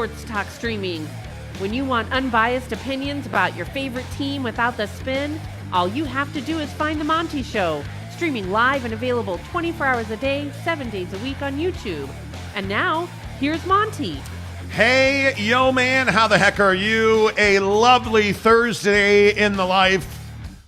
sports talk streaming. When you want unbiased opinions about your favorite team without the spin, all you have to do is find The Monty Show, streaming live and available 24 hours a day, 7 days a week on YouTube. And now, here's Monty. Hey, yo, man, how the heck are you? A lovely Thursday in the life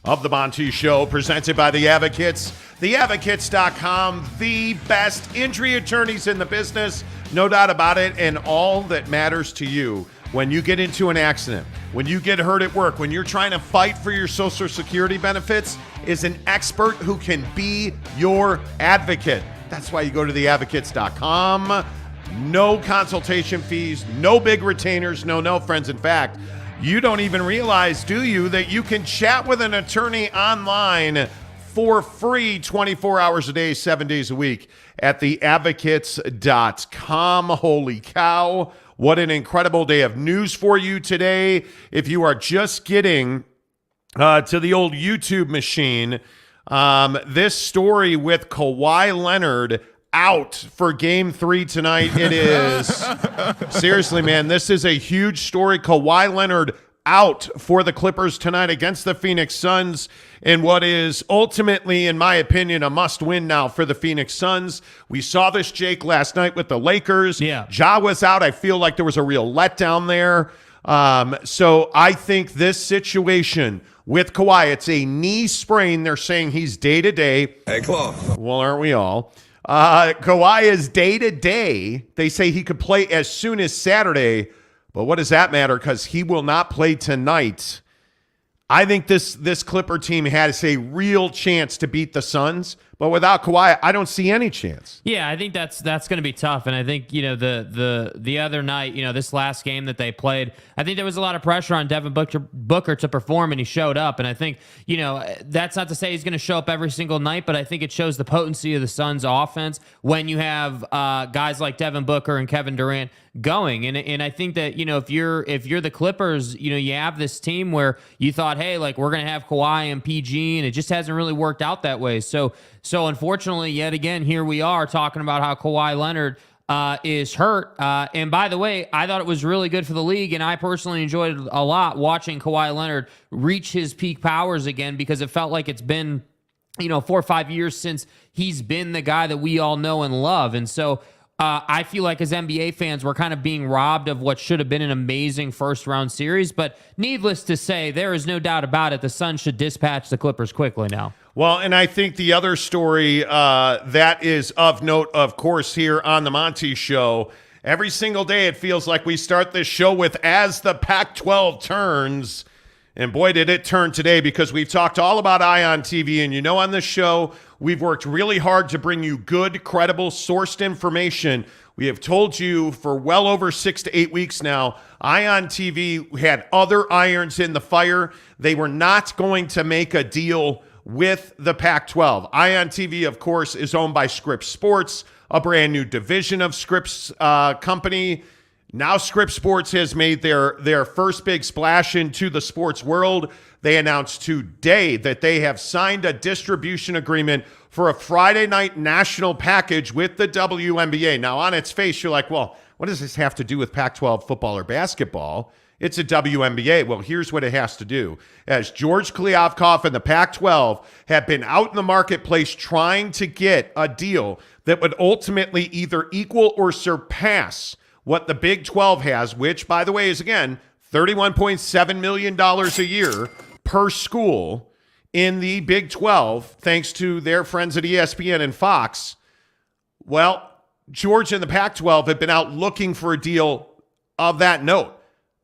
of The Monty Show, presented by The Advocates. TheAdvocates.com, the best injury attorneys in the business, no doubt about it, and all that matters to you when you get into an accident, when you get hurt at work, when you're trying to fight for your Social Security benefits, is an expert who can be your advocate. That's why you go to TheAdvocates.com. No consultation fees, no big retainers, no friends. In fact, you don't even realize, do you, that you can chat with an attorney online for free 24 hours a day, 7 days a week at theadvocates.com. Holy cow. What an incredible day of news for you today. If you are just getting to the old YouTube machine, this story with Kawhi Leonard out for Game 3 tonight. It is, seriously, man, this is a huge story. Kawhi Leonard out for the Clippers tonight against the Phoenix Suns in what is ultimately, in my opinion, a must-win now for the Phoenix Suns. We saw this, Jake, last night with the Lakers. Yeah. Ja was out. I feel like there was a real letdown there. So I think this situation with Kawhi, it's a knee sprain. They're saying he's day-to-day. Hey, Claw. Well, aren't we all? Kawhi is day-to-day. They say he could play as soon as Saturday. But what does that matter? Because he will not play tonight. I think this Clipper team has a real chance to beat the Suns. But without Kawhi, I don't see any chance. Yeah, I think that's going to be tough. And I think, the other night, this last game that they played, I think there was a lot of pressure on Devin Booker to perform, and he showed up. And I think, that's not to say he's going to show up every single night, but I think it shows the potency of the Suns offense when you have guys like Devin Booker and Kevin Durant going. And I think that, if you're the Clippers, you have this team where you thought, hey, like, we're going to have Kawhi and PG, and it just hasn't really worked out that way. So unfortunately, yet again, here we are talking about how Kawhi Leonard is hurt. And by the way, I thought it was really good for the league, and I personally enjoyed it a lot watching Kawhi Leonard reach his peak powers again, because it felt like it's been, 4 or 5 years since he's been the guy that we all know and love. And so I feel like as NBA fans, we're kind of being robbed of what should have been an amazing first-round series. But needless to say, there is no doubt about it, the Suns should dispatch the Clippers quickly now. Well, and I think the other story that is of note, of course, here on the Monty Show, every single day it feels like we start this show with "As the Pac-12 Turns." And boy, did it turn today, because we've talked all about Ion TV. And on this show, we've worked really hard to bring you good, credible, sourced information. We have told you for well over 6 to 8 weeks now, Ion TV had other irons in the fire. They were not going to make a deal with the Pac-12. Ion TV, of course, is owned by Scripps Sports, a brand new division of Scripps company. Now Scripps Sports has made their first big splash into the sports world. They announced today that they have signed a distribution agreement for a Friday night national package with the WNBA. Now, on its face, you're like, well, what does this have to do with Pac-12 football or basketball? It's a WNBA. Well, here's what it has to do. As George Kliavkoff and the Pac-12 have been out in the marketplace trying to get a deal that would ultimately either equal or surpass what the Big 12 has, which, by the way, is, again, $31.7 million a year per school in the Big 12, thanks to their friends at ESPN and Fox. Well, George and the Pac-12 have been out looking for a deal of that note.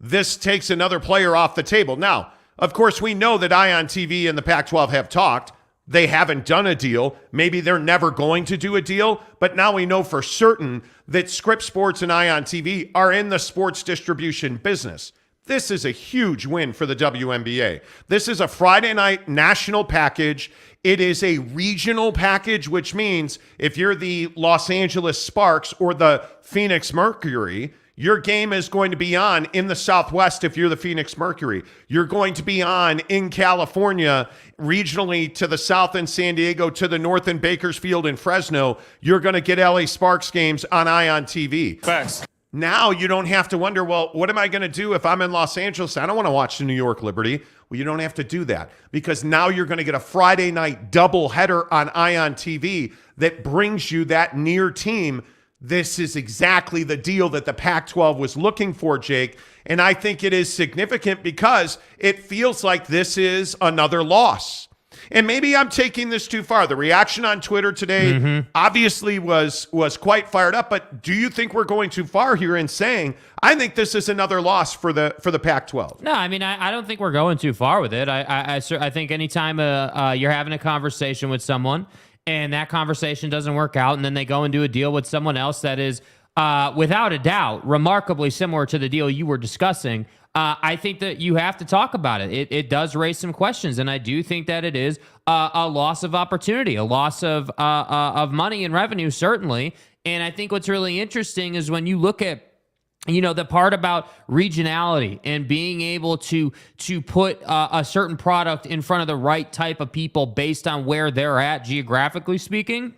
This takes another player off the table. Now, of course, we know that Ion TV and the Pac-12 have talked. They haven't done a deal. Maybe they're never going to do a deal. But now we know for certain that Scripps Sports and Ion TV are in the sports distribution business. This is a huge win for the WNBA. This is a Friday night national package. It is a regional package, which means if you're the Los Angeles Sparks or the Phoenix Mercury, your game is going to be on in the Southwest if you're the Phoenix Mercury. You're going to be on in California, regionally to the south in San Diego, to the north in Bakersfield and Fresno. You're going to get LA Sparks games on Ion TV. Facts. Now you don't have to wonder, well, what am I going to do if I'm in Los Angeles? I don't want to watch the New York Liberty. Well, you don't have to do that because now you're going to get a Friday night doubleheader on Ion TV that brings you that near team. This is exactly the deal that the Pac-12 was looking for, Jake. And I think it is significant because it feels like this is another loss. And maybe I'm taking this too far. The reaction on Twitter today obviously was quite fired up. But do you think we're going too far here in saying I think this is another loss for the Pac-12? No, I mean I don't think we're going too far with it. I think anytime you're having a conversation with someone and that conversation doesn't work out, and then they go and do a deal with someone else that is without a doubt remarkably similar to the deal you were discussing. I think that you have to talk about it. It does raise some questions, and I do think that it is a loss of opportunity, a loss of money and revenue, certainly. And I think what's really interesting is when you look at the part about regionality and being able to put a certain product in front of the right type of people based on where they're at geographically speaking.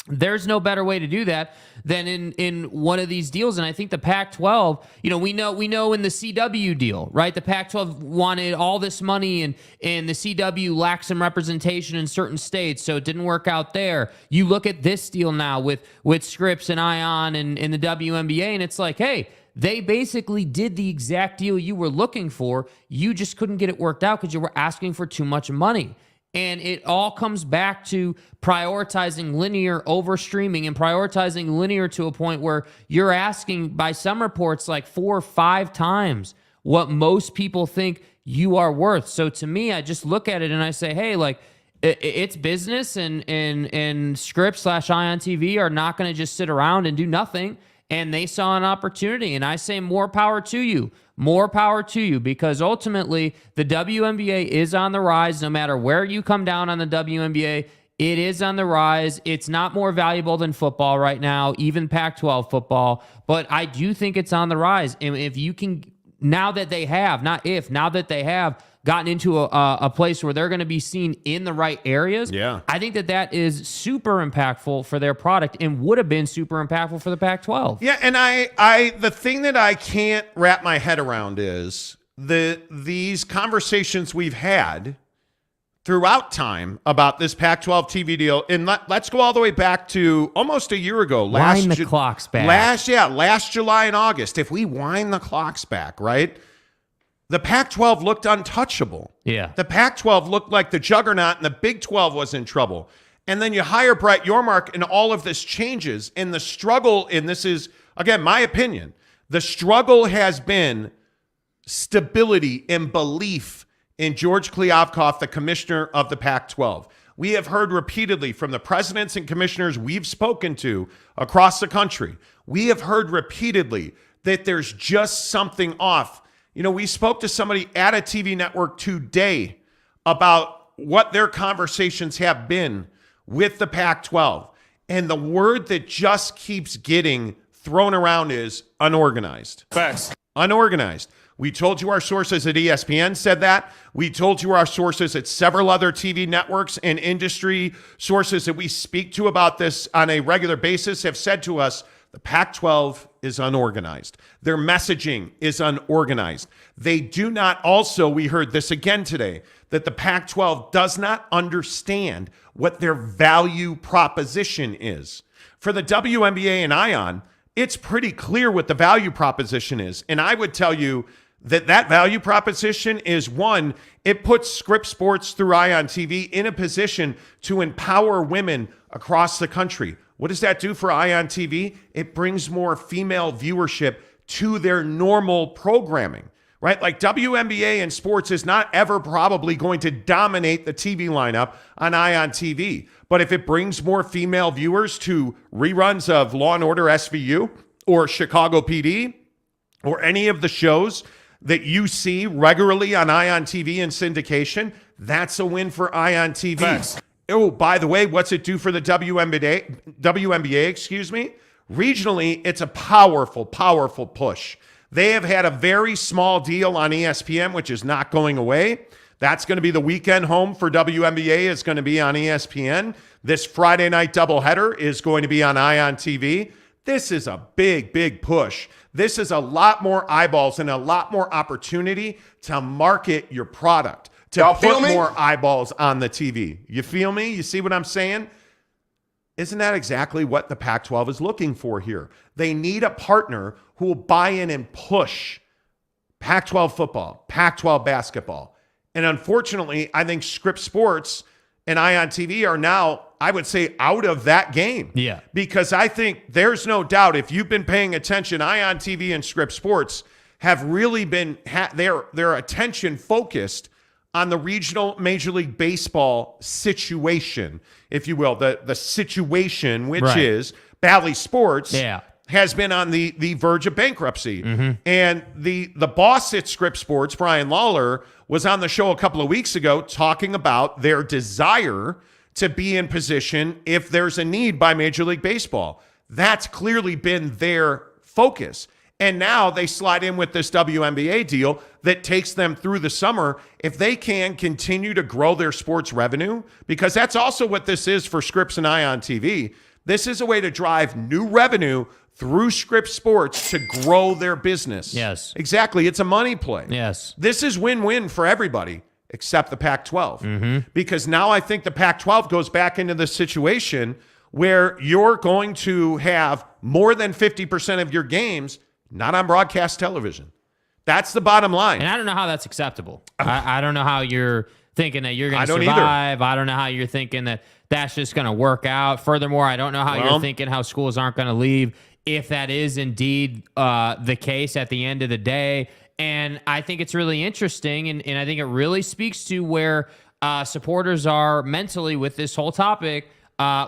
There's no better way to do that than in one of these deals. And I think the Pac-12, we know in the CW deal, right? The Pac-12 wanted all this money and the CW lacked some representation in certain states, so it didn't work out there. You look at this deal now with Scripps and Ion and the WNBA, and it's like, hey, they basically did the exact deal you were looking for. You just couldn't get it worked out because you were asking for too much money. And it all comes back to prioritizing linear over streaming and prioritizing linear to a point where you're asking, by some reports, like 4 or 5 times what most people think you are worth. So to me, I just look at it and I say, hey, like, it's business, and Scripps/Ion TV are not going to just sit around and do nothing. And they saw an opportunity, and I say more power to you. More power to you, because ultimately the WNBA is on the rise. No matter where you come down on the WNBA, it is on the rise. It's not more valuable than football right now, even Pac-12 football, but I do think it's on the rise. And if you can, now that they have gotten into a place where they're going to be seen in the right areas, I think that is super impactful for their product and would have been super impactful for the Pac-12. Yeah, and I the thing that I can't wrap my head around is these conversations we've had throughout time about this Pac-12 TV deal. And let's go all the way back to almost a year ago. Wind the clocks back. Last July and August. If we wind the clocks back, right? The Pac-12 looked untouchable. Yeah. The Pac-12 looked like the juggernaut, and the Big 12 was in trouble. And then you hire Brett Yormark, and all of this changes. And the struggle, and this is, again, my opinion, the struggle has been stability and belief in George Kliavkoff, the commissioner of the Pac-12. We have heard repeatedly from the presidents and commissioners we've spoken to across the country. We have heard repeatedly that there's just something off. We spoke to somebody at a TV network today about what their conversations have been with the Pac-12. And the word that just keeps getting thrown around is unorganized. Facts. Unorganized. We told you our sources at ESPN said that. We told you our sources at several other TV networks and industry sources that we speak to about this on a regular basis have said to us, the Pac-12 is unorganized. Their messaging is unorganized. They do not also, we heard this again today, that the Pac-12 does not understand what their value proposition is. For the WNBA and Ion, it's pretty clear what the value proposition is. And I would tell you that value proposition is, one, it puts Scripps Sports through Ion TV in a position to empower women across the country. What does that do for Ion TV? It brings more female viewership to their normal programming, right? Like WNBA and sports is not ever probably going to dominate the TV lineup on Ion TV. But if it brings more female viewers to reruns of Law & Order SVU or Chicago PD or any of the shows that you see regularly on Ion TV and syndication, that's a win for Ion TV. Thanks. Oh, by the way, what's it do for the WNBA, Regionally, it's a powerful, powerful push. They have had a very small deal on ESPN, which is not going away. That's going to be the weekend home for WNBA. It's going to be on ESPN. This Friday night doubleheader is going to be on Ion TV. This is a big, big push. This is a lot more eyeballs and a lot more opportunity to market your product, to put more eyeballs on the TV. You feel me? You see what I'm saying? Isn't that exactly what the Pac-12 is looking for here? They need a partner who will buy in and push Pac-12 football, Pac-12 basketball. And unfortunately, I think Scripps Sports and Ion TV are now, I would say, out of that game. Yeah. Because I think there's no doubt, if you've been paying attention, Ion TV and Scripps Sports have really been, their attention focused on the regional Major League Baseball situation, if you will, the situation, which is Bally Sports has been on the verge of bankruptcy. And the boss at Scripps Sports, Brian Lawler, was on the show a couple of weeks ago talking about their desire to be in position if there's a need by Major League Baseball. That's clearly been their focus. And now they slide in with this WNBA deal that takes them through the summer. If they can continue to grow their sports revenue, because that's also what this is for Scripps and Ion TV. This is a way to drive new revenue through Scripps Sports to grow their business. Yes. Exactly. It's a money play. Yes. This is win-win for everybody except the Pac-12. Because now I think the Pac-12 goes back into the situation where you're going to have more than 50% of your games not on broadcast television. That's the bottom line. And I don't know how that's acceptable. I don't know how you're thinking that you're going to don't survive. I don't know how you're thinking that that's just going to work out. Furthermore, I don't know how you're thinking how schools aren't going to leave if that is indeed the case at the end of the day. And I think it's really interesting, and I think it really speaks to where supporters are mentally with this whole topic.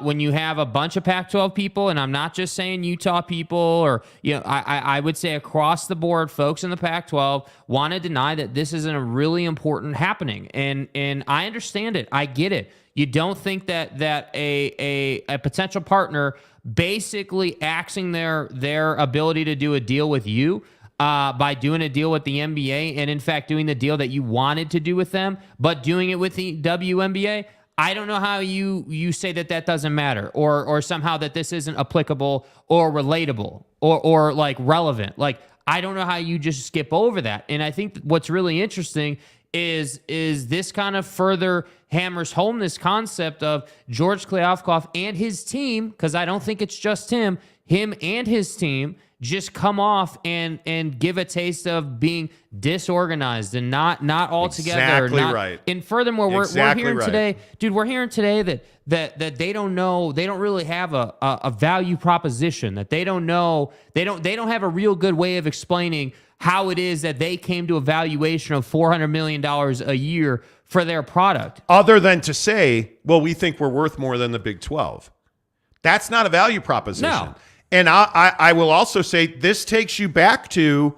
When you have a bunch of Pac-12 people, and I'm not just saying Utah people, or I would say across the board, folks in the Pac-12 want to deny that this isn't a really important happening, and I understand it. I get it. You don't think that a potential partner basically axing their ability to do a deal with you by doing a deal with the NBA, and in fact doing the deal that you wanted to do with them, but doing it with the WNBA. I don't know how you say that doesn't matter, or somehow that this isn't applicable or relatable or like relevant. Like, I don't know how you just skip over that. And I think what's really interesting is this kind of further hammers home this concept of George Kliavkoff and his team, because I don't think it's just him and his team just come off and give a taste of being disorganized and not all together. Exactly right. And furthermore, we're hearing today, dude, we're hearing today that they don't know, they don't really have a value proposition, that they don't know, they don't have a real good way of explaining how it is that they came to a valuation of $400 million a year for their product. Other than to say, well, we think we're worth more than the Big 12. That's not a value proposition. No. And I will also say this takes you back to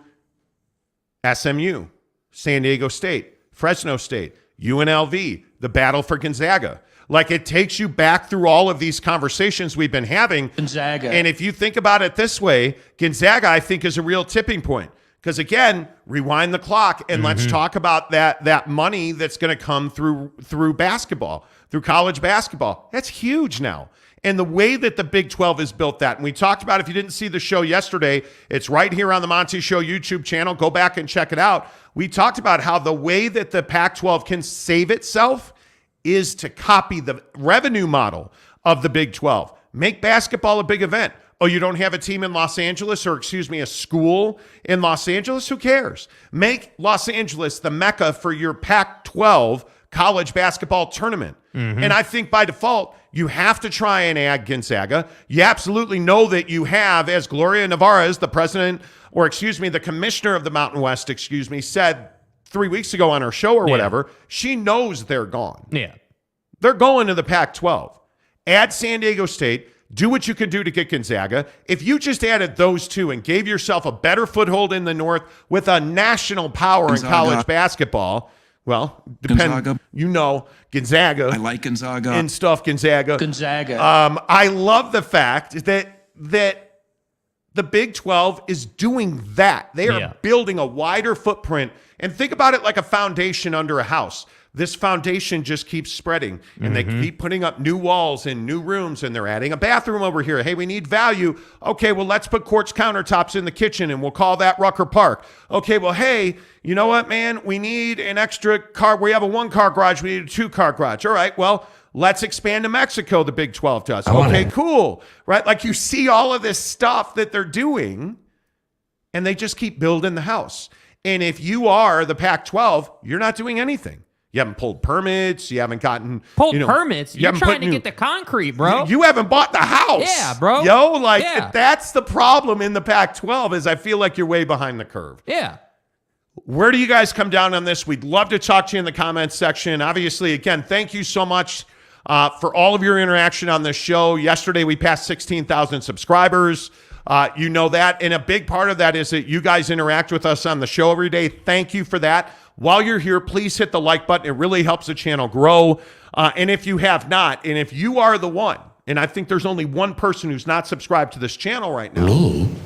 SMU, San Diego State, Fresno State, UNLV, the battle for Gonzaga. Like, it takes you back through all of these conversations we've been having. Gonzaga. And if you think about it this way, Gonzaga, I think, is a real tipping point. Because, again, rewind the clock and let's talk about that money that's going to come through basketball, through college basketball. That's huge now. And the way that the Big 12 has built that, and we talked about, if you didn't see the show yesterday, it's right here on the Monty Show YouTube channel. Go back and check it out. We talked about how the way that the Pac-12 can save itself is to copy the revenue model of the Big 12. Make basketball a big event. Oh, you don't have a team in Los Angeles, or a school in Los Angeles? Who cares? Make Los Angeles the mecca for your Pac-12 college basketball tournament. And I think by default, you have to try and add Gonzaga. You absolutely know that you have, as Gloria Navarez, the president, the commissioner of the Mountain West, said 3 weeks ago on her show or whatever, she knows they're gone. Yeah. They're going to the Pac-12. Add San Diego State. Do what you can do to get Gonzaga. If you just added those two and gave yourself a better foothold in the North with a national power in college basketball, well, Gonzaga. Gonzaga. I like Gonzaga. And stuff, Gonzaga. Gonzaga. I love the fact that the Big 12 is doing that. They are building a wider footprint. And think about it like a foundation under a house. this foundation just keeps spreading, and they keep putting up new walls and new rooms, and they're adding a bathroom over here. Hey, we need value. Okay, well, let's put quartz countertops in the kitchen, and we'll call that Rucker Park. Okay, well, hey, you know what, man? We need an extra car. We have a 1-car garage. We need a 2-car garage. All right, well, let's expand to Mexico, the Big 12 does. Okay, cool. Right? Like, you see all of this stuff that they're doing, and they just keep building the house. And if you are the Pac-12, you're not doing anything. You haven't pulled permits. You haven't gotten permits. You're trying to get the concrete, bro. You haven't bought the house. Yeah, bro. That's the problem in the Pac-12 is I feel like you're way behind the curve. Yeah. Where do you guys come down on this? We'd love to talk to you in the comments section. Obviously, again, thank you so much for all of your interaction on this show. Yesterday, we passed 16,000 subscribers. You know that. And a big part of that is that you guys interact with us on the show every day. Thank you for that. While you're here, please hit the like button. It really helps the channel grow. And if you have not, and if you are the one, and I think there's only one person who's not subscribed to this channel right now. Me?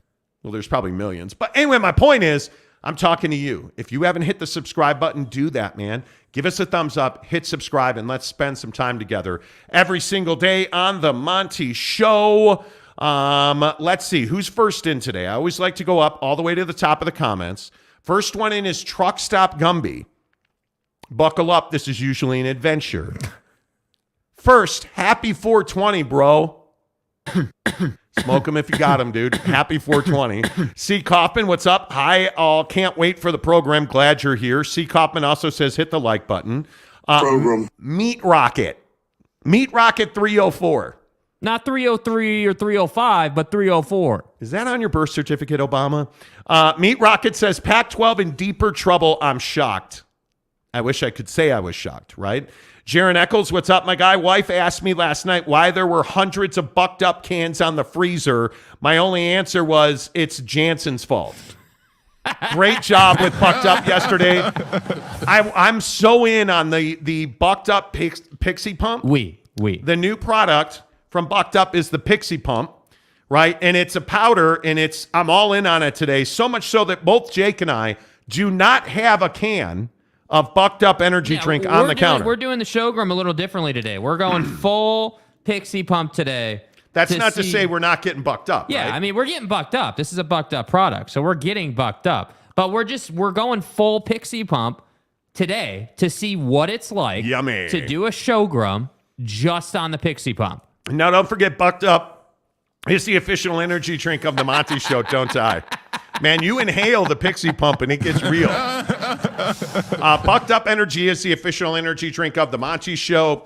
Well, there's probably millions. But anyway, my point is, I'm talking to you. If you haven't hit the subscribe button, do that, man. Give us a thumbs up, hit subscribe, and let's spend some time together every single day on the Monty Show. Let's see. Who's first in today? I always like to go up all the way to the top of the comments. First one in is Truck Stop Gumby. Buckle up. This is usually an adventure. First, happy 420, bro. Smoke them if you got them, dude. Happy 420. C. Kaufman, what's up? Hi, all. Can't wait for the program. Glad you're here. C. Kaufman also says hit the like button. Meat Rocket. Meat Rocket 304. Not 303 or 305, but 304. Is that on your birth certificate, Obama? Meat Rocket says, Pac-12 in deeper trouble. I'm shocked. I wish I could say I was shocked, right? Jaron Eccles, what's up, my guy? Wife asked me last night why there were hundreds of bucked up cans on the freezer. My only answer was, it's Jansen's fault. Great job with bucked up yesterday. I'm so in on the bucked up Pixie Pump. The new product from Bucked Up is the Pixie Pump, right? And it's a powder, and I'm all in on it today, so much so that both Jake and I do not have a can of Bucked Up energy drink on the counter. We're doing the showroom a little differently today. We're going full Pixie Pump today. That's not to say we're not getting bucked up, yeah, right? I mean, we're getting bucked up. This is a bucked up product, so we're getting bucked up. But we're going full Pixie Pump today to see what it's like to do a showroom just on the Pixie Pump. Now, don't forget, Bucked Up is the official energy drink of the Monty Show. Don't die. Man, you inhale the Pixie Pump and it gets real. Bucked Up Energy is the official energy drink of the Monty Show.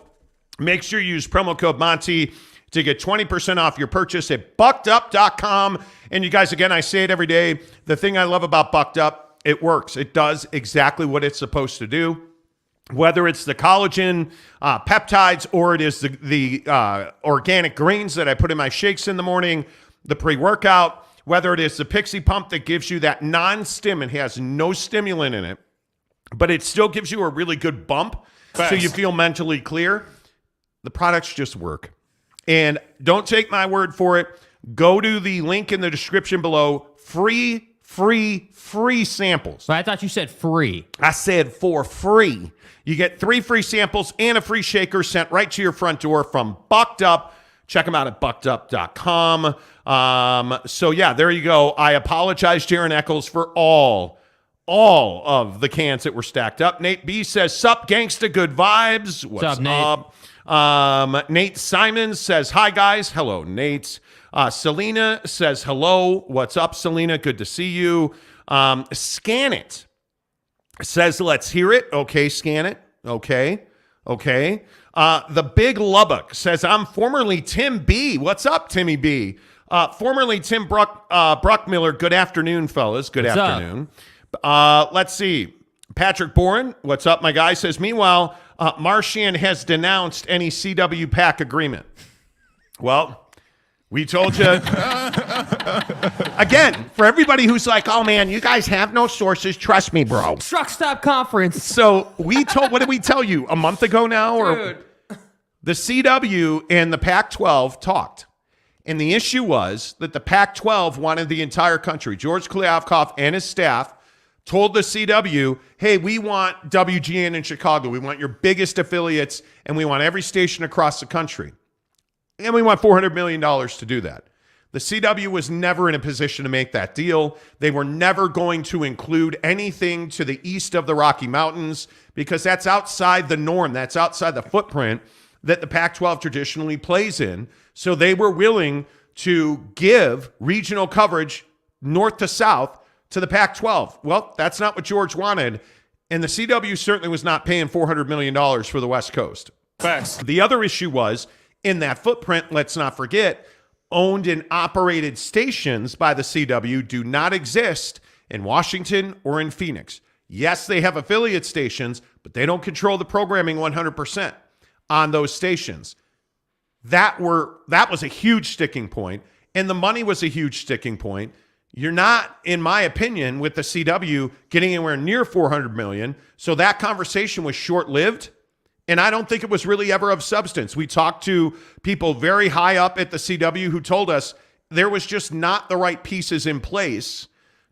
Make sure you use promo code Monty to get 20% off your purchase at buckedup.com. And you guys, again, I say it every day. The thing I love about Bucked Up, it works. It does exactly what it's supposed to do. Whether it's the collagen peptides or it is the organic greens that I put in my shakes in the morning, the pre-workout, whether it is the Pixie Pump that gives you that non-stim, it has no stimulant in it, but it still gives you a really good bump so you feel mentally clear. The products just work. And don't take my word for it. Go to the link in the description below. Free samples. But I thought you said free. I said for free. You get 3 free samples and a free shaker sent right to your front door from Bucked Up. Check them out at buckedup.com. So, yeah, there you go. I apologize, Jaron Eccles, for all of the cans that were stacked up. Nate B says, sup, gangsta, good vibes. What's up, Nate? Nate Simons says, hi, guys. Hello, Nate. Selena says, hello. What's up, Selena? Good to see you. Scan It says, let's hear it. Okay, Scan It. Okay. The Big Lubbock says, I'm formerly Tim B. What's up, Timmy B? Formerly Tim Bruckmiller. Good afternoon, fellas. Good afternoon. Let's see. Patrick Boren, what's up, my guy, says, meanwhile, Marchand has denounced any CW PAC agreement. Well, we told you. Again, for everybody who's like, oh, man, you guys have no sources. Trust me, bro. Truck Stop Conference. So what did we tell you a month ago now? Dude. Or the CW and the Pac-12 talked. And the issue was that the Pac-12 wanted the entire country, George Kliavkoff and his staff, told the CW, hey, we want WGN in Chicago. We want your biggest affiliates, and we want every station across the country. And we want $400 million to do that. The CW was never in a position to make that deal. They were never going to include anything to the east of the Rocky Mountains because that's outside the norm. That's outside the footprint that the Pac-12 traditionally plays in. So they were willing to give regional coverage north to south to the Pac-12. Well, that's not what George wanted. And the CW certainly was not paying $400 million for the West Coast. Facts. The other issue was in that footprint, let's not forget, owned and operated stations by the CW do not exist in Washington or in Phoenix. Yes, they have affiliate stations, but they don't control the programming 100% on those stations. That was a huge sticking point, and the money was a huge sticking point. You're not, in my opinion, with the CW getting anywhere near $400 million, so that conversation was short-lived. And I don't think it was really ever of substance. We talked to people very high up at the CW who told us there was just not the right pieces in place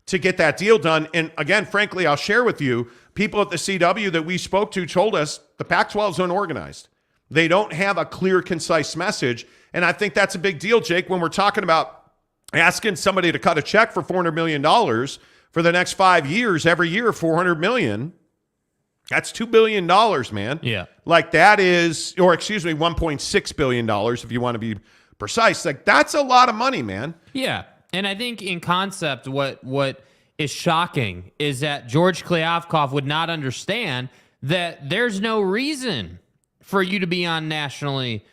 to get that deal done. And again, frankly, I'll share with you, people at the CW that we spoke to told us the Pac-12 is unorganized. They don't have a clear, concise message. And I think that's a big deal, Jake, when we're talking about asking somebody to cut a check for $400 million for the next 5 years, every year, $400 million. That's $2 billion, man. Yeah. Like that is, or excuse me, $1.6 billion if you want to be precise. Like that's a lot of money, man. Yeah. And I think in concept, what is shocking is that George Kliavkoff would not understand that there's no reason for you to be on nationally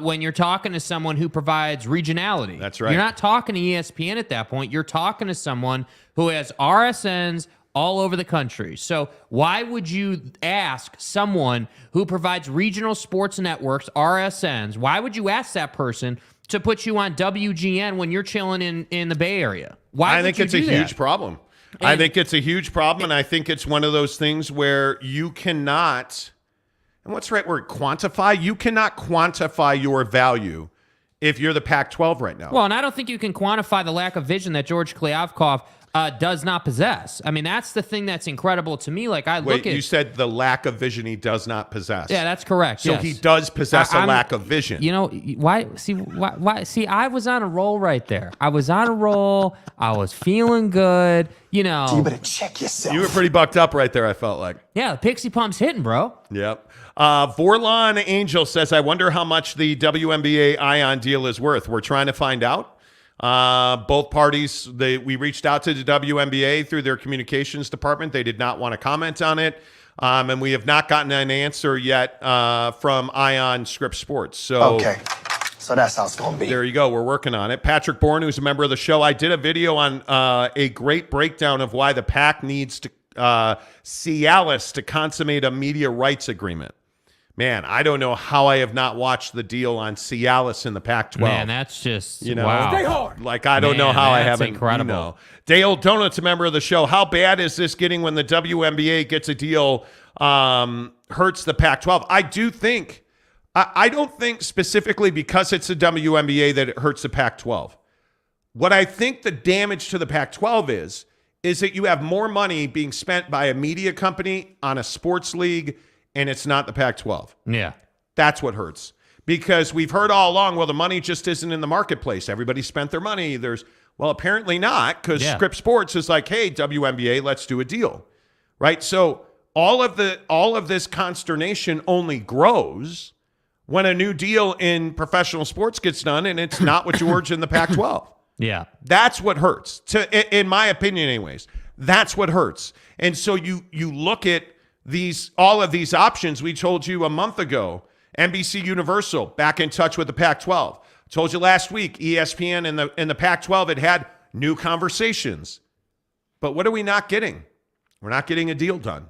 when you're talking to someone who provides regionality. That's right. You're not talking to ESPN at that point. You're talking to someone who has RSNs all over the country. So why would you ask someone who provides regional sports networks, RSNs, why would you ask that person to put you on WGN when you're chilling in the Bay Area? Why I think it's a huge problem. I think it's a huge problem, and I think it's one of those things where you cannot, and what's the right word, quantify? You cannot quantify your value if you're the Pac-12 right now. Well, and I don't think you can quantify the lack of vision that George Kliavkoff does not possess. I mean, that's the thing that's incredible to me. Like, Wait, you said the lack of vision he does not possess. Yeah, that's correct. So yes. he does possess a lack of vision. You know, why? See, I was on a roll right there. I was on a roll. I was feeling good. You know. You better check yourself. You were pretty bucked up right there, I felt like. Yeah, the Pixie Pump's hitting, bro. Yep. Vorlon Angel says, I wonder how much the WNBA Ion deal is worth. We're trying to find out. Both parties, we reached out to the WNBA through their communications department. They did not want to comment on it. And we have not gotten an answer yet from Ion Scripps Sports. So Okay. So that's how it's going to be. there you go. We're working on it. Patrick Bourne, who's a member of the show, I did a video on a great breakdown of why the PAC needs to Cialis to consummate a media rights agreement. Man, I don't know how I have not watched the deal on Cialis in the Pac-12. Man, that's just, wow. Stay hard. Like, I don't know how I that's haven't. incredible. Dale Donut's a member of the show. How bad is this getting when the WNBA gets a deal hurts the Pac-12? I don't think specifically because it's the WNBA that it hurts the Pac-12. What I think the damage to the Pac-12 is that you have more money being spent by a media company on a sports league, and it's not the Pac-12. Yeah. That's what hurts. Because we've heard all along, well, the money just isn't in the marketplace. Everybody spent their money. Well, apparently not, because Scripps Sports is like, hey, WNBA, let's do a deal. Right? So all of this consternation only grows when a new deal in professional sports gets done, and it's not with George in the Pac-12. Yeah. That's what hurts. In my opinion, anyways. That's what hurts. And so you look at all of these options we told you a month ago. NBC Universal back in touch with the Pac-12. Told you last week, ESPN and the Pac-12 had new conversations. But what are we not getting? We're not getting a deal done.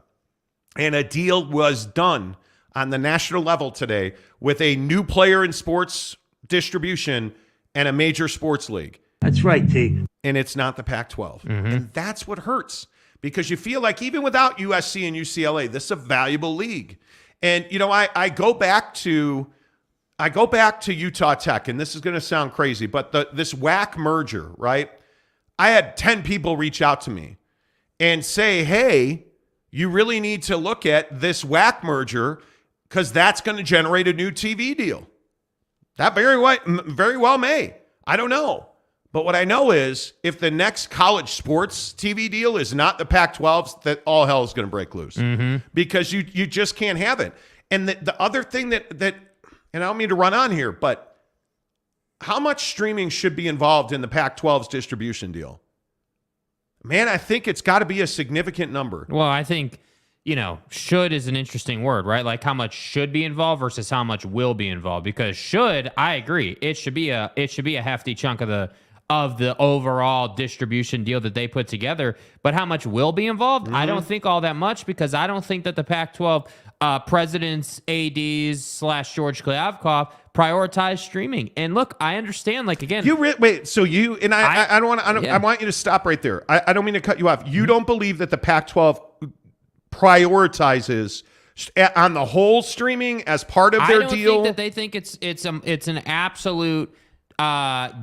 And a deal was done on the national level today with a new player in sports distribution and a major sports league. That's right, T. And it's not the Pac-12. And that's what hurts. Because you feel like even without USC and UCLA, this is a valuable league. And, I go back to Utah Tech, and this is going to sound crazy, but this WAC merger, right? I had 10 people reach out to me. and say, hey, you really need to look at this WAC merger because that's going to generate a new TV deal. That very well may. I don't know. But what I know is if the next college sports TV deal is not the Pac-12s, that all hell is going to break loose because you just can't have it. And the other thing that, and I don't mean to run on here, but how much streaming should be involved in the Pac-12's distribution deal? Man, I think it's got to be a significant number. Well, I think, should is an interesting word, right? Like how much should be involved versus how much will be involved. Because should, I agree, it should be a hefty chunk of the overall distribution deal that they put together. But how much will be involved? I don't think all that much because I don't think that the Pac-12 presidents, ADs / George Kliavkoff prioritize streaming. And look, I understand. Like again, wait. So you and I don't want to. I want you to stop right there. I don't mean to cut you off. You don't believe that the Pac-12 prioritizes on the whole streaming as part of their deal? I don't think that they think it's an absolute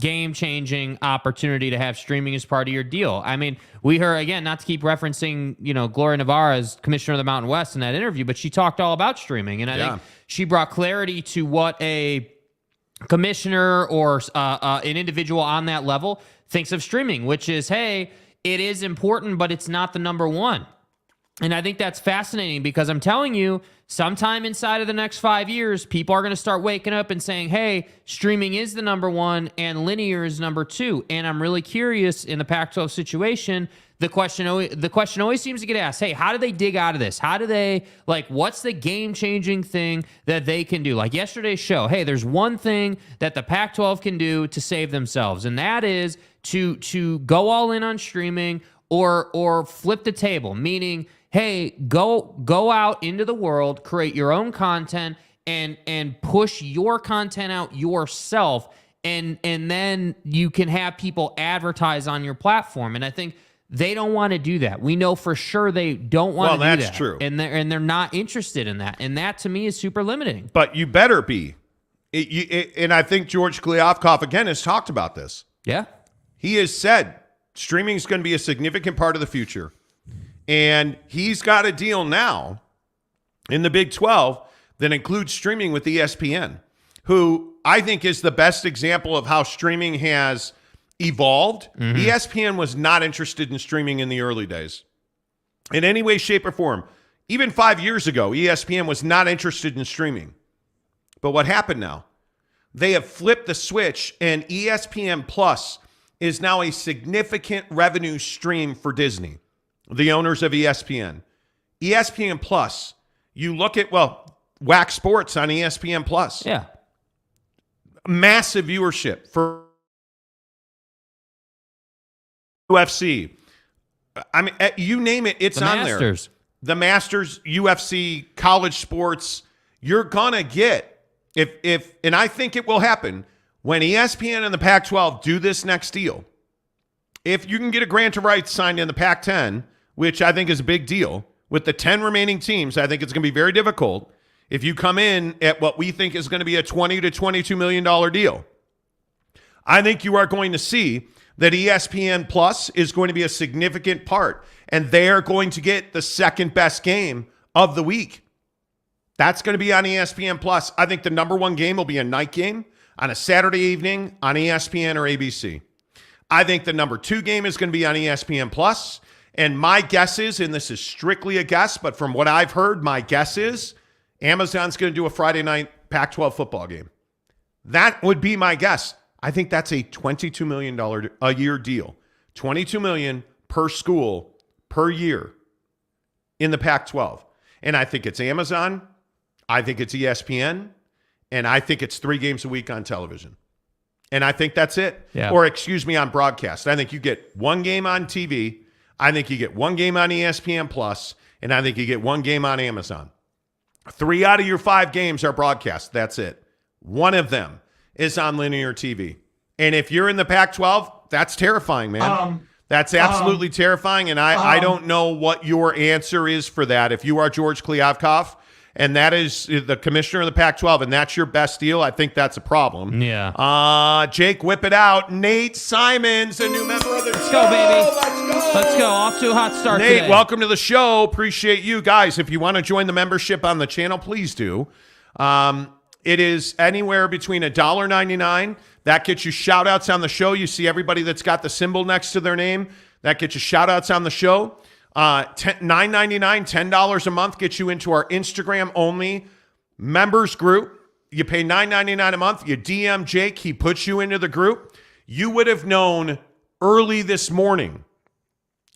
game-changing opportunity to have streaming as part of your deal. I mean, we heard, again, not to keep referencing, Gloria Navarro as commissioner of the Mountain West in that interview, but she talked all about streaming. And I think she brought clarity to what a commissioner or an individual on that level thinks of streaming, which is, hey, it is important, but it's not the number one. And I think that's fascinating because I'm telling you, sometime inside of the next 5 years, people are going to start waking up and saying, hey, streaming is the number one and linear is number two. And I'm really curious in the Pac-12 situation, the question always seems to get asked, hey, how do they dig out of this? How do they, what's the game-changing thing that they can do? Like yesterday's show, hey, there's one thing that the Pac-12 can do to save themselves, and that is to go all in on streaming or flip the table, meaning, hey, go out into the world, create your own content, and push your content out yourself, and then you can have people advertise on your platform. And I think they don't want to do that. We know for sure they don't want to do that. Well, that's true. And they're not interested in that. And that to me is super limiting. But you better be. And I think George Kliavkoff again has talked about this. Yeah. He has said streaming is going to be a significant part of the future. And he's got a deal now in the Big 12 that includes streaming with ESPN, who I think is the best example of how streaming has evolved. ESPN was not interested in streaming in the early days in any way, shape, or form. Even 5 years ago, ESPN was not interested in streaming. But what happened now? They have flipped the switch, and ESPN Plus is now a significant revenue stream for Disney, the owners of ESPN. ESPN Plus, you look at, WAC Sports on ESPN Plus. Yeah. Massive viewership for UFC. I mean, you name it, it's on Masters. There. The Masters, UFC, college sports. You're going to get, and I think it will happen, when ESPN and the Pac-12 do this next deal, if you can get a grant of rights signed in the Pac-10, which I think is a big deal, with the 10 remaining teams, I think it's going to be very difficult if you come in at what we think is going to be a $20 to $22 million deal. I think you are going to see that ESPN Plus is going to be a significant part, and they're going to get the second best game of the week. That's going to be on ESPN Plus. I think the number one game will be a night game on a Saturday evening on ESPN or ABC. I think the number two game is going to be on ESPN Plus. And my guess is, and this is strictly a guess, but from what I've heard, my guess is Amazon's going to do a Friday night Pac-12 football game. That would be my guess. I think that's a $22 million a year deal. $22 million per school per year in the Pac-12. And I think it's Amazon. I think it's ESPN. And I think it's 3 games a week on television. And I think that's it. Yeah. Or on broadcast. I think you get 1 game on TV. I think you get 1 game on ESPN Plus, and I think you get 1 game on Amazon. 3 out of your 5 games are broadcast. That's it. 1 of them is on linear TV. And if you're in the Pac-12, that's terrifying, man. That's absolutely terrifying, and I don't know what your answer is for that. If you are George Kliavkoff, and that is the commissioner of the Pac-12, and that's your best deal, I think that's a problem. Yeah. Jake, whip it out. Nate Simons, a new member of the show. Let's go, baby. Let's go. Let's go. Off to a hot start Nate, today. welcome to the show. Appreciate you guys. If you want to join the membership on the channel, please do. It is anywhere between $1.99. That gets you shout outs on the show. You see everybody that's got the symbol next to their name. That gets you shout outs on the show. $9.99, $10 a month gets you into our Instagram only members group. You pay $9.99 a month. You DM Jake. He puts you into the group. You would have known early this morning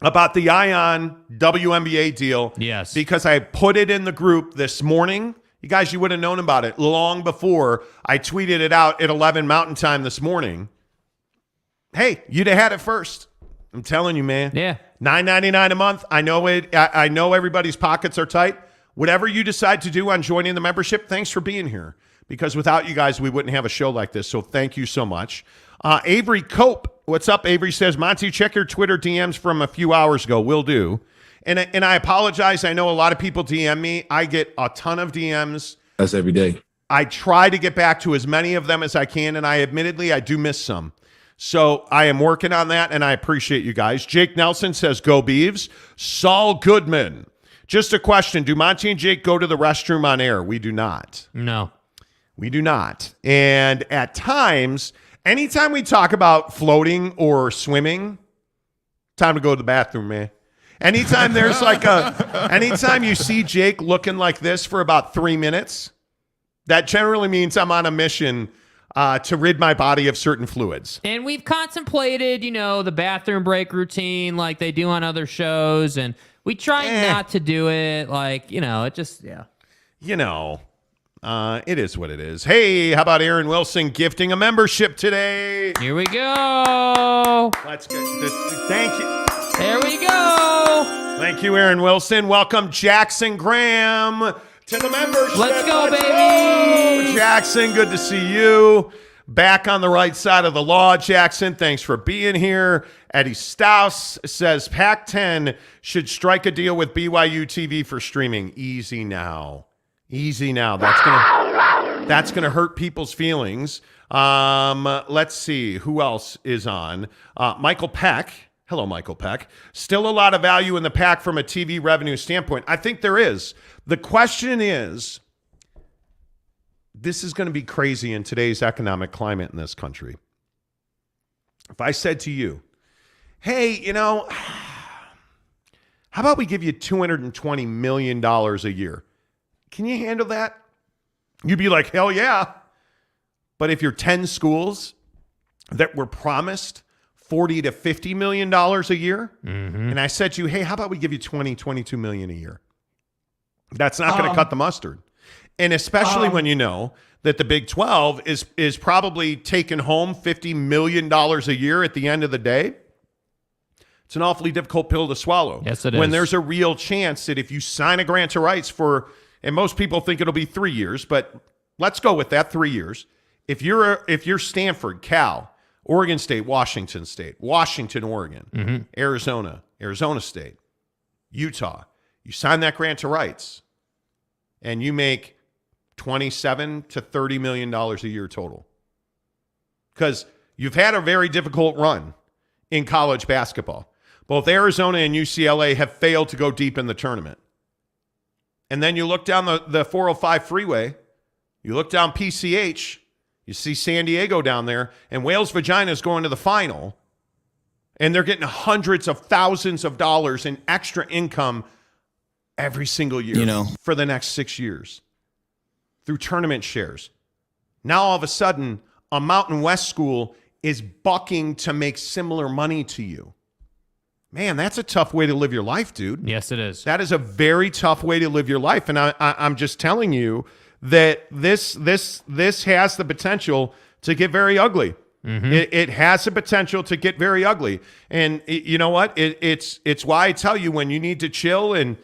about the Ion WNBA deal. Yes. Because I put it in the group this morning. You guys, you would have known about it long before I tweeted it out at 11 Mountain Time this morning. Hey, you'd have had it first. I'm telling you, man. Yeah. $9.99 a month. I know it. I know everybody's pockets are tight. Whatever you decide to do on joining the membership, thanks for being here. Because without you guys, we wouldn't have a show like this. So thank you so much. Avery Cope. What's up, Avery? Says, Monty, check your Twitter DMs from a few hours ago. Will do. And I apologize. I know a lot of people DM me. I get a ton of DMs. That's every day. I try to get back to as many of them as I can, and I do miss some. So I am working on that, and I appreciate you guys. Jake Nelson says, go Beavs. Saul Goodman. Just a question. Do Monty and Jake go to the restroom on air? We do not. No. We do not. And at times, anytime we talk about floating or swimming, time to go to the bathroom, man. Anytime there's anytime you see Jake looking like this for about 3 minutes, that generally means I'm on a mission to rid my body of certain fluids. And we've contemplated, the bathroom break routine like they do on other shows, and we try not to do it. It just, yeah. It is what it is. Hey, how about Aaron Wilson gifting a membership today? Here we go. Let's get thank you. There we go. Thank you, Aaron Wilson. Welcome, Jackson Graham, to the membership. Let's go, baby. Go. Jackson, good to see you. Back on the right side of the law, Jackson. Thanks for being here. Eddie Staus says Pac-10 should strike a deal with BYU TV for streaming. Easy now. Easy now. That's gonna hurt people's feelings. Let's see who else is on. Michael Peck. Hello, Michael Peck. Still a lot of value in the pack from a TV revenue standpoint. I think there is. The question is, this is going to be crazy in today's economic climate in this country. If I said to you, hey, how about we give you $220 million a year? Can you handle that? You'd be like, hell yeah. But if you're 10 schools that were promised $40 to $50 million a year, and I said to you, hey, how about we give you $22 million a year? That's not going to cut the mustard. And especially when you know that the Big 12 is probably taking home $50 million a year at the end of the day. It's an awfully difficult pill to swallow. Yes, it is. When there's a real chance that if you sign a grant of rights for, and most people think it'll be 3 years, but let's go with that, 3 years. If you're Stanford, Cal, Oregon State, Washington, Oregon, Arizona State, Utah, you sign that grant of rights and you make $27 to $30 million a year total. Because you've had a very difficult run in college basketball. Both Arizona and UCLA have failed to go deep in the tournament. And then you look down the 405 freeway, you look down PCH, you see San Diego down there, and Wales Vagina is going to the final, and they're getting hundreds of thousands of dollars in extra income every single year for the next 6 years through tournament shares. Now, all of a sudden, a Mountain West school is bucking to make similar money to you. Man, that's a tough way to live your life, dude. Yes, it is. That is a very tough way to live your life. And I'm just telling you that this has the potential to get very ugly. It has the potential to get very ugly. And you know what? It's why I tell you, when you need to chill and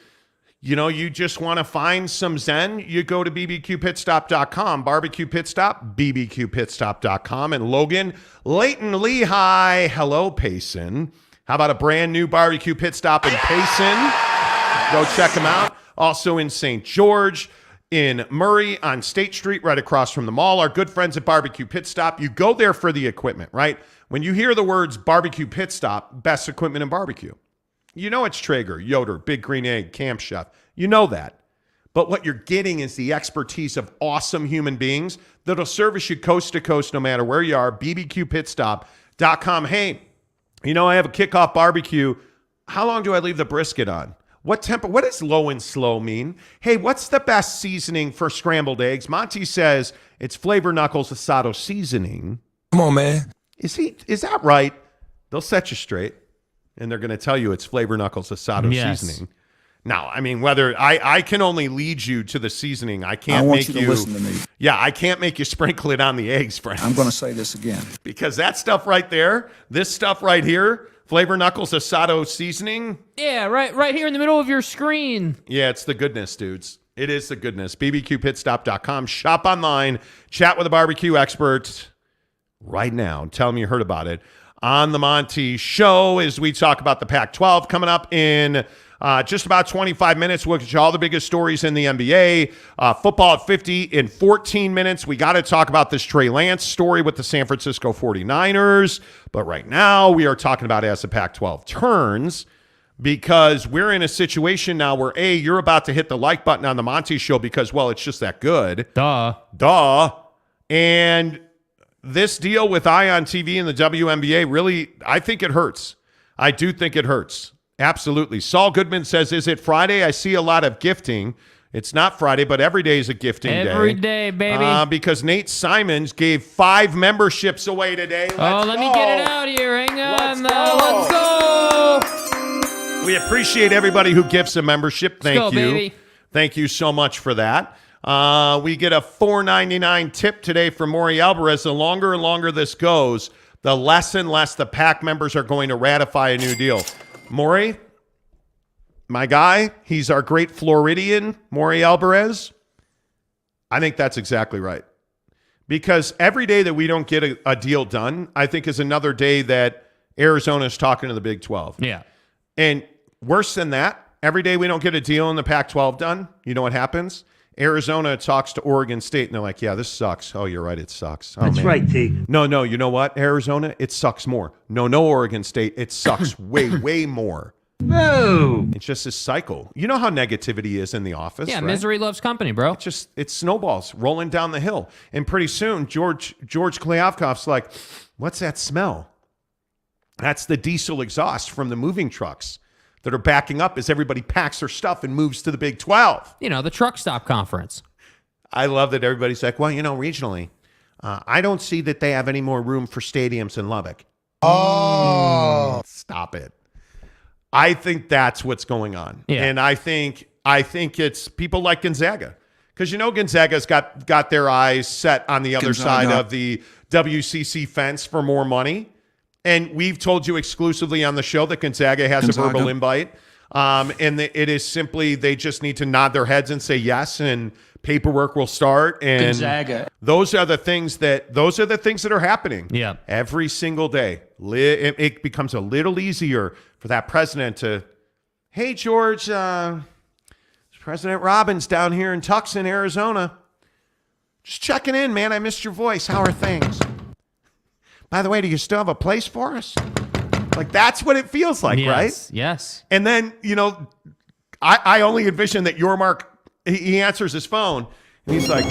you just want to find some zen, you go to bbqpitstop.com, barbecue pit stop, bbqpitstop.com. And Logan, Leighton Lehigh, hello, Payson. How about a brand new barbecue pit stop in Payson? Go check them out. Also in St. George, in Murray on State Street, right across from the mall. Our good friends at Barbecue Pit Stop. You go there for the equipment, right? When you hear the words barbecue pit stop, best equipment in barbecue. You know it's Traeger, Yoder, Big Green Egg, Camp Chef. You know that. But what you're getting is the expertise of awesome human beings that'll service you coast to coast no matter where you are. bbqpitstop.com. Hey, you know, I have a kickoff barbecue. How long do I leave the brisket on? What does low and slow mean? Hey, what's the best seasoning for scrambled eggs? Monty says it's Flavor Knuckles Asado seasoning. Come on, man. Is that right? They'll set you straight, and they're going to tell you it's Flavor Knuckles Asado seasoning. Now, I mean, whether I can only lead you to the seasoning. I can't make you to listen to me. Yeah, I can't make you sprinkle it on the eggs, friends. I'm going to say this again. Because that stuff right there, this stuff right here, Flavor Knuckles Asado seasoning. Yeah, right here in the middle of your screen. Yeah, it's the goodness, dudes. It is the goodness. bbqpitstop.com. Shop online. Chat with a barbecue expert right now. Tell them you heard about it on the Monty Show as we talk about the Pac-12 coming up in just about 25 minutes. We'll get you all the biggest stories in the NBA. Football at 50 in 14 minutes. We got to talk about this Trey Lance story with the San Francisco 49ers. But right now, we are talking about as the Pac-12 turns, because we're in a situation now where, A, you're about to hit the like button on the Monty Show because, well, it's just that good. Duh. And this deal with Ion TV and the WNBA really, I think it hurts. I do think it hurts. Absolutely. Saul Goodman says, is it Friday? I see a lot of gifting. It's not Friday, but every day is a gifting day. Every day, baby. Because Nate Simons gave 5 memberships away today. Let me get it out here. Hang on. Let's go. We appreciate everybody who gifts a membership. Thank you. Baby. Thank you so much for that. We get a $4.99 tip today from Maury Alvarez. The longer and longer this goes, the less and less the PAC members are going to ratify a new deal. Maury, my guy, he's our great Floridian, Maury Alvarez. I think that's exactly right. Because every day that we don't get a deal done, I think is another day that Arizona's talking to the Big 12. Yeah. And worse than that, every day we don't get a deal in the Pac-12 done, you know what happens? Arizona talks to Oregon State, and they're like, yeah, this sucks. Oh, you're right, it sucks. Oh, That's right, T. No, you know what, Arizona? It sucks more. No, Oregon State, it sucks way more. No. It's just this cycle. You know how negativity is in the office, Yeah, right? misery loves company, bro. It snowballs rolling down the hill. And pretty soon, George Klyavkov's like, what's that smell? That's the diesel exhaust from the moving trucks that are backing up as everybody packs their stuff and moves to the Big 12. You know, the truck stop conference. I love that everybody's like, well, you know, regionally, I don't see that they have any more room for stadiums in Lubbock. Oh. Stop it. I think that's what's going on. Yeah. And I think it's people like Gonzaga. Because, you know, Gonzaga's got their eyes set on the other side of the WCC fence for more money. And we've told you exclusively on the show that Gonzaga has a verbal invite. And it is simply they just need to nod their heads and say yes, and paperwork will start. And Gonzaga. those are the things that are happening. Yeah. Every single day. It becomes a little easier for that president to, hey, George, President Robbins down here in Tucson, Arizona. Just checking in, man. I missed your voice. How are things? By the way, do you still have a place for us? Like, that's what it feels like, right? Yes. And then, you know, I only envision that Yormark, he answers his phone, and he's like,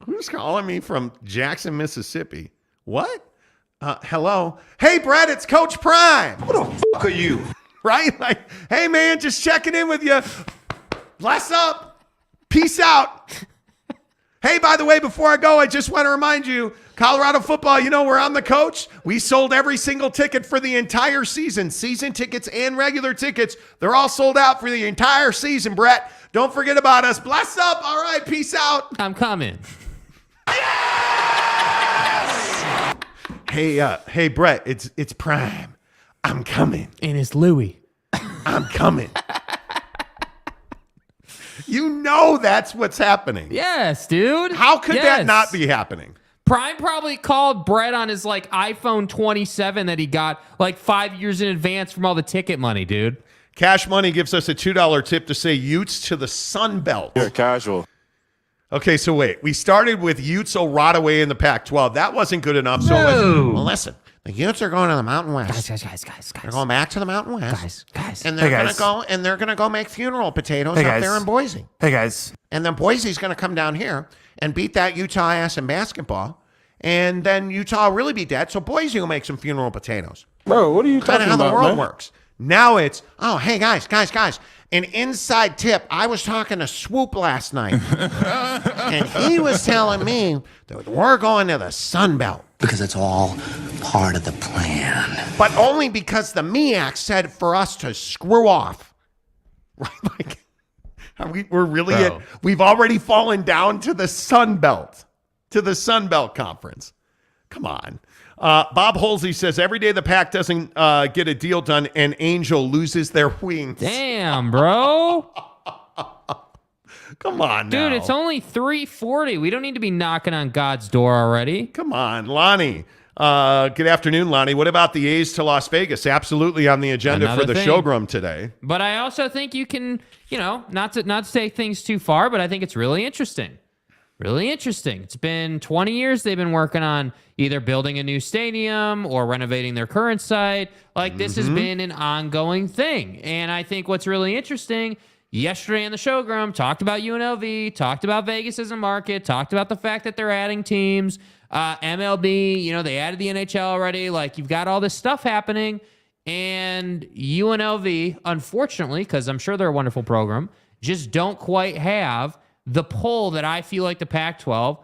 who's calling me from Jackson, Mississippi? What? Hello? Hey, Brett, it's Coach Prime. Who the fuck are you? Right? Like, hey, man, just checking in with you. Bless up. Peace out. Hey, by the way, before I go, I just want to remind you, Colorado football, you know, we're on the coach. We sold every single ticket for the entire season. Season tickets and regular tickets. They're all sold out for the entire season, Brett. Don't forget about us. Bless up. All right, peace out. I'm coming. Yes! Hey, Brett, it's Prime. I'm coming. And it's Louie. I'm coming. You know that's what's happening. Yes, dude. How could that not be happening? Prime probably called Brett on his like iPhone 27 that he got like 5 years in advance from all the ticket money, dude. Cash Money gives us a $2 tip to say Utes to the Sun Belt. You're casual. Okay, so wait. We started with Utes Oradaway in the Pac-12. That wasn't good enough. So listen. The Utes are going to the Mountain West. Guys. They're going back to the Mountain West. Guys. And they're Hey, gonna guys. go and they're gonna go make funeral potatoes Hey, up guys. there in Boise. Hey, guys. And then Boise's gonna come down here and beat that Utah ass in basketball. And then Utah will really be dead. So Boise will make some funeral potatoes. Bro, what are you Kind talking of how about, the world man? works. Now it's, oh, hey, guys. An inside tip. I was talking to Swoop last night. And he was telling me that we're going to the Sun Belt. Because it's all part of the plan. But only because the MEAC said for us to screw off. Right? Like, we're really Bro. we've already fallen down to the Sun Belt. To the Sun Belt Conference. Come on. Bob Holsey says every day the Pac doesn't get a deal done, an angel loses their wings. Damn, bro. Come on, Dude, now. it's only 3:40. We don't need to be knocking on God's door already. Come on, Lonnie. Good afternoon, Lonnie. What about the A's to Las Vegas? Absolutely on the agenda Another for the thing. showroom today. But I also think you can, not to take things too far, but I think it's really interesting. Really interesting. It's been 20 years they've been working on either building a new stadium or renovating their current site. Like, this has been an ongoing thing. And I think what's really interesting, yesterday in the showroom, talked about UNLV, talked about Vegas as a market, talked about the fact that they're adding teams. MLB, they added the NHL already. Like, you've got all this stuff happening. And UNLV, unfortunately, because I'm sure they're a wonderful program, just don't quite have the pull that I feel like the Pac-12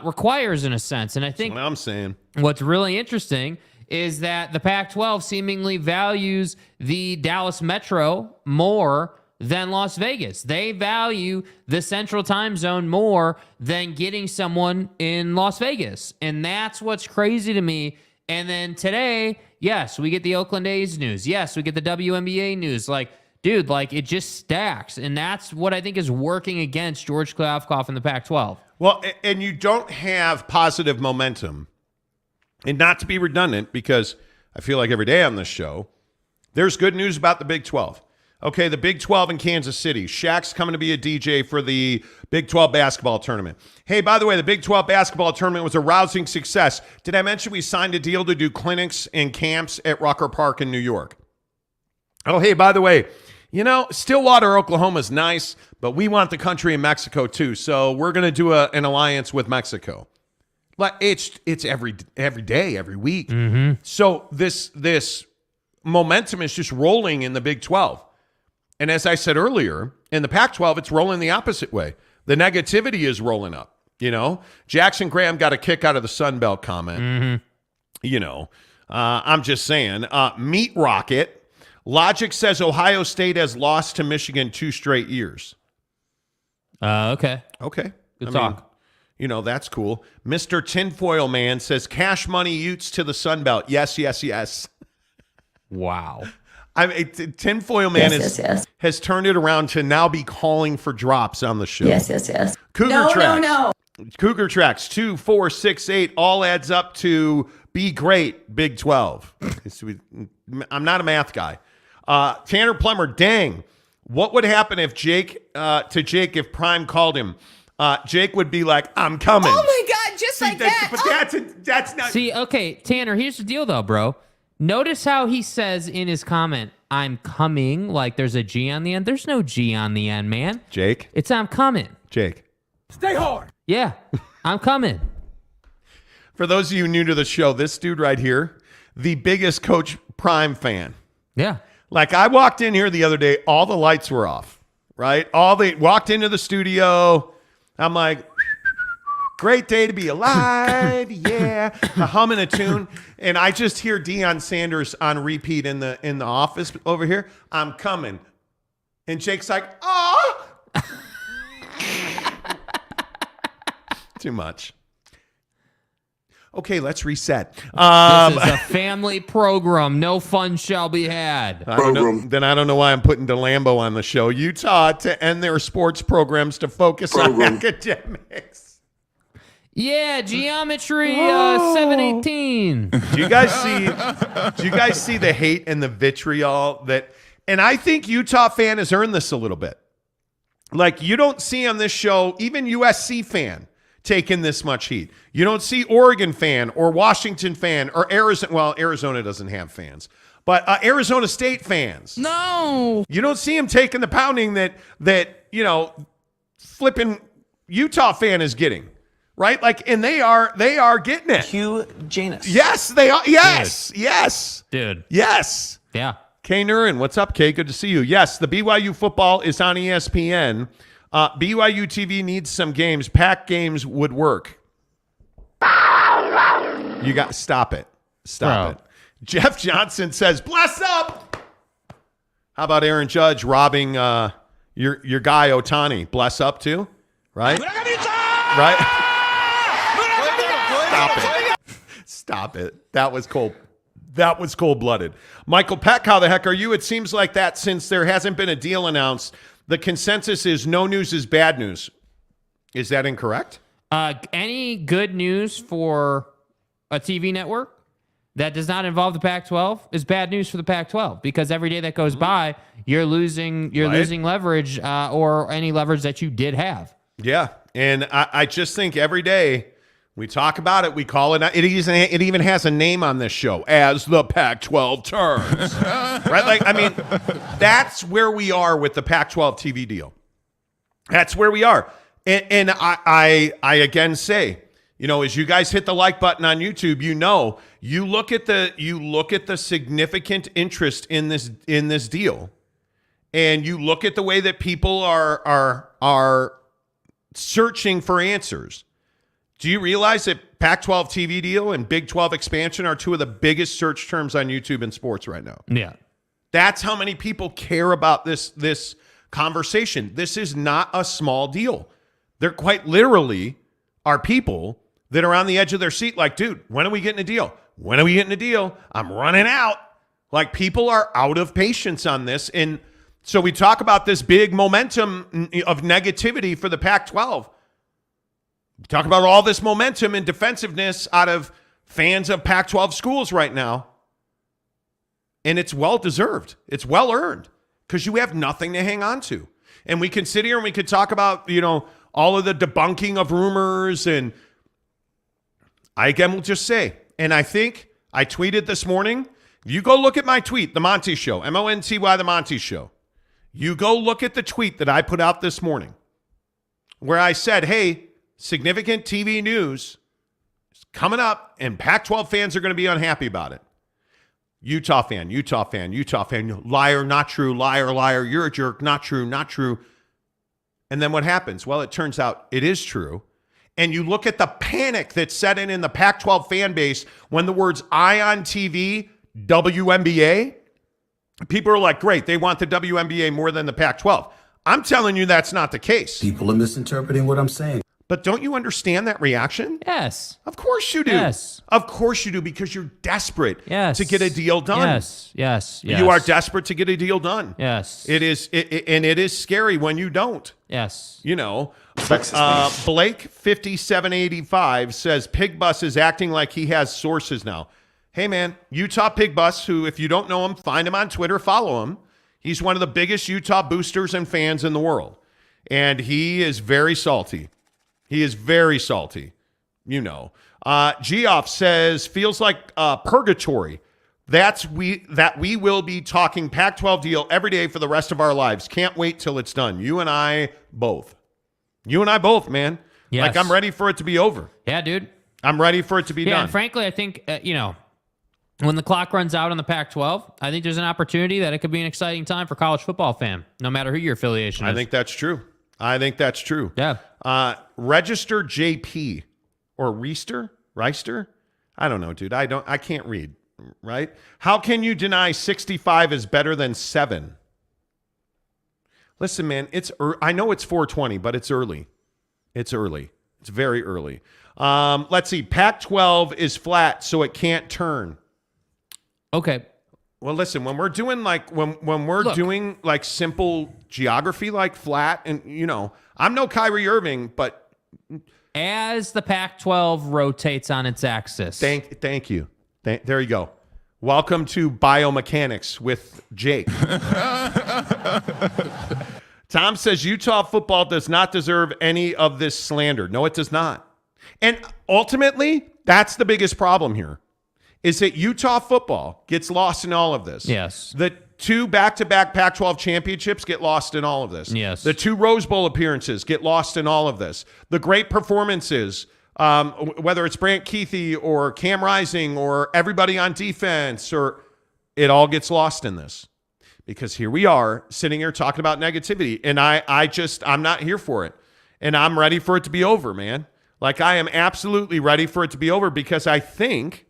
requires in a sense. And I think What I'm saying. what's really interesting is that the Pac-12 seemingly values the Dallas Metro more than Las Vegas. They value the Central Time Zone more than getting someone in Las Vegas. And that's what's crazy to me. And then today, yes, we get the Oakland A's news. Yes, we get the WNBA news. Like, dude, it just stacks. And that's what I think is working against George Kliavkoff in the Pac-12. Well, and you don't have positive momentum. And not to be redundant, because I feel like every day on this show, there's good news about the Big 12. Okay, the Big 12 in Kansas City. Shaq's coming to be a DJ for the Big 12 basketball tournament. Hey, by the way, the Big 12 basketball tournament was a rousing success. Did I mention we signed a deal to do clinics and camps at Rucker Park in New York? Oh, hey, by the way, Stillwater, Oklahoma is nice, but we want the country in Mexico too. So we're going to do an alliance with Mexico. Like, it's every day, every week. Mm-hmm. So this momentum is just rolling in the Big 12. And as I said earlier, in the Pac-12, it's rolling the opposite way. The negativity is rolling up. Jackson Graham got a kick out of the Sun Belt comment. Mm-hmm. I'm just saying. Meat Rocket. Logic says Ohio State has lost to Michigan 2 straight years. Okay. Okay. Good talk. That's cool. Mr. Tinfoil Man says Cash Money Utes to the Sun Belt. Yes. Wow. Tinfoil Man Yes. has turned it around to now be calling for drops on the show. Yes. Cougar Tracks. Cougar Tracks 2, 4, 6, 8 all adds up to be great. Big 12. I'm not a math guy. Tanner Plummer, dang. What would happen if Jake if Prime called him? Jake would be like, I'm coming. Oh my God, just like that. But that's not. See, okay, Tanner, here's the deal though, bro. Notice how he says in his comment, I'm coming, like there's a G on the end. There's no G on the end, man. Jake? It's I'm coming. Jake. Stay hard. Yeah, I'm coming. For those of you new to the show, this dude right here, the biggest Coach Prime fan. Yeah. Like, I walked in here the other day, all the lights were off, right? Walked into the studio. I'm like, great day to be alive, yeah. Humming a tune, and I just hear Deion Sanders on repeat in the office over here. I'm coming, and Jake's like, oh, too much. Okay, let's reset. This is a family program. No fun shall be had. I don't know why I'm putting DeLambo on the show. Utah to end their sports programs to focus on academics. Yeah, geometry 718. Do you guys see the hate and the vitriol that, and I think Utah fan has earned this a little bit. Like, you don't see on this show, even USC fan taking this much heat. You don't see Oregon fan or Washington fan or Arizona. Well, Arizona doesn't have fans, but Arizona State fans. No. You don't see them taking the pounding that flipping Utah fan is getting, right? Like, and they are getting it. Hugh Janus. Yes, they are. Yes, yes, Dude. yes. Yeah. Kay Nurin, what's up, Kay? Good to see you. Yes, the BYU football is on ESPN. BYU TV needs some games. Pack games would work. You got stop it. Stop it. Jeff Johnson says, "Bless up." How about Aaron Judge robbing your guy Otani? Bless up too, right? Right? Stop it. Stop it. That was cold. That was cold-blooded. Michael Peck, how the heck are you? It seems like that since there hasn't been a deal announced, the consensus is no news is bad news. Is that incorrect? Any good news for a TV network that does not involve the Pac-12 is bad news for the Pac-12 because every day that goes by, you're losing leverage or any leverage that you did have. Yeah, and I just think every day we talk about it, we call it. It even has a name on this show as the Pac-12 turns, right? Like, I mean, that's where we are with the Pac-12 TV deal. That's where we are, and I again say, as you guys hit the like button on YouTube, you look at the significant interest in this deal, and you look at the way that people are searching for answers. Do you realize that Pac-12 TV deal and Big 12 expansion are two of the biggest search terms on YouTube in sports right now? Yeah. That's how many people care about this conversation. This is not a small deal. There quite literally are people that are on the edge of their seat like, dude, when are we getting a deal? When are we getting a deal? I'm running out. Like, people are out of patience on this. And so we talk about this big momentum of negativity for the Pac-12. Talk about all this momentum and defensiveness out of fans of Pac-12 schools right now. And it's well-deserved. It's well-earned because you have nothing to hang on to. And we can sit here and we could talk about, all of the debunking of rumors. And I, again, will just say, and I think I tweeted this morning, if you go look at my tweet, The Monty Show, Monty, The Monty Show, you go look at the tweet that I put out this morning where I said, hey, significant TV news is coming up, and Pac-12 fans are going to be unhappy about it. Utah fan, liar, not true, liar, you're a jerk, not true. And then what happens? Well, it turns out it is true. And you look at the panic that set in the Pac-12 fan base when the words Ion TV, WNBA, people are like, great, they want the WNBA more than the Pac-12. I'm telling you that's not the case. People are misinterpreting what I'm saying. But don't you understand that reaction? Yes. Of course you do. Yes. Of course you do, because you're desperate to get a deal done. Yes. You are desperate to get a deal done. Yes. It is, and it is scary when you don't. Yes. Blake 5785 says Pig Bus is acting like he has sources now. Hey man, Utah Pig Bus, who, if you don't know him, find him on Twitter, follow him. He's one of the biggest Utah boosters and fans in the world. And he is very salty. He is very salty, Geoff says, feels like purgatory. That we will be talking Pac-12 deal every day for the rest of our lives. Can't wait till it's done. You and I both, man. Yes. Like, I'm ready for it to be over. Yeah, dude. I'm ready for it to be done. And frankly, I think, when the clock runs out on the Pac-12, I think there's an opportunity that it could be an exciting time for college football fan, no matter who your affiliation is. I think that's true. Yeah. Register JP or Reister? I don't know, dude. I can't read, right? How can you deny 65 is better than 7? Listen, man, I know it's 420, but it's early. It's very early. Let's see. Pac-12 is flat, so it can't turn. Okay. Well, listen, when we're doing doing simple geography, like flat, and I'm no Kyrie Irving, but as the Pac-12 rotates on its axis. Thank you. There you go. Welcome to biomechanics with Jake. Tom says Utah football does not deserve any of this slander. No, it does not. And ultimately, that's the biggest problem here, is that Utah football gets lost in all of this. Yes. The 2 back-to-back Pac-12 championships get lost in all of this. Yes. The 2 Rose Bowl appearances get lost in all of this. The great performances, whether it's Brant Keithy or Cam Rising or everybody on defense, or it all gets lost in this. Because here we are sitting here talking about negativity, and I'm not here for it. And I'm ready for it to be over, man. Like, I am absolutely ready for it to be over, because I think,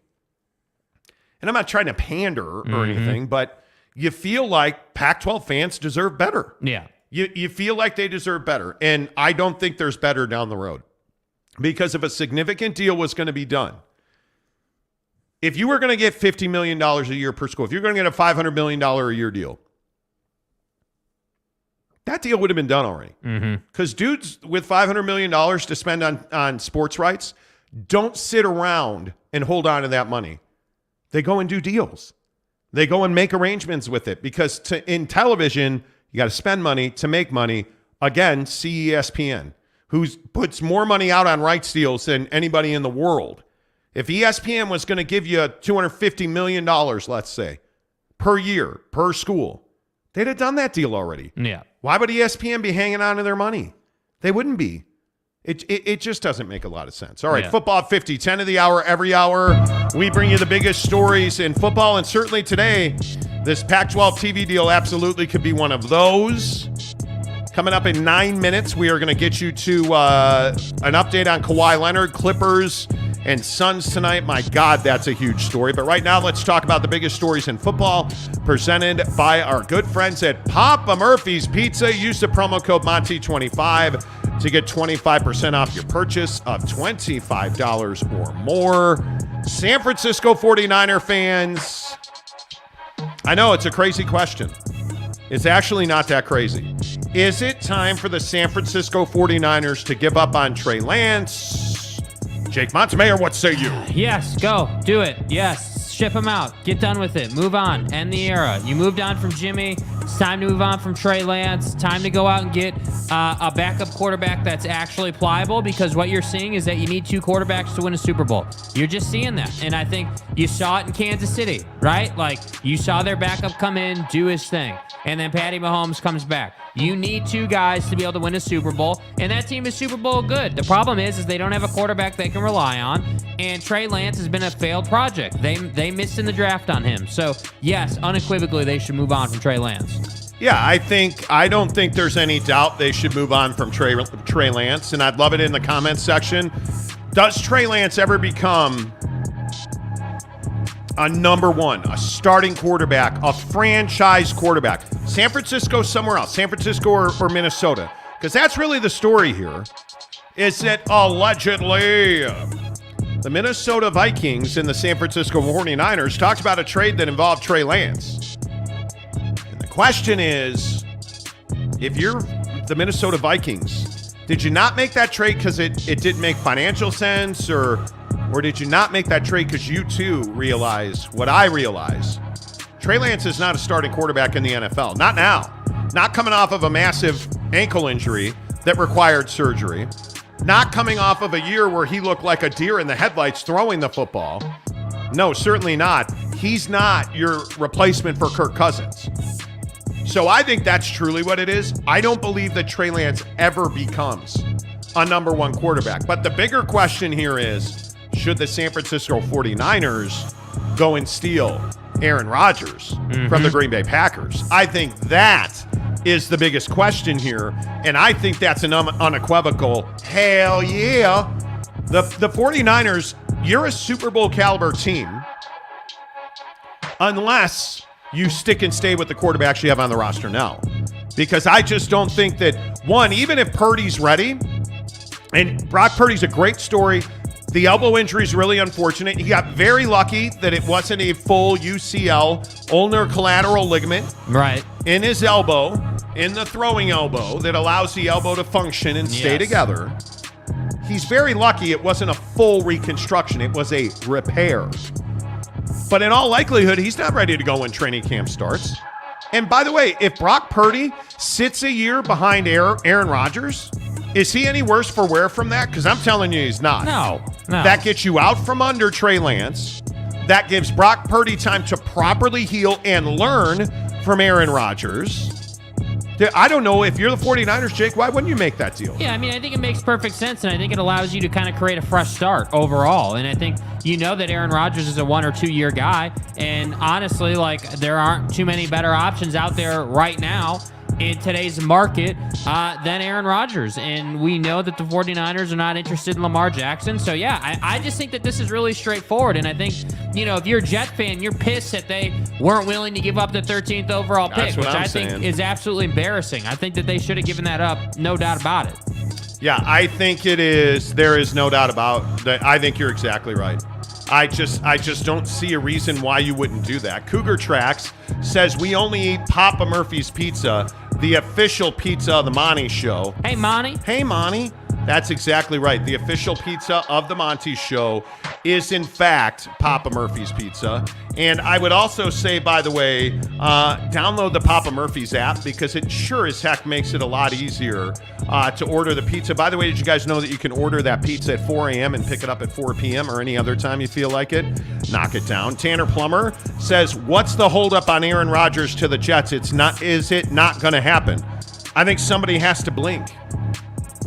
and I'm not trying to pander or anything, but you feel like Pac-12 fans deserve better. Yeah. You feel like they deserve better. And I don't think there's better down the road. Because if a significant deal was going to be done, if you were going to get $50 million a year per school, if you're going to get a $500 million a year deal, that deal would have been done already. Because dudes with $500 million to spend on sports rights don't sit around and hold on to that money. They go and do deals. They go and make arrangements with it, because in television, you got to spend money to make money. Again, see ESPN, who puts more money out on rights deals than anybody in the world. If ESPN was going to give you $250 million, let's say, per year, per school, they'd have done that deal already. Yeah. Why would ESPN be hanging on to their money? They wouldn't be. It just doesn't make a lot of sense. All right, Football at 50, 10 of the hour, every hour. We bring you the biggest stories in football, and certainly today, this Pac-12 TV deal absolutely could be one of those. Coming up in 9 minutes, we are going to get you to an update on Kawhi Leonard, Clippers, and Suns tonight. My God, that's a huge story. But right now, let's talk about the biggest stories in football, presented by our good friends at Papa Murphy's Pizza. Use the promo code Monty25 to get 25% off your purchase of $25 or more. San Francisco 49er fans, I know it's a crazy question. It's actually not that crazy. Is it time for the San Francisco 49ers to give up on Trey Lance? Jake Montemayor, what say you? Yes, go. Do it. Yes. Ship him out. Get done with it. Move on. End the era. You moved on from Jimmy. It's time to move on from Trey Lance. Time to go out and get a backup quarterback that's actually pliable, because what you're seeing is that you need 2 quarterbacks to win a Super Bowl. You're just seeing that. And I think you saw it in Kansas City, right? Like, you saw their backup come in, do his thing. And then Patty Mahomes comes back. You need 2 guys to be able to win a Super Bowl, and that team is Super Bowl good. The problem is they don't have a quarterback they can rely on, and Trey Lance has been a failed project. They missed in the draft on him. So, yes, unequivocally, they should move on from Trey Lance. Yeah, I don't think there's any doubt they should move on from Trey Lance, and I'd love it in the comments section. Does Trey Lance ever become a number 1, a starting quarterback, a franchise quarterback? San Francisco, somewhere else, San Francisco or Minnesota? Because that's really the story here, is that allegedly the Minnesota Vikings and the San Francisco 49ers talked about a trade that involved Trey Lance. And the question is, if you're the Minnesota Vikings, did you not make that trade because it didn't make financial sense, or did you not make that trade because you too realize what I realize? Trey Lance is not a starting quarterback in the NFL. Not now. Not coming off of a massive ankle injury that required surgery. Not coming off of a year where he looked like a deer in the headlights throwing the football. No, certainly not. He's not your replacement for Kirk Cousins. So I think that's truly what it is. I don't believe that Trey Lance ever becomes a number 1 quarterback. But the bigger question here is, should the San Francisco 49ers go and steal Aaron Rodgers from the Green Bay Packers? I think that is the biggest question here, and I think that's an unequivocal hell yeah. The 49ers, you're a Super Bowl caliber team unless you stick and stay with the quarterbacks you have on the roster now. Because I just don't think that, one, even if Purdy's ready, and Brock Purdy's a great story. The elbow injury is really unfortunate. He got very lucky that it wasn't a full UCL, ulnar collateral ligament, right, in his elbow, in the throwing elbow that allows the elbow to function and stay together. He's very lucky it wasn't a full reconstruction. It was a repair. But in all likelihood, he's not ready to go when training camp starts. And by the way, if Brock Purdy sits a year behind Aaron Rodgers, Is he any worse for wear from that? Because I'm telling you he's not. No. That gets you out from under Trey Lance. That gives Brock Purdy time to properly heal and learn from Aaron Rodgers. I don't know. If you're the 49ers, Jake, why wouldn't you make that deal? Yeah, I mean, I think it makes perfect sense, and I think it allows you to kind of create a fresh start overall. And I think that Aaron Rodgers is a 1 or 2 year guy, and honestly, like, there aren't too many better options out there right now in today's market than Aaron Rodgers. And we know that the 49ers are not interested in Lamar Jackson. So, yeah, I just think that this is really straightforward. And I think, if you're a Jet fan, you're pissed that they weren't willing to give up the 13th overall pick, which I think is absolutely embarrassing. I think that they should have given that up, no doubt about it. Yeah, I think it is. There is no doubt about that. I think you're exactly right. I just don't see a reason why you wouldn't do that. Cougar Tracks says we only eat Papa Murphy's Pizza, the official pizza of the Monty Show. Hey, Monty. Hey, Monty. That's exactly right. The official pizza of the Monty Show is, in fact, Papa Murphy's Pizza. And I would also say, by the way, download the Papa Murphy's app because it sure as heck makes it a lot easier to order the pizza. By the way, did you guys know that you can order that pizza at 4 a.m. and pick it up at 4 p.m. or any other time you feel like it? Knock it down. Tanner Plummer says, what's the holdup on Aaron Rodgers to the Jets? Is it not going to happen? I think somebody has to blink.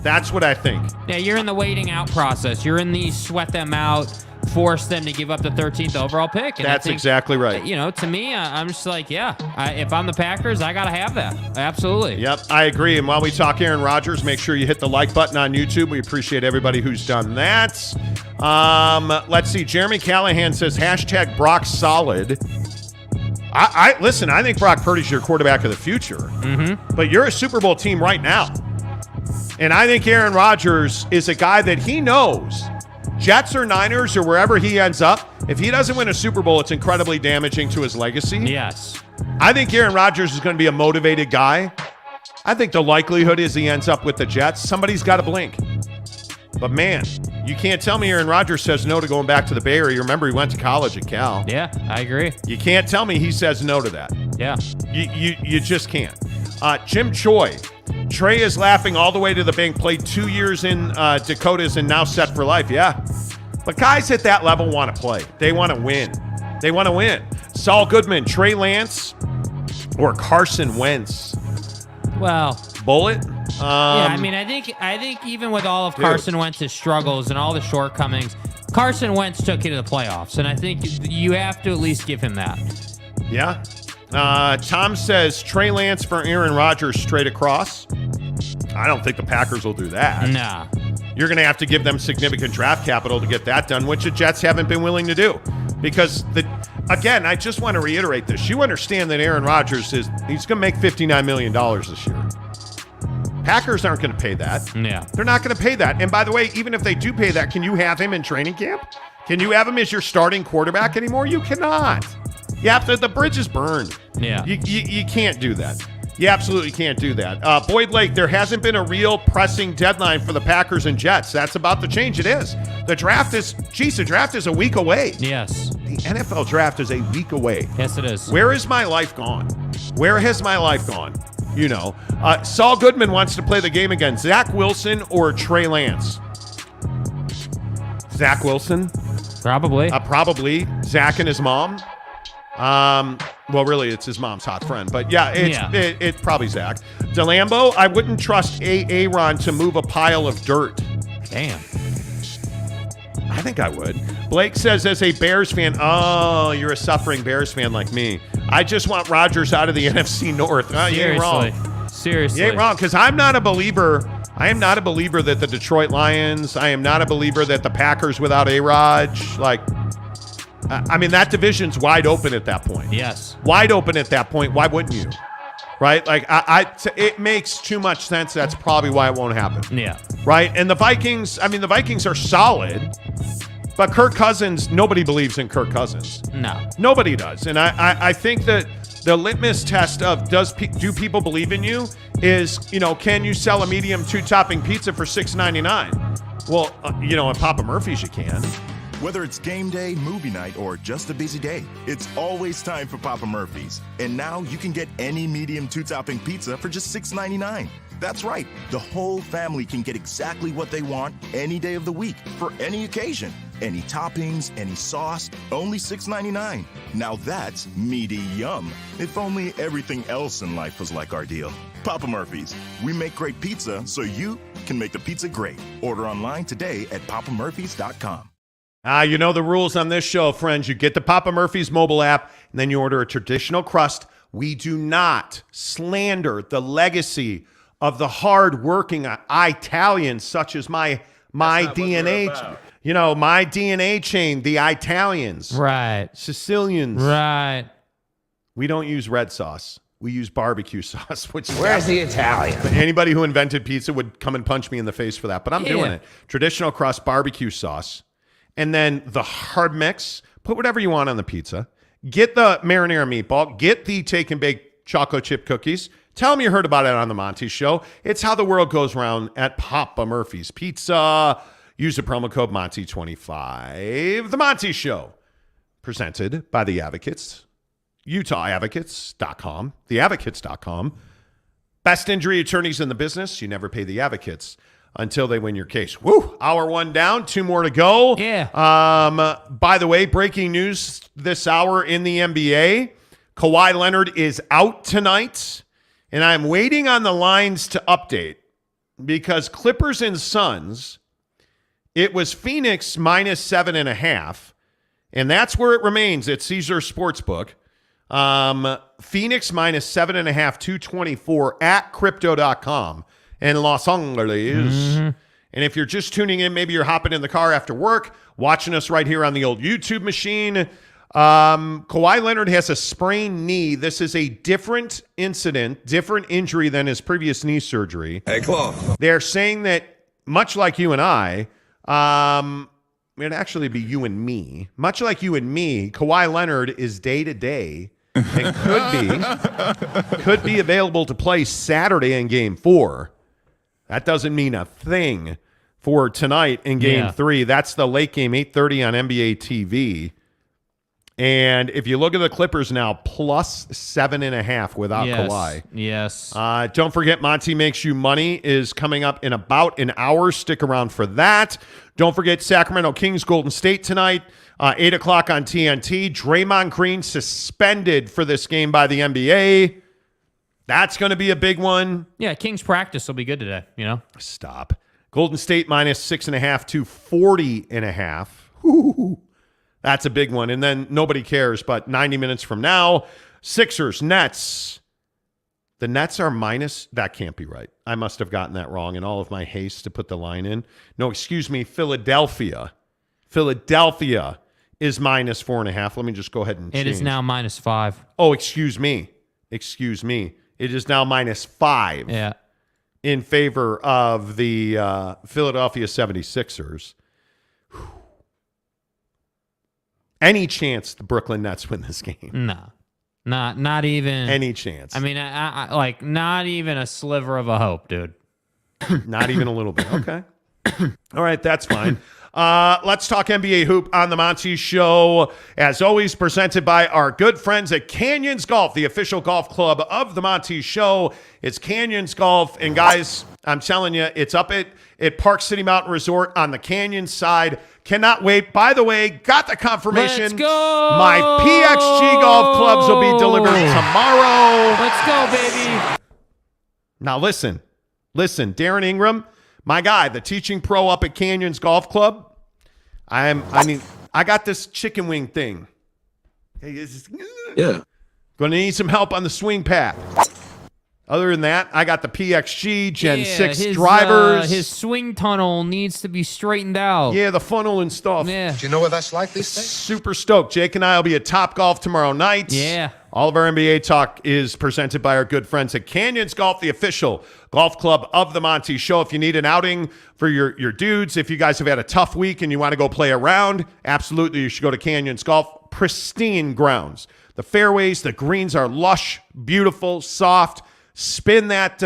That's what I think. Yeah, you're in the waiting out process. You're in the sweat them out, force them to give up the 13th overall pick. And that's exactly right. To me, I'm just like, if I'm the Packers, I got to have that. Absolutely. Yep, I agree. And while we talk Aaron Rodgers, make sure you hit the like button on YouTube. We appreciate everybody who's done that. Let's see. Jeremy Callahan says, hashtag Brock solid. Listen, I think Brock Purdy's your quarterback of the future. Mm-hmm. But you're a Super Bowl team right now. And I think Aaron Rodgers is a guy that he knows, Jets or Niners or wherever he ends up, if he doesn't win a Super Bowl, it's incredibly damaging to his legacy. Yes. I think Aaron Rodgers is going to be a motivated guy. I think the likelihood is he ends up with the Jets. Somebody's got to blink. But, man, you can't tell me Aaron Rodgers says no to going back to the Bay Area. Remember, he went to college at Cal. Yeah, I agree. You can't tell me he says no to that. Yeah. You just can't. Jim Choi. Trey is laughing all the way to the bank, played 2 years in Dakotas and now set for life. Yeah. But guys at that level want to play. They want to win. Saul Goodman, Trey Lance, or Carson Wentz? Well, Bullet? I think even with all of Carson Wentz's struggles and all the shortcomings, Carson Wentz took you to the playoffs, and I think you have to at least give him that. Yeah. Tom says Trey Lance for Aaron Rodgers straight across. I don't think the Packers will do that. Nah. You're going to have to give them significant draft capital to get that done, which the Jets haven't been willing to do. Because, again, I just want to reiterate this. You understand that Aaron Rodgers he's going to make $59 million this year. Packers aren't going to pay that. Yeah. They're not going to pay that. And by the way, even if they do pay that, can you have him in training camp? Can you have him as your starting quarterback anymore? You cannot. You have to, the bridge is burned. Yeah. You can't do that. You absolutely can't do that. Boyd Lake, there hasn't been a real pressing deadline for the Packers and Jets. That's about to change. It is. The draft is a week away. Yes. The NFL draft is a week away. Yes, it is. Where is my life gone? Where has my life gone? Saul Goodman wants to play the game again. Zach Wilson or Trey Lance? Zach Wilson? Probably. Probably. Zach and his mom? Well, really, it's his mom's hot friend. But, yeah, it's probably Zach. DeLambo, I wouldn't trust Aaron to move a pile of dirt. Damn. I think I would. Blake says, as a Bears fan, oh, you're a suffering Bears fan like me. I just want Rodgers out of the NFC North. You ain't wrong. Seriously. You ain't wrong, because I'm not a believer. I am not a believer that the Detroit Lions, I am not a believer that the Packers without A-Rod, that division's wide open at that point. Yes. Wide open at that point. Why wouldn't you? Right? It makes too much sense. That's probably why it won't happen. Yeah. Right? And the Vikings are solid, but Kirk Cousins, nobody believes in Kirk Cousins. No. Nobody does. And I think that the litmus test of do people believe in you is, can you sell a medium 2-topping pizza for $6.99? Well, at Papa Murphy's you can. Whether it's game day, movie night, or just a busy day, it's always time for Papa Murphy's. And now you can get any medium 2-topping pizza for just $6.99. That's right. The whole family can get exactly what they want any day of the week for any occasion. Any toppings, any sauce, only $6.99. Now that's meaty yum. If only everything else in life was like our deal. Papa Murphy's. We make great pizza so you can make the pizza great. Order online today at papamurphys.com. You know the rules on this show, friends. You get the Papa Murphy's mobile app, and then you order a traditional crust. We do not slander the legacy of the hard-working Italians, such as my DNA, my DNA chain, the Italians, Right. Sicilians. Right. We don't use red sauce. We use barbecue sauce. Where's the Italian? Anybody who invented pizza would come and punch me in the face for that, but I'm doing it. Traditional crust, barbecue sauce. And then the hard mix, put whatever you want on the pizza. Get the marinara meatball. Get the take and bake chocolate chip cookies. Tell them you heard about it on the Monty Show. It's how the world goes round at Papa Murphy's Pizza. Use the promo code Monty25. The Monty Show, presented by The Advocates, UtahAdvocates.com, theadvocates.com. Best injury attorneys in the business. You never pay the advocates until they win your case. Woo! Hour one down, 2 more to go. Yeah. By the way, breaking news this hour in the NBA. Kawhi Leonard is out tonight, and I'm waiting on the lines to update because Clippers and Suns, it was Phoenix minus 7.5, and that's where it remains at Caesar Sportsbook. Phoenix minus 7.5, 224 at crypto.com. In Los Angeles. Mm-hmm. And if you're just tuning in, maybe you're hopping in the car after work, watching us right here on the old YouTube machine. Kawhi Leonard has a sprained knee. This is a different incident, different injury than his previous knee surgery. Hey, Claw. They're saying that, much like you and I, it'd actually be you and me. Much like you and me, Kawhi Leonard is day-to-day and could be available to play Saturday in Game 4. That doesn't mean a thing for tonight in Game 3. That's the late game, 8:30 on NBA TV. And if you look at the Clippers now, plus 7.5 without Kawhi. Yes. Don't forget, Monty Makes You Money is coming up in about an hour. Stick around for that. Don't forget Sacramento Kings, Golden State tonight, 8 o'clock on TNT. Draymond Green suspended for this game by the NBA. That's going to be a big one. Yeah, Kings practice will be good today, Stop. Golden State minus 6.5 to 40.5. Ooh, that's a big one. And then nobody cares, but 90 minutes from now, Sixers, Nets. The Nets are minus. That can't be right. I must have gotten that wrong in all of my haste to put the line in. No, excuse me, Philadelphia. Philadelphia is minus 4.5. Let me just go ahead and change. It is now minus 5. Oh, excuse me. It is now minus 5 in favor of the Philadelphia 76ers. Whew. Any chance the Brooklyn Nets win this game? No. Not even. Any chance. I mean, I like not even a sliver of a hope, dude. Not even a little bit. Okay. All right, that's fine. Let's talk NBA hoop on the Monty Show. As always, presented by our good friends at Canyons Golf, the official golf club of the Monty Show. It's Canyons Golf. And guys, I'm telling you, it's up at Park City Mountain Resort on the Canyon side. Cannot wait. By the way, got the confirmation. Let's go. My PXG golf clubs will be delivered tomorrow. Let's go, baby. Now listen, Darren Ingram, my guy, the teaching pro up at Canyons Golf Club. I got this chicken wing thing. Yeah. Gonna need some help on the swing pad. Other than that, I got the PXG Gen 6 drivers. His swing tunnel needs to be straightened out. Yeah, the funnel and stuff. Yeah. Do you know what that's like these days? Super stoked. Jake and I will be at Top Golf tomorrow night. Yeah. All of our NBA talk is presented by our good friends at Canyons Golf, the official golf club of the Monty Show. If you need an outing for your dudes, if you guys have had a tough week and you want to go play around, absolutely you should go to Canyons Golf. Pristine grounds. The fairways, the greens are lush, beautiful, soft. Spin that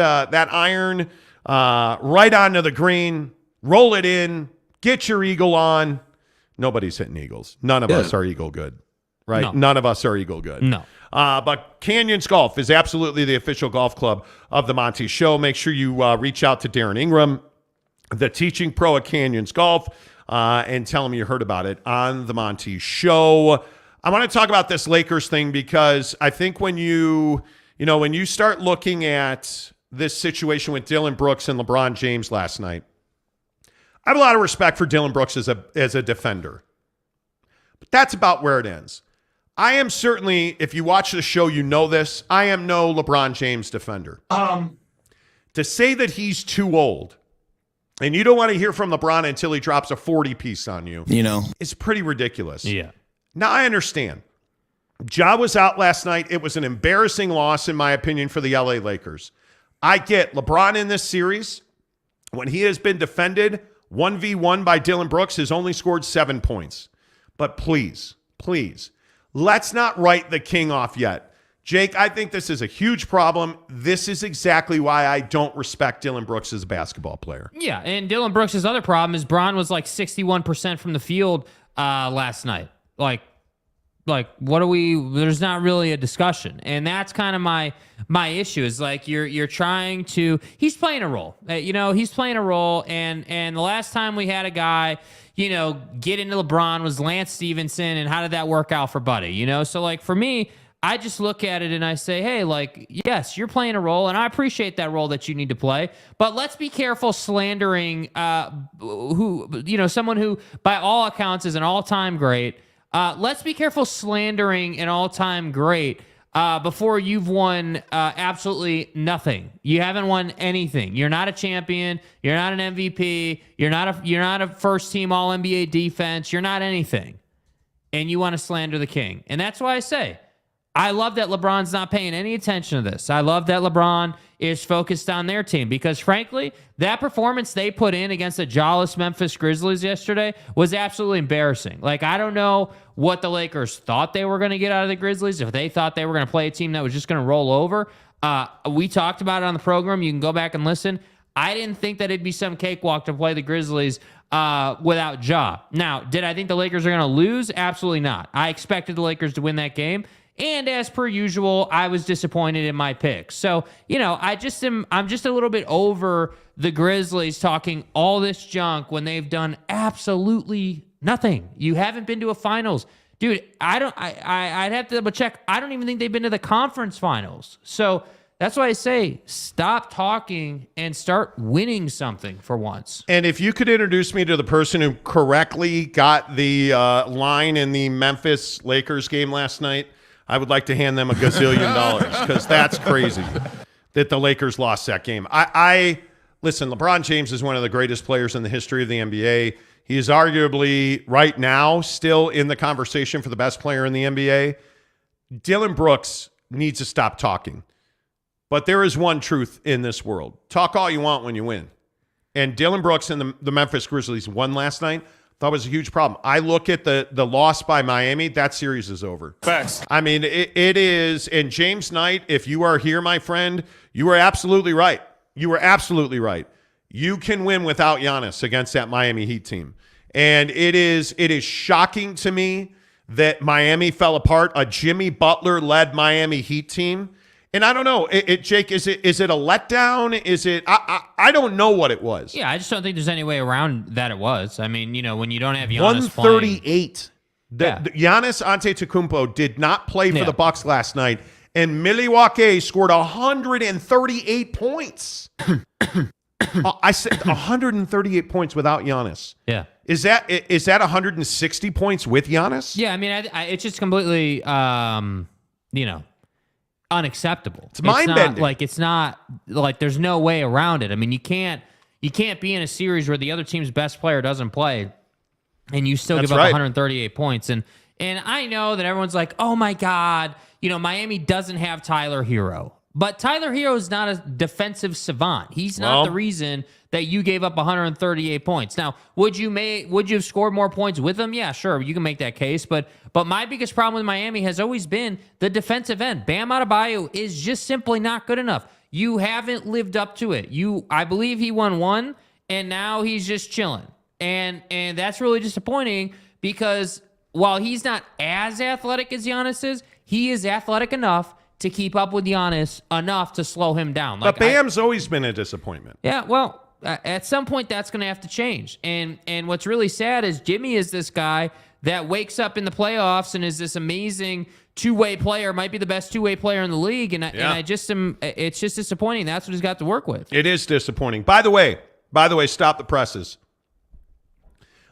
iron right onto the green, roll it in, get your eagle on. Nobody's hitting eagles. None of us are eagle good. right? No. None of us are Eagle good. No. But Canyons Golf is absolutely the official golf club of the Monty Show. Make sure you reach out to Darren Ingram, the teaching pro at Canyons Golf, and tell him you heard about it on the Monty Show. I want to talk about this Lakers thing because I think when you start looking at this situation with Dillon Brooks and LeBron James last night, I have a lot of respect for Dillon Brooks as a defender. But that's about where it ends. I am certainly, if you watch the show, you know this, I am no LeBron James defender. To say that he's too old, and you don't want to hear from LeBron until he drops a 40-piece on you, is pretty ridiculous. Yeah. Now, I understand. Ja was out last night. It was an embarrassing loss, in my opinion, for the LA Lakers. I get LeBron in this series, when he has been defended 1v1 by Dillon Brooks, has only scored 7 points. But please, let's not write the king off yet. Jake, I think this is a huge problem. This is exactly why I don't respect Dillon Brooks as a basketball player. Yeah, and Dillon Brooks' other problem is Bron was like 61% from the field last night. Like what do we? There's not really a discussion, and that's kind of my issue. Is like you're trying to. He's playing a role. He's playing a role, and the last time we had a guy, get into LeBron was Lance Stevenson, and how did that work out for Buddy? So like for me, I just look at it and I say, hey, like, yes, you're playing a role, and I appreciate that role that you need to play, but let's be careful slandering someone who, by all accounts, is an all-time great. Let's be careful slandering an all-time great before you've won absolutely nothing. You haven't won anything. You're not a champion. You're not an MVP. You're not a first-team All-NBA defense. You're not anything, and you want to slander the king. And that's why I say, I love that LeBron's not paying any attention to this. I love that LeBron is focused on their team because, frankly, that performance they put in against the jawless Memphis Grizzlies yesterday was absolutely embarrassing. Like, I don't know what the Lakers thought they were going to get out of the Grizzlies, if they thought they were going to play a team that was just going to roll over. We talked about it on the program. You can go back and listen. I didn't think that it'd be some cakewalk to play the Grizzlies without Ja. Now, did I think the Lakers are going to lose? Absolutely not. I expected the Lakers to win that game. And as per usual, I was disappointed in my picks. So, I'm just a little bit over the Grizzlies talking all this junk when they've done absolutely nothing. You haven't been to a finals. Dude, I'd have to double check. I don't even think they've been to the conference finals. So that's why I say stop talking and start winning something for once. And if you could introduce me to the person who correctly got the line in the Memphis Lakers game last night, I would like to hand them $1 gazillion because that's crazy that the Lakers lost that game. Listen, LeBron James is one of the greatest players in the history of the NBA. He is arguably right now still in the conversation for the best player in the NBA. Dillon Brooks needs to stop talking. But there is one truth in this world. Talk all you want when you win. And Dillon Brooks and the Memphis Grizzlies won last night. That was a huge problem. I look at the loss by Miami. That series is over. Facts. I mean, it is. And James Knight, if you are here, my friend, you are absolutely right. You are absolutely right. You can win without Giannis against that Miami Heat team. And it is shocking to me that Miami fell apart. A Jimmy Butler-led Miami Heat team. And I don't know, Jake, is it a letdown? Is it? I don't know what it was. Yeah, I just don't think there's any way around that it was. I mean, when you don't have Giannis 138. playing. Giannis Antetokounmpo did not play for the Bucks last night, and Milwaukee scored 138 points. I said 138 points without Giannis. Yeah. Is that 160 points with Giannis? Yeah, I mean, it's just completely, unacceptable. It's mind-bending. It's not like there's no way around it. I mean, you can't be in a series where the other team's best player doesn't play and you still give up 138 points. And I know that everyone's like, oh my God, Miami doesn't have Tyler Hero. But Tyler Hero is not a defensive savant. He's not the reason that you gave up 138 points. Now, would you have scored more points with him? Yeah, sure, you can make that case. But my biggest problem with Miami has always been the defensive end. Bam Adebayo is just simply not good enough. You haven't lived up to it. I believe he won one, and now he's just chilling. And that's really disappointing because while he's not as athletic as Giannis is, he is athletic enough to keep up with Giannis enough to slow him down. But Bam's always been a disappointment. Yeah, well, at some point that's going to have to change. And what's really sad is Jimmy is this guy that wakes up in the playoffs and is this amazing two-way player, might be the best two-way player in the league. And I just am, it's just disappointing. That's what he's got to work with. It is disappointing. By the way, stop the presses.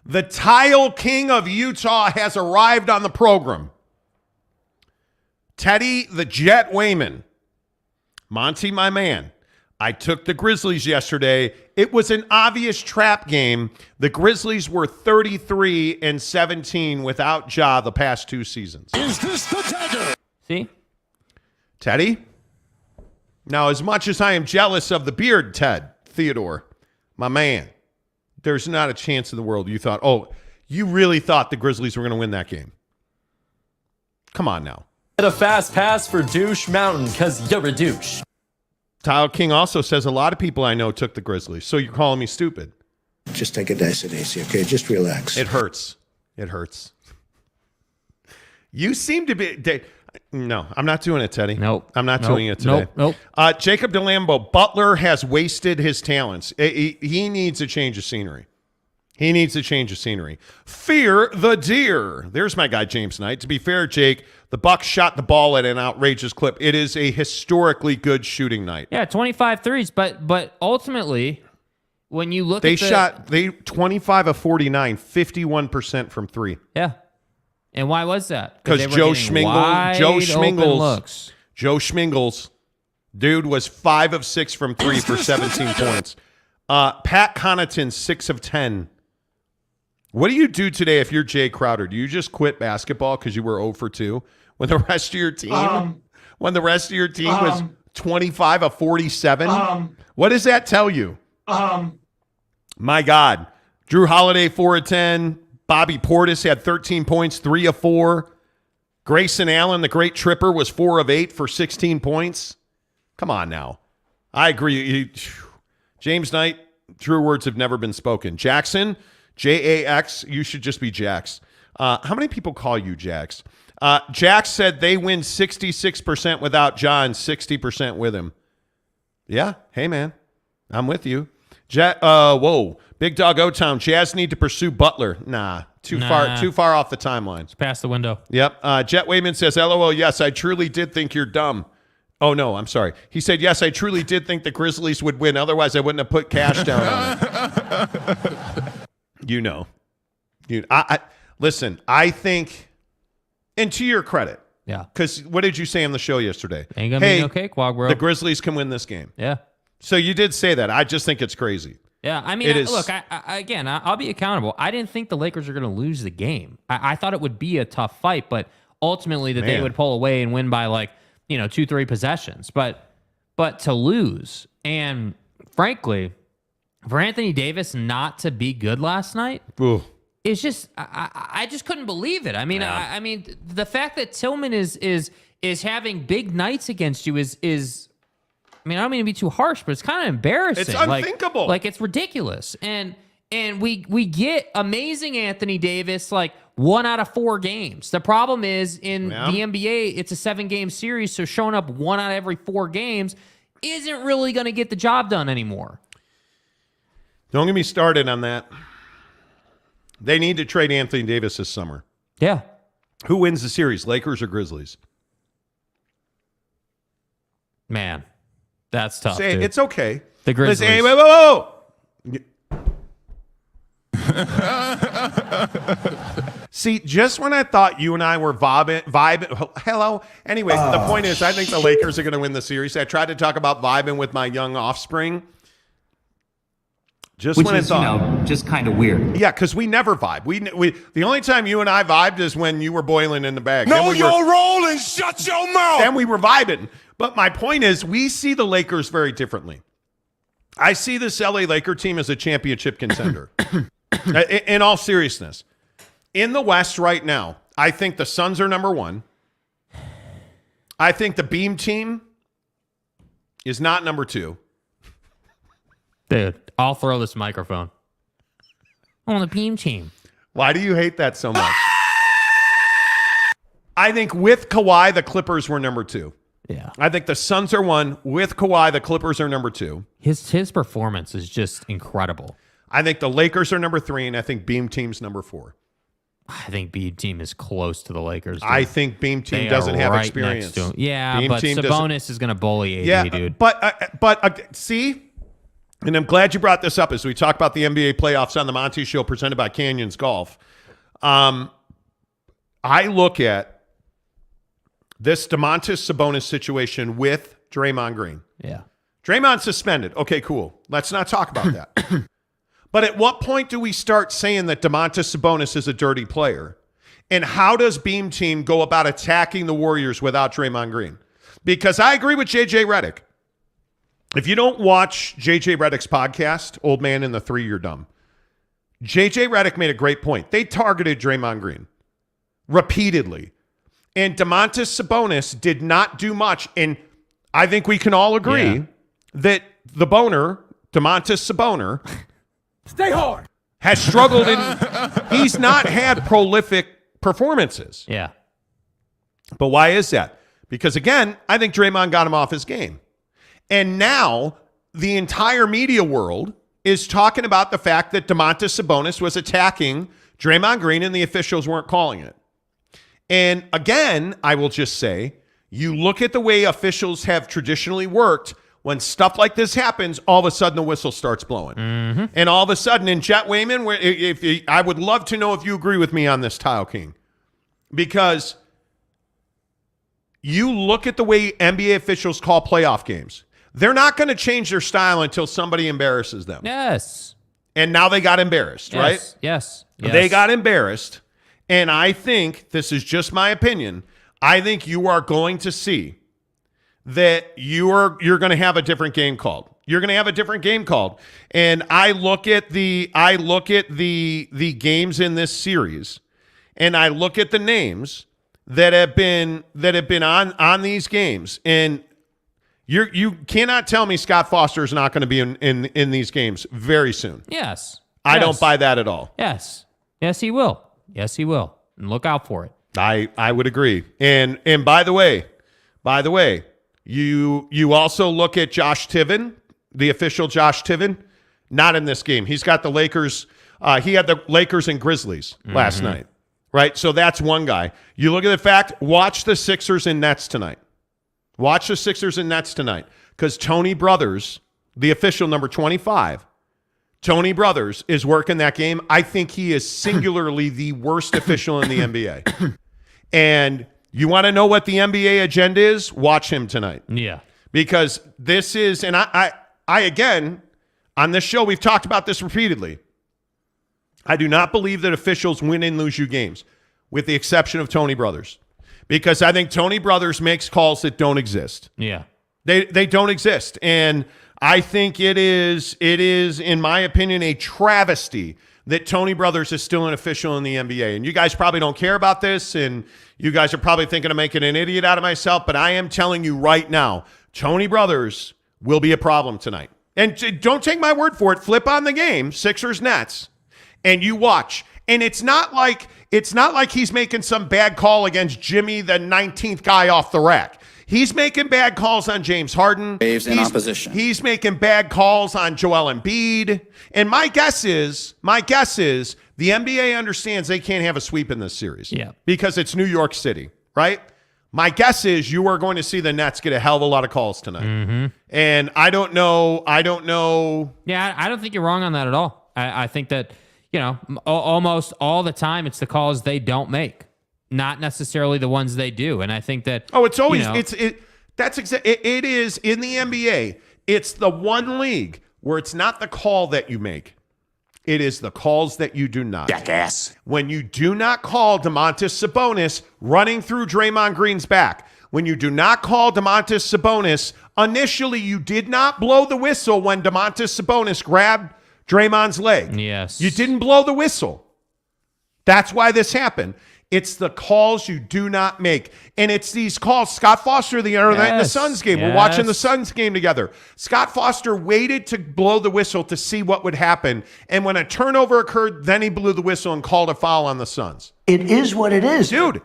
The Tile King of Utah has arrived on the program. Teddy the Jet Wayman. Monty, my man. I took the Grizzlies yesterday. It was an obvious trap game. The Grizzlies were 33-17 without Ja the past 2 seasons. Is this the dagger? See? Teddy? Now, as much as I am jealous of the beard, Ted, Theodore, my man, there's not a chance in the world you really thought the Grizzlies were going to win that game. Come on now. Get a fast pass for Douche Mountain, because you're a douche. Tile King also says a lot of people I know took the Grizzlies, so you're calling me stupid. Just take a dice at AC, okay? Just relax. It hurts. It hurts. You seem to be... No, I'm not doing it, Teddy. Nope. I'm not doing it today. Nope. Jacob DeLambo, Butler has wasted his talents. He needs a change of scenery. Fear the deer. There's my guy, James Knight. To be fair, Jake, the Bucks shot the ball at an outrageous clip. It is a historically good shooting night. Yeah, 25 threes, but ultimately, when you look they 25 of 49, 51% from 3. Yeah. And why was that? Because Joe Schmingles, dude, was 5 of 6 from 3 for 17 points. Pat Connaughton, 6 of 10. What do you do today if you're Jay Crowder? Do you just quit basketball because you were 0 for 2 when the rest of your team was 25 of 47? What does that tell you? My God. Drew Holiday, 4 of 10. Bobby Portis had 13 points, 3 of 4. Grayson Allen, the great tripper, was 4 of 8 for 16 points. Come on now. I agree. James Knight, true words have never been spoken. Jackson, Jax, you should just be Jax. How many people call you Jax? Jax said they win 66% without John, 60% with him. Yeah, hey man, I'm with you. Whoa, Big Dog O-Town, Jazz need to pursue Butler. Nah, too far off the timeline. It's past the window. Yep. Jet Wayman says, LOL, yes, I truly did think you're dumb. Oh, no, I'm sorry. He said, yes, I truly did think the Grizzlies would win. Otherwise, I wouldn't have put cash down on it. You know. Listen, I think, and to your credit. Yeah. Because what did you say on the show yesterday? Ain't going to be no cakewalk, bro. The Grizzlies can win this game. Yeah. So you did say that. I just think it's crazy. Yeah, I mean, look, I'll be accountable. I didn't think the Lakers are going to lose the game. I thought it would be a tough fight, but ultimately they would pull away and win by 2-3 possessions. But to lose, and frankly, for Anthony Davis not to be good last night, it's just I just couldn't believe it. I mean, I mean the fact that Tillman is having big nights against you is. I mean, I don't mean to be too harsh, but it's kind of embarrassing. It's unthinkable. It's ridiculous. And we get amazing Anthony Davis 1 out of 4 games. The problem is in the NBA, it's a 7-game series, so showing up 1 out of every 4 games isn't really going to get the job done anymore. Don't get me started on that. They need to trade Anthony Davis this summer. Yeah. Who wins the series, Lakers or Grizzlies? Man. That's tough. Say, dude. it's okay. The Grizzlies. Listen, hey, whoa. See, just when I thought you and I were vibing, hello. Anyway, the point is, I think the Lakers are going to win the series. I tried to talk about vibing with my young offspring. Just Which when is, I thought, just kind of weird. Yeah, because we never vibe. We the only time you and I vibed is when you were boiling in the bag. Know your role and shut your mouth. Then we were vibing. But my point is, we see the Lakers very differently. I see this LA Laker team as a championship contender. In all seriousness. In the West right now, I think the Suns are number 1. I think the Beam team is not number 2. Dude, I'll throw this microphone. On the Beam team. Why do you hate that so much? I think with Kawhi, the Clippers were number 2. Yeah. I think the Suns are 1. With Kawhi, the Clippers are number 2. His performance is just incredible. I think the Lakers are number 3, and I think Beam Team's number 4. I think Beam Team is close to the Lakers. Dude. I think Beam Team They doesn't are have right experience. next to him. Yeah, Beam but Team Sabonis is going to bully AD, yeah, dude. But see, and I'm glad you brought this up as we talk about the NBA playoffs on the Monty Show presented by Canyons Golf. I look at this Domantas Sabonis situation with Draymond Green. Yeah. Draymond suspended. Okay, cool. Let's not talk about that. But at what point do we start saying that Domantas Sabonis is a dirty player? And how does Beam Team go about attacking the Warriors without Draymond Green? Because I agree with JJ Redick. If you don't watch JJ Redick's podcast, Old Man in the 3, You're Dumb, JJ Redick made a great point. They targeted Draymond Green repeatedly. And Domantas Sabonis did not do much. And I think we can all agree that the boner, Domantas Sabonis, Stay hard. has struggled he's not had prolific performances. Yeah. But why is that? Because again, I think Draymond got him off his game. And now the entire media world is talking about the fact that Domantas Sabonis was attacking Draymond Green and the officials weren't calling it. And again, I will just say, you look at the way officials have traditionally worked. When stuff like this happens, all of a sudden the whistle starts blowing. Mm-hmm. And all of a sudden, in Jet Wayman, I would love to know if you agree with me on this, Tile King. Because you look at the way NBA officials call playoff games. They're not going to change their style until somebody embarrasses them. Yes. And now they got embarrassed, right? Yes. They got embarrassed. And I think, this is just my opinion, I think you are going to see that you're going to have a different game called. You're going to have a different game called. And I look at the games in this series, and I look at the names that have been on these games, and you cannot tell me Scott Foster is not going to be in these games very soon. Yes. I don't buy that at all. Yes. Yes, he will. Yes, he will. And look out for it. I would agree. And by the way, you also look at Josh Tiven, the official Josh Tiven, not in this game. He's got the Lakers. He had the Lakers and Grizzlies last night, right? So that's one guy. You look at the fact, watch the Sixers and Nets tonight. Watch the Sixers and Nets tonight because Tony Brothers, the official number 25, Tony Brothers is working that game. I think he is singularly the worst official in the NBA. And you want to know what the NBA agenda is? Watch him tonight. Yeah. Because this is, and I again, on this show, we've talked about this repeatedly. I do not believe that officials win and lose you games, with the exception of Tony Brothers. Because I think Tony Brothers makes calls that don't exist. Yeah. They don't exist. And I think it is, in my opinion, a travesty that Tony Brothers is still an official in the NBA. And you guys probably don't care about this, and you guys are probably thinking of making an idiot out of myself, but I am telling you right now, Tony Brothers will be a problem tonight. And don't take my word for it. Flip on the game, Sixers Nets, and you watch. And it's not like he's making some bad call against Jimmy, the 19th guy off the rack. He's making bad calls on James Harden. He's making bad calls on Joel Embiid. And my guess is the NBA understands they can't have a sweep in this series. Yeah. Because it's New York City, right? My guess is you are going to see the Nets get a hell of a lot of calls tonight. Mm-hmm. And I don't know. Yeah, I don't think you're wrong on that at all. I think that, almost all the time it's the calls they don't make, not necessarily the ones they do. And I think that it's always it is in the NBA. It's the one league where it's not the call that you make. It is the calls that you do not. Jackass. When you do not call Domantas Sabonis running through Draymond Green's back, when you do not call Domantas Sabonis, initially you did not blow the whistle when Domantas Sabonis grabbed Draymond's leg. Yes. You didn't blow the whistle. That's why this happened. It's the calls you do not make. And it's these calls. Scott Foster the other night in the Suns game. We're watching the Suns game together. Scott Foster waited to blow the whistle to see what would happen. And when a turnover occurred, then he blew the whistle and called a foul on the Suns. It is what it is. Dude,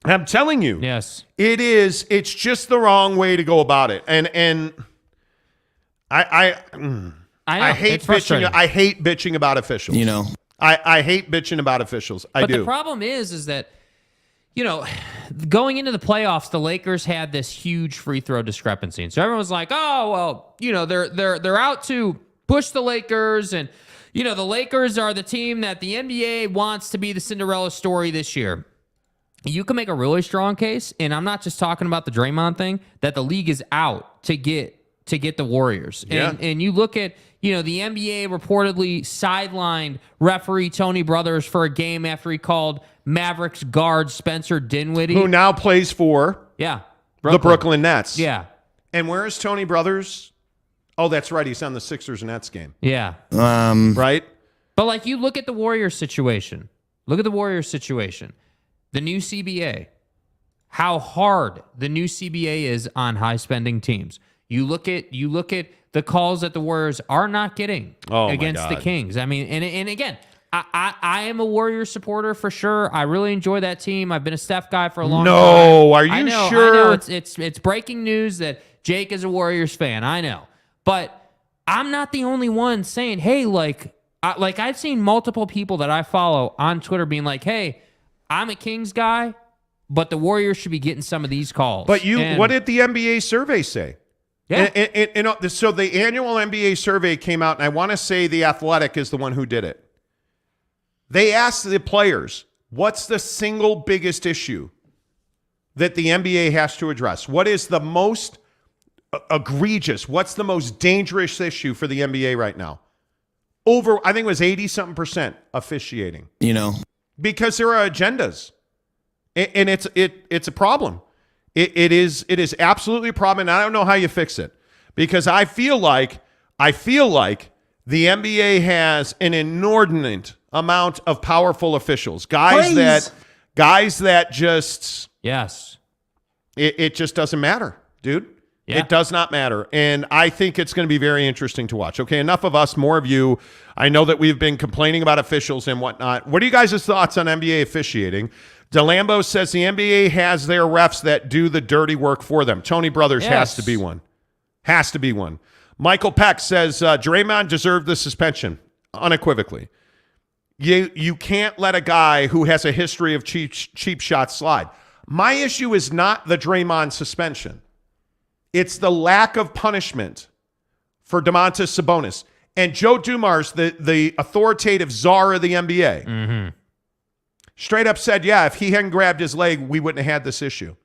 I'm telling you. Yes. It is. It's just the wrong way to go about it. And I hate It's bitching. frustrating. I hate bitching about officials. You know. I hate bitching about officials. I But do. the problem is that, going into the playoffs, the Lakers had this huge free throw discrepancy. And so everyone was like, oh, well, they're out to push the Lakers. And, the Lakers are the team that the NBA wants to be the Cinderella story this year. You can make a really strong case, and I'm not just talking about the Draymond thing, that the league is out to get the Warriors. Yeah. And you look at, the NBA reportedly sidelined referee Tony Brothers for a game after he called Mavericks guard Spencer Dinwiddie. Who now plays for Yeah. the Brooklyn Nets. Yeah. And where is Tony Brothers? Oh, that's right. He's on the Sixers Nets game. Yeah. Right? But you look at the Warriors situation. The new CBA. How hard the new CBA is on high spending teams. You look at the calls that the Warriors are not getting against the Kings. I mean, and again, I am a Warriors supporter for sure. I really enjoy that team. I've been a Steph guy for a long time. No, are you I know, sure? It's breaking news that Jake is a Warriors fan. I know, but I'm not the only one saying, hey, I've seen multiple people that I follow on Twitter being like, hey, I'm a Kings guy, but the Warriors should be getting some of these calls. But what did the NBA survey say? Yeah. And so the annual NBA survey came out, and I want to say The Athletic is the one who did it. They asked the players, what's the single biggest issue that the NBA has to address? What is the most egregious? What's the most dangerous issue for the NBA right now? I think it was 80-something% officiating. Because there are agendas. And it's a problem. It is absolutely a problem, and I don't know how you fix it. Because I feel like the NBA has an inordinate amount of powerful officials. Guys that just Yes. it just doesn't matter, dude. Yeah. It does not matter. And I think it's going to be very interesting to watch. Okay, enough of us, more of you. I know that we've been complaining about officials and whatnot. What are you guys' thoughts on NBA officiating? DeLambo says the NBA has their refs that do the dirty work for them. Tony Brothers has to be one. Has to be one. Michael Peck says Draymond deserved the suspension, unequivocally. You can't let a guy who has a history of cheap shots slide. My issue is not the Draymond suspension. It's the lack of punishment for Domantas Sabonis. And Joe Dumars, the authoritative czar of the NBA, straight up said, yeah, if he hadn't grabbed his leg, we wouldn't have had this issue.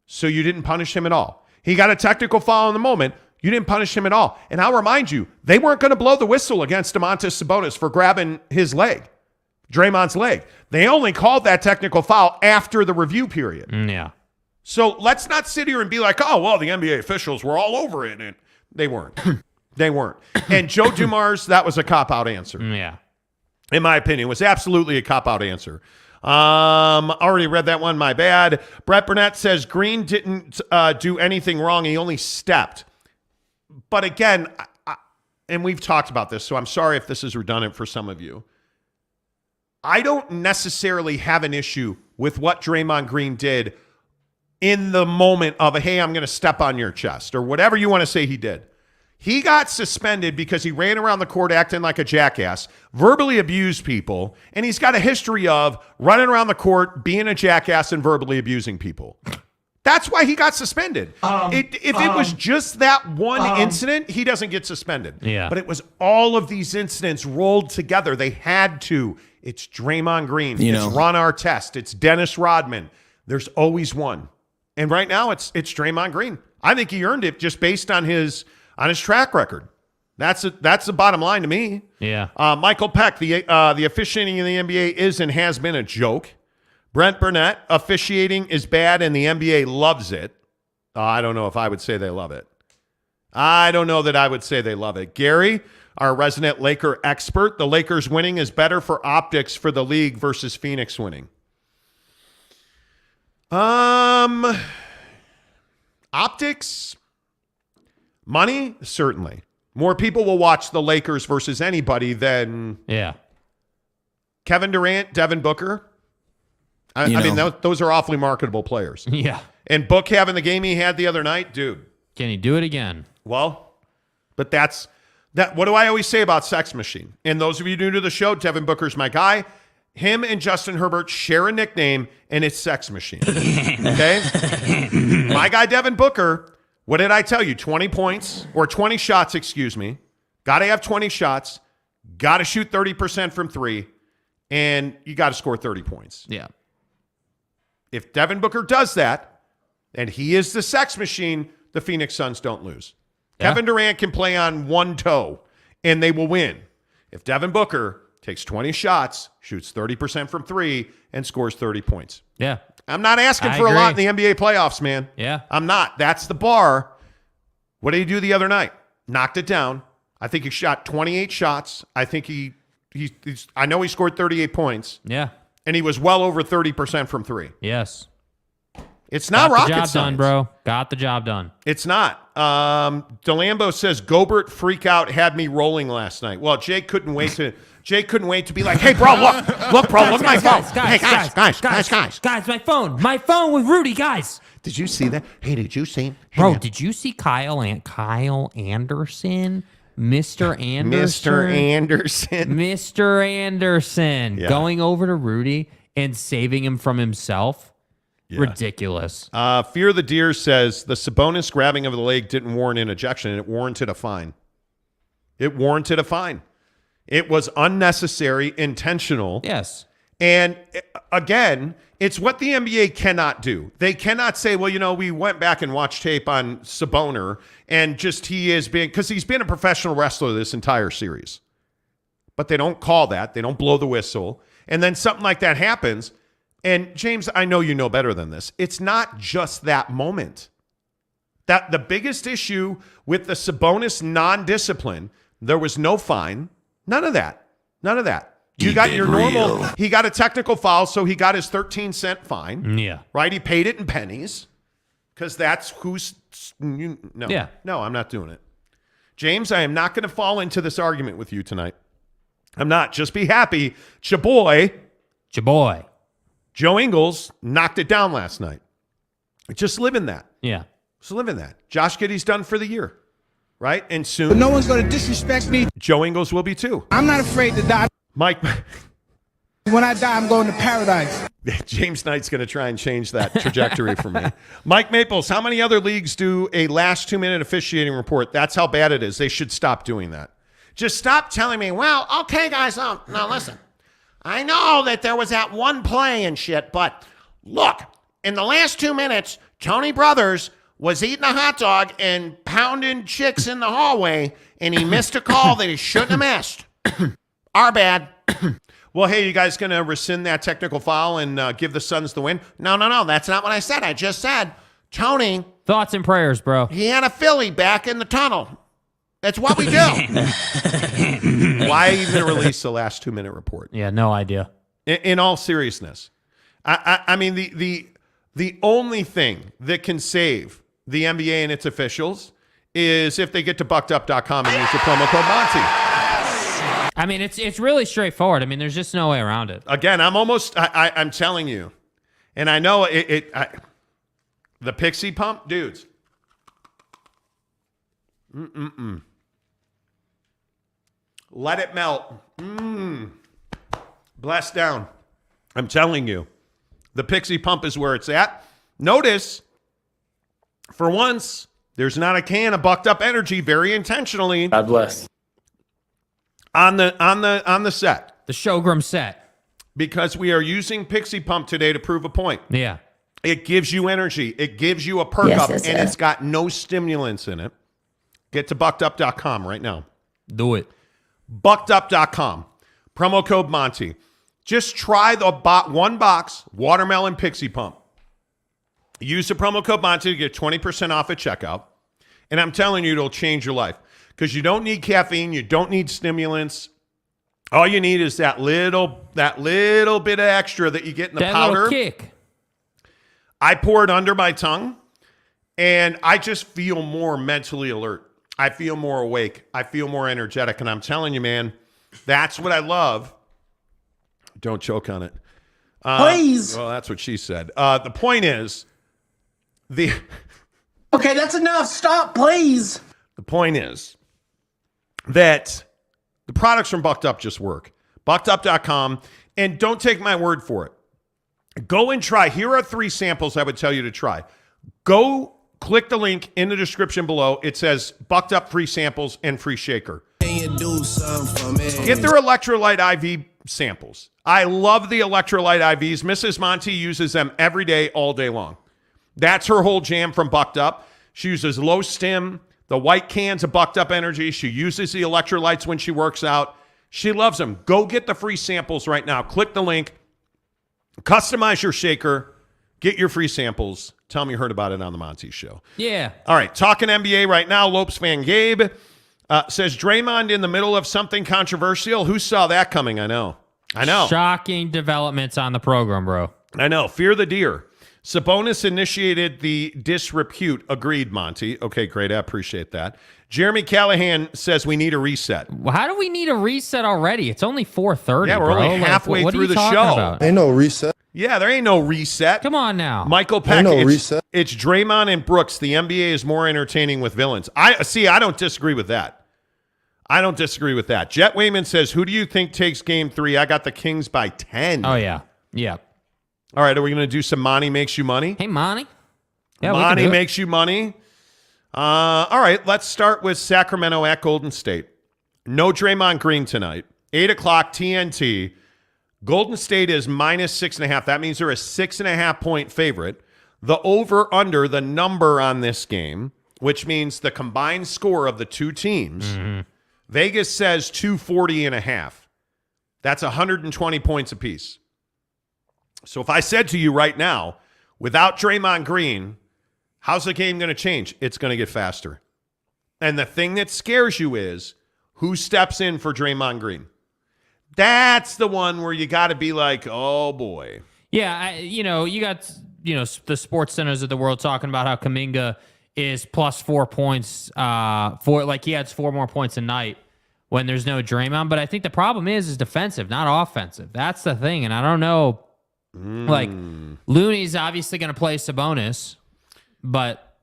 So you didn't punish him at all. He got a technical foul in the moment. You didn't punish him at all. And I'll remind you, they weren't going to blow the whistle against Domantas Sabonis for grabbing his leg, Draymond's leg. They only called that technical foul after the review period. Yeah. So let's not sit here and be like, oh, well, the NBA officials were all over it. And they weren't. They weren't. And Joe Dumars, that was a cop-out answer. Yeah. In my opinion, it was absolutely a cop-out answer. Already read that one, my bad. Brett Burnett says Green didn't do anything wrong. He only stepped. But again, and we've talked about this, so I'm sorry if this is redundant for some of you. I don't necessarily have an issue with what Draymond Green did in the moment of, hey, I'm going to step on your chest, or whatever you want to say he did. He got suspended because he ran around the court acting like a jackass, verbally abused people, and he's got a history of running around the court, being a jackass, and verbally abusing people. That's why he got suspended. If it was just that one incident, he doesn't get suspended. Yeah. But it was all of these incidents rolled together. They had to. It's Draymond Green. It's Ron Artest. It's Dennis Rodman. There's always one. And right now, it's Draymond Green. I think he earned it just based on his track record. That's the bottom line to me. Yeah. Michael Peck, the officiating in the NBA is and has been a joke. Brent Burnett, officiating is bad and the NBA loves it. I don't know if I would say they love it. I don't know that I would say they love it. Gary, our resident Laker expert, the Lakers winning is better for optics for the league versus Phoenix winning. Optics, money, certainly. More people will watch the Lakers versus anybody than Yeah. Kevin Durant, Devin Booker. I mean, those are awfully marketable players. Yeah. And Book having the game he had the other night, dude. Can he do it again? Well, but that's that. What do I always say about Sex Machine? And those of you new to the show, Devin Booker's my guy. Him and Justin Herbert share a nickname, and it's Sex Machine. Okay? My guy, Devin Booker, what did I tell you? 20 points or 20 shots, excuse me. Got to have 20 shots. Got to shoot 30% from three. And you got to score 30 points. Yeah. If Devin Booker does that, and he is the Sex Machine, the Phoenix Suns don't lose. Yeah. Kevin Durant can play on one toe, and they will win. If Devin Booker takes 20 shots, shoots 30% from three, and scores 30 points. Yeah. I'm not asking for a lot in the NBA playoffs, man. Yeah. I'm not. That's the bar. What did he do the other night? Knocked it down. I think he shot 28 shots. I think I know he scored 38 points. Yeah. And he was well over 30% from three. Yes. It's not rocket science. Got the job done, bro. Got the job done. It's not. DeLambo says Gobert freak out had me rolling last night. Well, Jake couldn't wait to be like, hey, bro, look, bro, look at my phone. Guys, my phone with Rudy, guys. Did you see that? Hey, did you see? Hey, bro, did you see Kyle Anderson? Mr. Anderson going over to Rudy and saving him from himself. Yeah. Ridiculous. Fear the Deer says the Sabonis grabbing of the leg didn't warrant an ejection. It warranted a fine. It was unnecessary, intentional. Yes. And again, it's what the NBA cannot do. They cannot say, well, we went back and watched tape on Sabonis and because he's been a professional wrestler this entire series. But they don't call that. They don't blow the whistle. And then something like that happens. And James, I know you know better than this. It's not just that moment. That the biggest issue with the Sabonis non-discipline, there was no fine. None of that. You got your normal. He got a technical foul, so he got his 13-cent fine. Yeah. Right? He paid it in pennies because that's who's. No. Yeah. No, I'm not doing it. James, I am not going to fall into this argument with you tonight. I'm not. Just be happy. Chaboy. Joe Ingles knocked it down last night. Just live in that. Yeah. Just live in that. Josh Giddey's done for the year. Right? And soon. But no one's going to disrespect me. Joe Ingles will be too. I'm not afraid to die. Mike. When I die, I'm going to paradise. James Knight's going to try and change that trajectory for me. Mike Maples, how many other leagues do a last 2-minute officiating report? That's how bad it is. They should stop doing that. Just stop telling me, well, okay, guys, now listen. I know that there was that one play and shit, but look, in the last 2 minutes, Tony Brothers was eating a hot dog and pounding chicks in the hallway, and he missed a call that he shouldn't have missed. Our bad. Well, hey, you guys going to rescind that technical foul and give the Suns the win? No. That's not what I said. I just said, Tony. Thoughts and prayers, bro. He had a Philly back in the tunnel. That's what we do. Why even release the last 2-minute report? Yeah, no idea. In all seriousness, I mean, the only thing that can save the NBA and its officials is if they get to buckedup.com and use the promo code Monty. I mean, it's really straightforward. I mean, there's just no way around it. Again, I'm telling you, and I know the Pixie Pump, dudes. Let it melt. Blast down. I'm telling you, the Pixie Pump is where it's at. Notice, for once, there's not a can of Bucked Up Energy, very intentionally. God bless. On the set. The Showgram set. Because we are using Pixie Pump today to prove a point. Yeah. It gives you energy. It gives you a perk up, and it's got no stimulants in it. Get to buckedup.com right now. Do it. Buckedup.com. Promo code Monty. Just try the one box watermelon Pixie Pump. Use the promo code Monty to get 20% off at checkout. And I'm telling you, it'll change your life. Because you don't need caffeine. You don't need stimulants. All you need is that little bit of extra that you get in the powder. Little kick. I pour it under my tongue, and I just feel more mentally alert. I feel more awake. I feel more energetic. And I'm telling you, man, that's what I love. Don't choke on it. Please. Well, that's what she said. The point is, Okay, that's enough. Stop, please. the point is that the products from Bucked Up just work. BuckedUp.com. And don't take my word for it. Go and try. Here are 3 samples I would tell you to try. Go click the link in the description below. It says Bucked Up free samples and free shaker. Get their electrolyte IV samples. I love the electrolyte IVs. Mrs. Monty uses them every day, all day long. That's her whole jam from Bucked Up. She uses low stim, the white cans of Bucked Up Energy. She uses the electrolytes when she works out. She loves them. Go get the free samples right now. Click the link. Customize your shaker. Get your free samples. Tell me you heard about it on the Monty Show. Yeah. All right, talking NBA right now. Lopes fan Gabe says Draymond in the middle of something controversial. Who saw that coming? I know. Shocking developments on the program, bro. I know. Fear the deer. Sabonis initiated the disrepute. Agreed, Monty. Okay, great. I appreciate that. Jeremy Callahan says we need a reset. Well, how do we need a reset already? It's only 4:30. Yeah, we're bro. only halfway what through are you the talking show. About? Ain't no reset. Yeah, there ain't no reset. Come on now. Michael Peck, no it's, reset. it's Draymond and Brooks. The NBA is more entertaining with villains. I don't disagree with that. Jet Wayman says, who do you think takes game 3? I got the Kings by 10. Oh, yeah. Yeah. All right, are we going to do some Monty Makes You Money? Hey, Monty. Yeah, Monty Makes You Money. All right, let's start with Sacramento at Golden State. No Draymond Green tonight. 8 o'clock TNT. Golden State is minus 6.5. That means they're a 6.5 point favorite. The over-under, the number on this game, which means the combined score of the two teams, Vegas says 240.5. That's 120 points apiece. So if I said to you right now, without Draymond Green, how's the game going to change? It's going to get faster. And the thing that scares you is who steps in for Draymond Green. That's the one where you got to be like, oh boy. Yeah, you got the sports centers of the world talking about how Kuminga is plus 4 points he adds 4 more points a night when there's no Draymond. But I think the problem is defensive, not offensive. That's the thing, and I don't know. Like Looney's obviously going to play Sabonis, but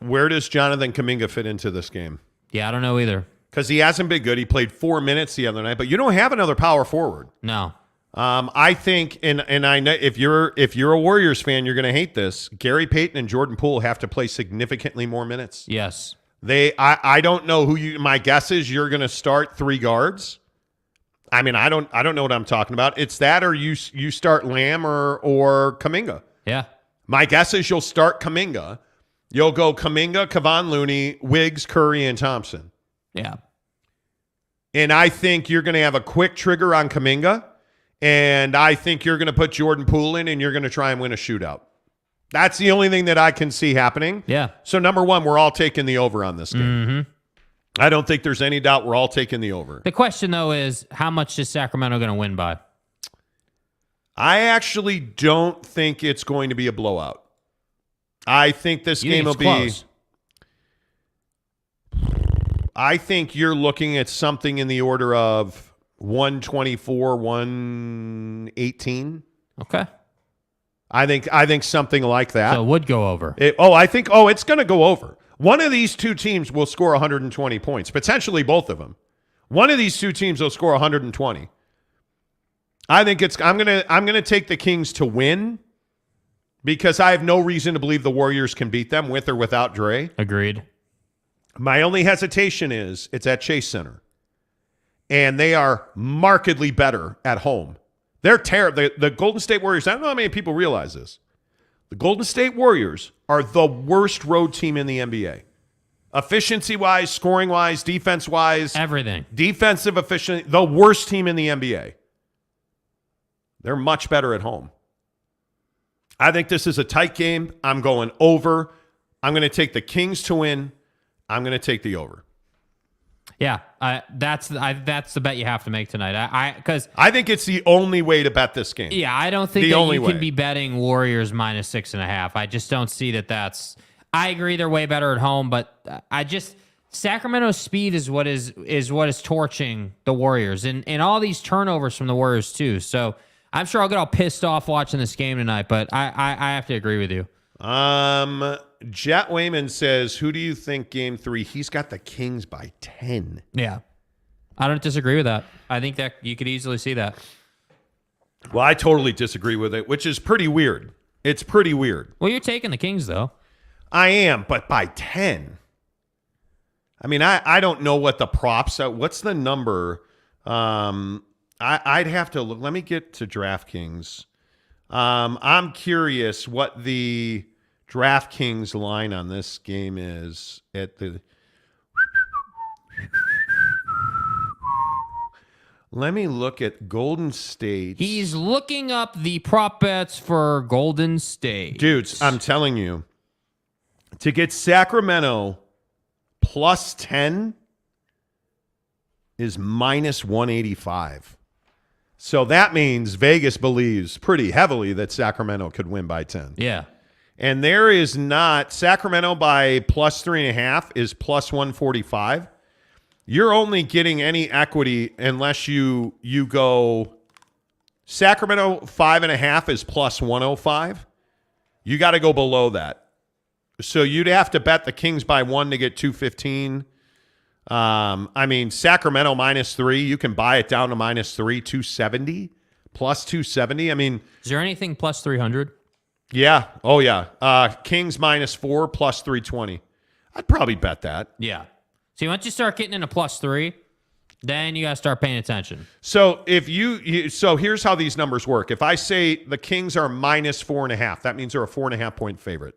where does Jonathan Kuminga fit into this game? Yeah, I don't know either. Because he hasn't been good. He played 4 minutes the other night, but you don't have another power forward. No. I think, and I know if you're a Warriors fan, you're going to hate this. Gary Payton and Jordan Poole have to play significantly more minutes. Yes. I don't know who you. My guess is you're going to start 3 guards. I mean, I don't know what I'm talking about. It's that, or you start Lamb or Kuminga. Yeah. My guess is you'll start Kuminga. You'll go Kuminga, Kevon Looney, Wiggs, Curry, and Thompson. Yeah. And I think you're going to have a quick trigger on Kuminga, and I think you're going to put Jordan Poole in, and you're going to try and win a shootout. That's the only thing that I can see happening. Yeah. So, number one, we're all taking the over on this game. Mm-hmm. I don't think there's any doubt we're all taking the over. The question, though, is how much is Sacramento going to win by? I actually don't think it's going to be a blowout. I think this game will be close. I think you're looking at something in the order of 124, 118. Okay. I think something like that. So it would go over. It's going to go over. One of these two teams will score 120 points, potentially both of them. One of these two teams will score 120. I think I'm going to take the Kings to win because I have no reason to believe the Warriors can beat them with or without Dre. Agreed. My only hesitation is it's at Chase Center, and they are markedly better at home. They're terrible. The Golden State Warriors, I don't know how many people realize this. The Golden State Warriors are the worst road team in the NBA. Efficiency-wise, scoring-wise, defense-wise. Everything. Defensive efficiency, the worst team in the NBA. They're much better at home. I think this is a tight game. I'm going over. I'm going to take the Kings to win. I'm going to take the over. Yeah, that's the bet you have to make tonight. Because I think it's the only way to bet this game. Yeah, I don't think that you can be betting Warriors minus 6.5. I just don't see that. I agree they're way better at home, but Sacramento's speed is what is torching the Warriors, and all these turnovers from the Warriors too. So I'm sure I'll get all pissed off watching this game tonight, but I have to agree with you. Jet Wayman says, who do you think game 3? He's got the Kings by 10. Yeah. I don't disagree with that. I think that you could easily see that. Well, I totally disagree with it, which is pretty weird. It's pretty weird. Well, you're taking the Kings, though. I am, but by 10. I mean, I don't know what the props are. What's the number? I'd have to look. Let me get to DraftKings. I'm curious what the DraftKings line on this game is at the. Let me look at Golden State. He's looking up the prop bets for Golden State. Dudes, I'm telling you, to get Sacramento plus 10 is minus 185. So that means Vegas believes pretty heavily that Sacramento could win by 10. Yeah. And there is not, Sacramento by plus 3.5 is plus 145. You're only getting any equity unless you go Sacramento 5.5 is plus 105. You got to go below that. So you'd have to bet the Kings by 1 to get 215. I mean, Sacramento minus 3, you can buy it down to minus 3, 270, plus 270. I mean, is there anything plus 300? Yeah. Oh, yeah. Kings minus 4, plus 320. I'd probably bet that. Yeah. See, once you start getting into plus 3, then you got to start paying attention. So if so here's how these numbers work. If I say the Kings are minus 4.5, that means they're a 4.5 point favorite.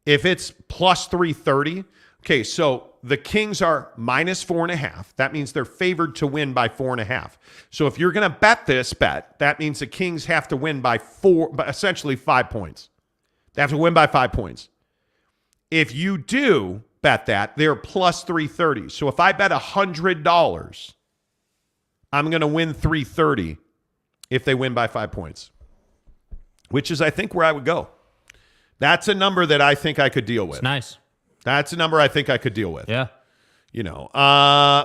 If it's plus 330, okay, so the Kings are minus 4.5. That means they're favored to win by 4.5. So if you're going to bet this bet, that means the Kings have to win by essentially 5 points. They have to win by 5 points. If you do bet that, they're plus 330. So if I bet $100, I'm going to win 330 if they win by 5 points, which is, I think, where I would go. That's a number that I think I could deal with. It's nice. That's a number I think I could deal with. Yeah. You know,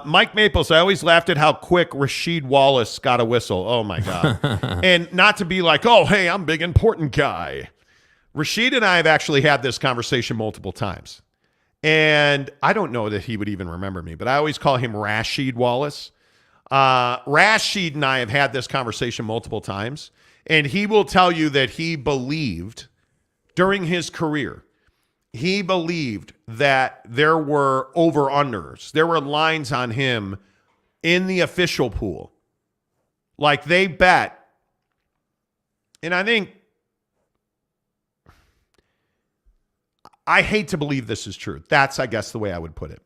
Mike Maples, I always laughed at how quick Rasheed Wallace got a whistle. Oh, my God. And not to be like, oh, hey, I'm big, important guy. Rasheed and I have actually had this conversation multiple times. And I don't know that he would even remember me, but I always call him Rasheed Wallace. Rasheed and I have had this conversation multiple times. And he will tell you that he believed during his career, he believed that there were over-unders. There were lines on him in the official pool. Like they bet. And I think, I hate to believe this is true. That's, I guess, the way I would put it.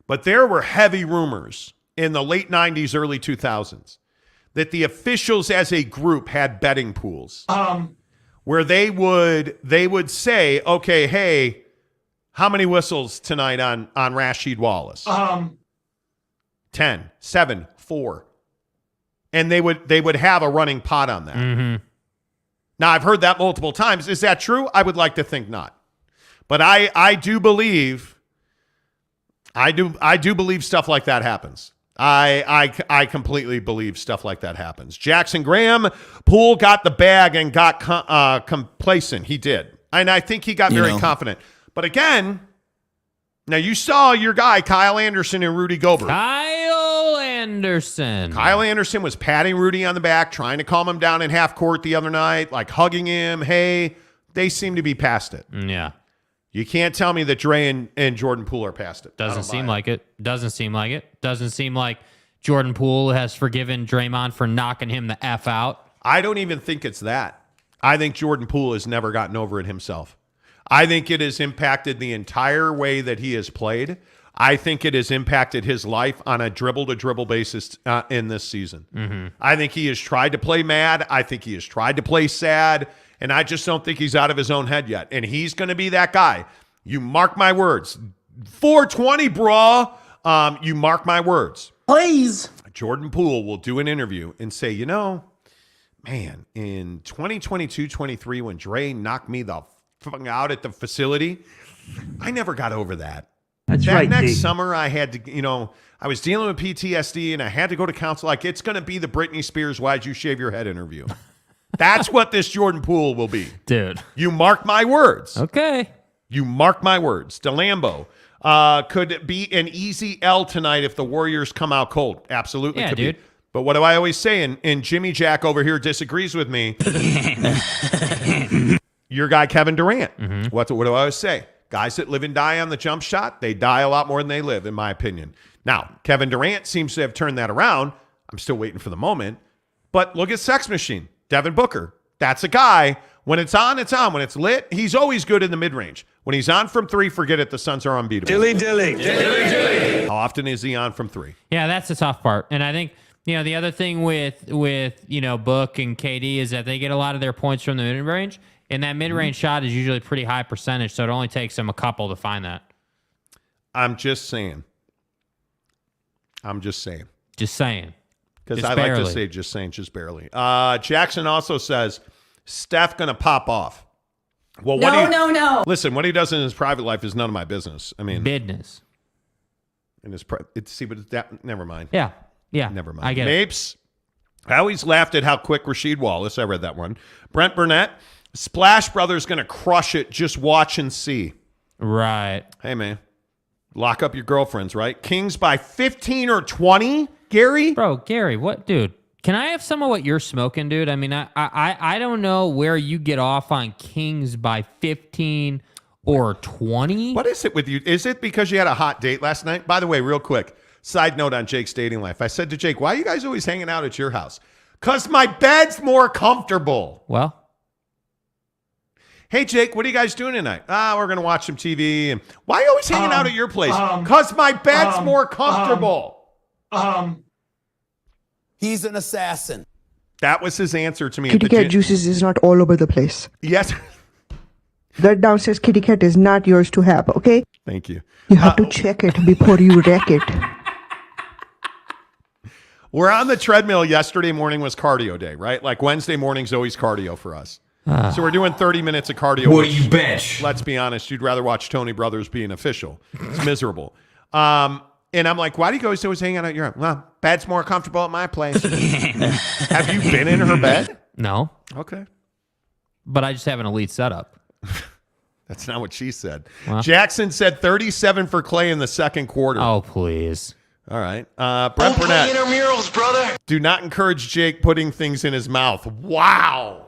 But there were heavy rumors in the late 90s, early 2000s that the officials as a group had betting pools. Where they would say, okay, hey, how many whistles tonight on Rasheed Wallace? 10, 7, 4. And they would have a running pot on that. Mm-hmm. Now, I've heard that multiple times. Is that true? I would like to think not. But I do believe stuff like that happens. I completely believe stuff like that happens. Jackson Graham, Poole got the bag and got complacent. He did. And I think he got very confident. But again, now you saw your guy, Kyle Anderson and Rudy Gobert. Kyle Anderson was patting Rudy on the back, trying to calm him down in half court the other night, like hugging him. Hey, they seem to be past it. Yeah. You can't tell me that Dre and Jordan Poole are past it. Doesn't seem like it. Doesn't seem like Jordan Poole has forgiven Draymond for knocking him the F out. I don't even think it's that. I think Jordan Poole has never gotten over it himself. I think it has impacted the entire way that he has played. I think it has impacted his life on a dribble-to-dribble basis in this season. Mm-hmm. I think he has tried to play mad. I think he has tried to play sad. And I just don't think he's out of his own head yet. And he's going to be that guy. You mark my words. 420, bro. You mark my words. Please. Jordan Poole will do an interview and say, you know, man, in 2022-23, when Dre knocked me the fuck out at the facility, I never got over that. That next summer, I had to, I was dealing with PTSD and I had to go to counsel. Like, it's going to be the Britney Spears, why'd you shave your head interview. That's what this Jordan Poole will be. Dude. You mark my words. Okay. You mark my words. DeLambo could be an easy L tonight if the Warriors come out cold. Absolutely could be. But what do I always say? And Jimmy Jack over here disagrees with me. Your guy, Kevin Durant. Mm-hmm. What do I always say? Guys that live and die on the jump shot, they die a lot more than they live, in my opinion. Now, Kevin Durant seems to have turned that around. I'm still waiting for the moment. But look at Sex Machine, Devin Booker. That's a guy. When it's on, it's on. When it's lit, he's always good in the mid-range. When he's on from three, forget it. The Suns are unbeatable. Dilly. How often is he on from three? Yeah, that's the tough part. And I think, the other thing with Book and KD is that they get a lot of their points from the mid-range. And that mid-range shot is usually pretty high percentage, so it only takes them a couple to find that. I'm just saying. Just saying. Because I like to say just saying, just barely. Jackson also says, Steph going to pop off. Well, No. Listen, what he does in his private life is none of my business. I mean. Business. In his never mind. Yeah. Never mind. I get Mapes. I always laughed at how quick Rasheed Wallace, I read that one. Brent Burnett. Splash Brothers going to crush it. Just watch and see. Right. Hey, man. Lock up your girlfriends, right? Kings by 15 or 20, Gary? Bro, Gary, what? Dude, can I have some of what you're smoking, dude? I mean, I don't know where you get off on Kings by 15 or 20. What is it with you? Is it because you had a hot date last night? By the way, real quick, side note on Jake's dating life. I said to Jake, why are you guys always hanging out at your house? Because my bed's more comfortable. Well. Hey, Jake, what are you guys doing tonight? We're going to watch some TV. And why are you always hanging out at your place? Because my bed's more comfortable. He's an assassin. That was his answer to me. Kitty cat juices is not all over the place. Yes. That downstairs kitty cat is not yours to have, okay? Thank you. You have to check it before you wreck it. We're on the treadmill. Yesterday morning was cardio day, right? Like Wednesday morning's always cardio for us. So we're doing 30 minutes of cardio. What do you bench? Let's be honest. You'd rather watch Tony Brothers be an official. It's miserable. And I'm like, why do you guys always hang out at your home? Well, bed's more comfortable at my place. Have you been in her bed? No. Okay. But I just have an elite setup. That's not what she said. Well. Jackson said 37 for Clay in the second quarter. Oh, please. All right. Brent Burnett. Intramurals, brother. Do not encourage Jake putting things in his mouth. Wow.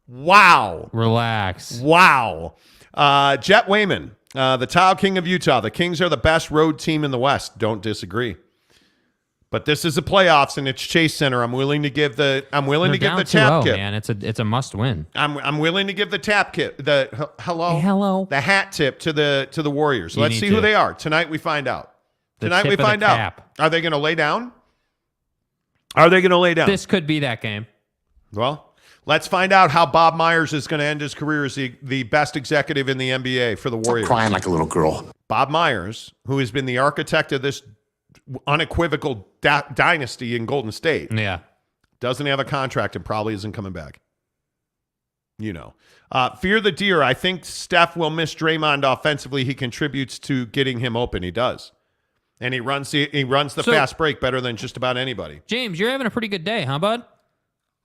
Relax. Wow. Jet Wayman, the Tile King of Utah. The Kings are the best road team in the West. Don't disagree. But this is the playoffs and it's Chase Center. I'm willing to give the tap kit. Man, it's a must win. I'm willing to give the tap kit. Hello. The hat tip to the Warriors. Let's see who they are. Tonight we find out. Are they going to lay down? This could be that game. Well, let's find out how Bob Myers is going to end his career as the best executive in the NBA for the Warriors. Crying like a little girl. Bob Myers, who has been the architect of this unequivocal dynasty in Golden State, doesn't have a contract and probably isn't coming back. Fear the deer. I think Steph will miss Draymond offensively. He contributes to getting him open. He does. And he runs the fast break better than just about anybody. James, you're having a pretty good day, huh, bud?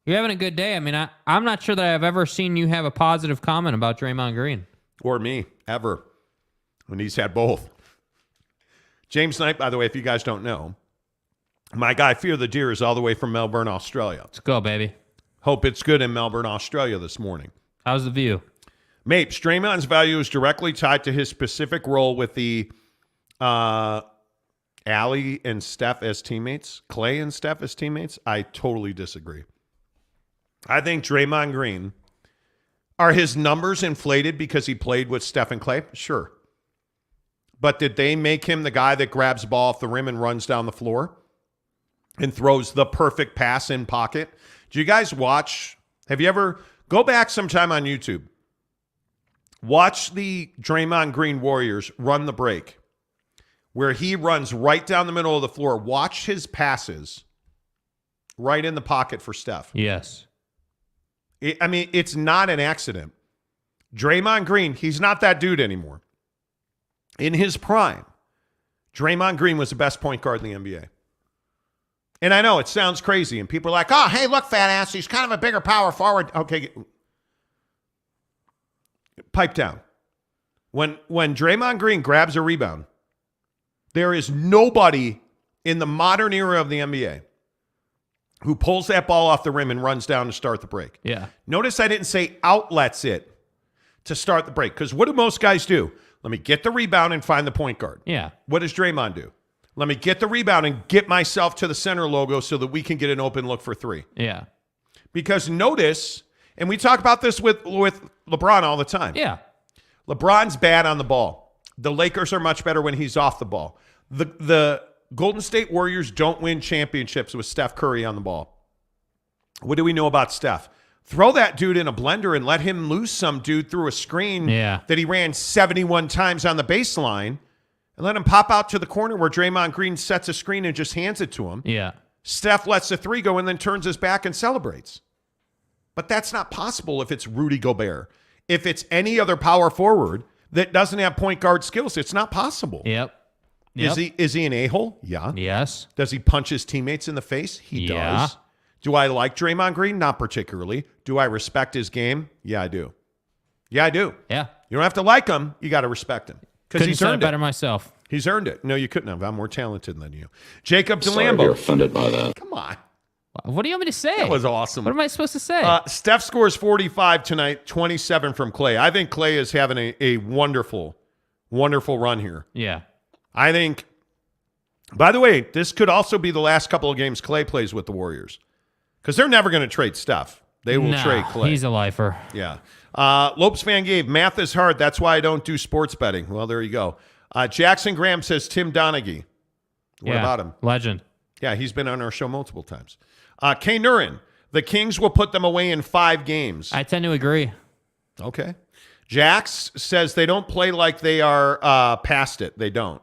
You're having a good day. I mean, I'm not sure that I've ever seen you have a positive comment about Draymond Green. Or me, ever. When he's had both. James Knight, by the way, if you guys don't know, my guy Fear the Deer is all the way from Melbourne, Australia. Let's go, baby. Hope it's good in Melbourne, Australia this morning. How's the view? Mapes, Draymond's value is directly tied to his specific role with the Allie and Steph as teammates, Clay and Steph as teammates. I totally disagree. I think Draymond Green, are his numbers inflated because he played with Steph and Clay? Sure. But did they make him the guy that grabs the ball off the rim and runs down the floor and throws the perfect pass in pocket? Do you guys watch? Have you ever go back sometime on YouTube? Watch the Draymond Green Warriors run the break where he runs right down the middle of the floor. Watch his passes right in the pocket for Steph. Yes. It's not an accident. Draymond Green, he's not that dude anymore. In his prime, Draymond Green was the best point guard in the NBA. And I know it sounds crazy, and people are like, oh, hey, look, fat ass, he's kind of a bigger power forward. Okay, pipe down. When Draymond Green grabs a rebound, there is nobody in the modern era of the NBA who pulls that ball off the rim and runs down to start the break. Yeah. Notice I didn't say outlets it to start the break, because what do most guys do? Let me get the rebound and find the point guard. Yeah. What does Draymond do? Let me get the rebound and get myself to the center logo so that we can get an open look for three. Yeah. Because notice, and we talk about this with LeBron all the time. Yeah. LeBron's bad on the ball. The Lakers are much better when he's off the ball. The Golden State Warriors don't win championships with Steph Curry on the ball. What do we know about Steph? Throw that dude in a blender and let him lose some dude through a screen that he ran 71 times on the baseline, and let him pop out to the corner where Draymond Green sets a screen and just hands it to him. Yeah. Steph lets the three go and then turns his back and celebrates. But that's not possible if it's Rudy Gobert. If it's any other power forward that doesn't have point guard skills, it's not possible. Yep. Is he an a-hole? Yeah. Yes. Does he punch his teammates in the face? He does. Do I like Draymond Green? Not particularly. Do I respect his game? Yeah, I do. Yeah, I do. Yeah. You don't have to like him. You got to respect him. Because he's earned it better myself. He's earned it. No, you couldn't have. I'm more talented than you. Jacob DeLambo. Sorry, you're offended by that. Come on. What do you want me to say? That was awesome. What am I supposed to say? Steph scores 45 tonight, 27 from Clay. I think Clay is having a wonderful, wonderful run here. Yeah. I think, by the way, this could also be the last couple of games Clay plays with the Warriors, because they're never going to trade Steph. They will trade Clay. He's a lifer. Yeah. Lopes fan gave, math is hard. That's why I don't do sports betting. Well, there you go. Jackson Graham says Tim Donaghy. What about him? Legend. Yeah, he's been on our show multiple times. K. Nurin, the Kings will put them away in 5 games. I tend to agree. Okay. Jax says they don't play like they are past it. They don't.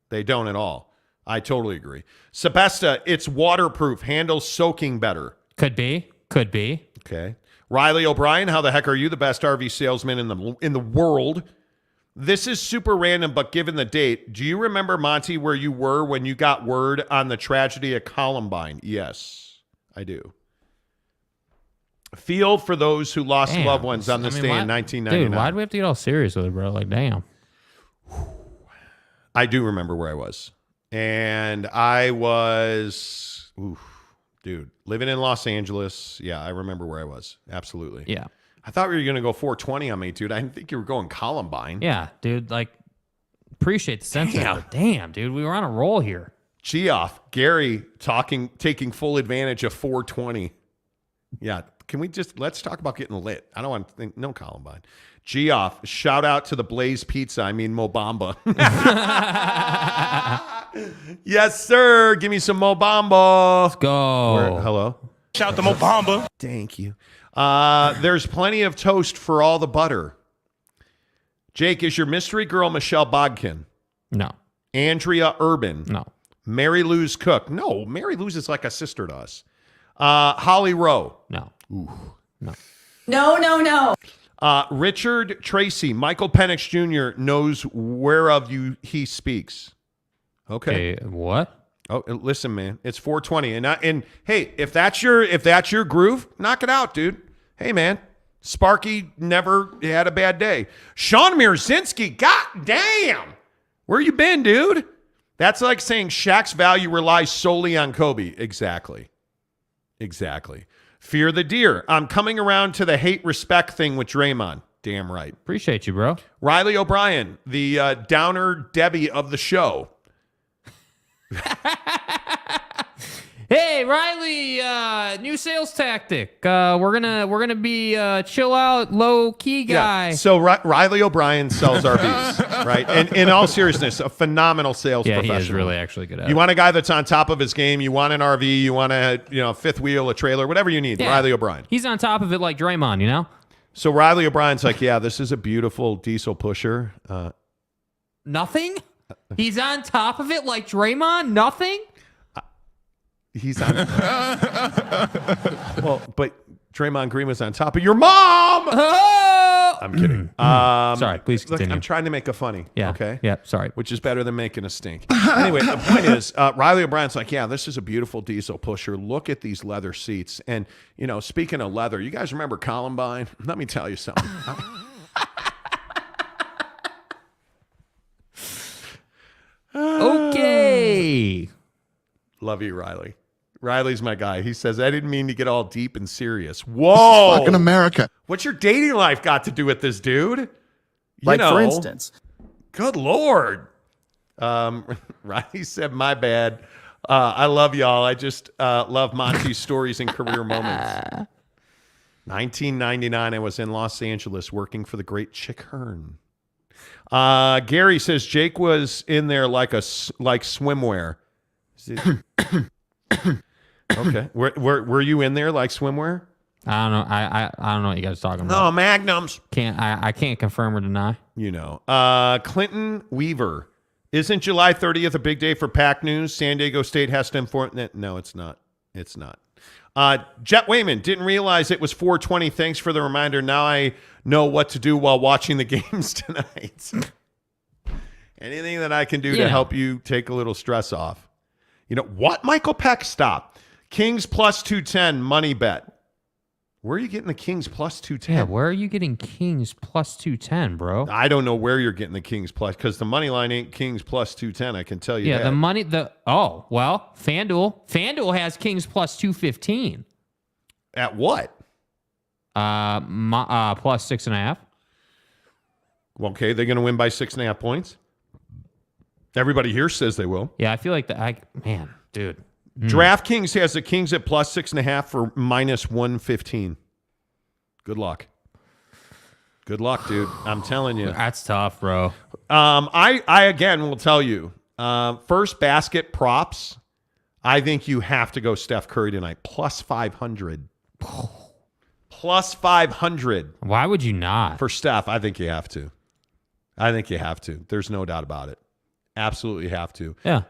They don't at all. I totally agree. Sebesta, it's waterproof, handles soaking better. Could be. Could be. Okay. Riley O'Brien, how the heck are you, the best RV salesman in the world? This is super random, but given the date, do you remember, Monty, where you were when you got word on the tragedy at Columbine? Yes, I do. Feel for those who lost loved ones on this day in 1999. Dude, why do we have to get all serious with it, bro? Like, damn. I do remember where I was. And I was, dude, living in Los Angeles. Yeah, I remember where I was. Absolutely. Yeah. I thought we were going to go 420 on me, dude. I didn't think you were going Columbine. Yeah, dude. Like, appreciate the sentiment. Damn, dude. We were on a roll here. Geoff, Gary taking full advantage of 420. Yeah. Can we let's talk about getting lit. I don't want to think, no Columbine. Geoff, shout out to the Blaze Pizza. I mean, Mobamba. Yes, sir. Give me some Mobamba. Let's go. Hello. Shout out to Mobamba. Thank you. There's plenty of toast for all the butter. Jake, is your mystery girl Michelle Bodkin? No. Andrea Urban? No. Mary Lou's Cook? No. Mary Lou's is like a sister to us. Holly Rowe? No. Ooh. No. No. Richard Tracy, Michael Penix Jr. knows whereof he speaks. Okay. What? Oh, listen, man, it's 420, and hey, if that's your groove, knock it out, dude. Hey, man, Sparky never had a bad day. Sean Mierzinski, god damn, where you been, dude? That's like saying Shaq's value relies solely on Kobe. Exactly. Fear the deer. I'm coming around to the hate-respect thing with Draymond. Damn right. Appreciate you, bro. Riley O'Brien, the downer Debbie of the show. Hey, Riley, new sales tactic. We're gonna be chill out, low key guy. Yeah. So Riley O'Brien sells RVs, right? And in all seriousness, a phenomenal sales professional. He is really actually good at it. You want a guy that's on top of his game. You want an RV. You want a fifth wheel, a trailer, whatever you need. Yeah. Riley O'Brien. He's on top of it like Draymond, you know. So Riley O'Brien's like, yeah, this is a beautiful diesel pusher. Nothing. He's on top of it like Draymond. Nothing. He's on. Well, but Draymond Green was on top of your mom. I'm kidding. Sorry, please continue. Look, I'm trying to make a funny. Yeah. Okay. Yeah. Sorry. Which is better than making a stink. Anyway, the point is, Riley O'Brien's like, yeah, this is a beautiful diesel pusher. Look at these leather seats. And, speaking of leather, you guys remember Columbine? Let me tell you something. Okay. Love you, Riley. Riley's my guy. He says, I didn't mean to get all deep and serious. Whoa. Fucking America. What's your dating life got to do with this, dude? For instance. Good Lord. Riley said, my bad. I love y'all. I just love Monty's stories and career moments. 1999, I was in Los Angeles working for the great Chick Hearn. Gary says Jake was in there like swimwear. Okay. Were you in there like swimwear? I don't know. I don't know what you guys are talking about. Oh, magnums. I can't confirm or deny. Clinton Weaver. Isn't July 30th a big day for Pac News? San Diego State has to inform that. No, it's not. It's not. Jet Wayman, didn't realize it was 4:20. Thanks for the reminder. Now I know what to do while watching the games tonight. Anything that I can do to help you take a little stress off. What? Michael Peck, stop. Kings plus 210 money bet. Where are you getting the Kings plus 210? Yeah, where are you getting Kings plus 210, bro? I don't know where you're getting the Kings plus, because the money line ain't Kings plus 210. I can tell you that. Yeah, FanDuel has Kings plus 215. At what? Plus 6.5. Okay, they're going to win by 6.5 points. Everybody here says they will. Yeah, I feel like man, dude. DraftKings has the Kings at plus 6.5 for minus 115. Good luck. Good luck, dude. I'm telling you. That's tough, bro. I again will tell you, first basket props, I think you have to go Steph Curry tonight. Plus 500. Plus 500. Why would you not? For Steph, I think you have to. There's no doubt about it. Absolutely have to. Yeah.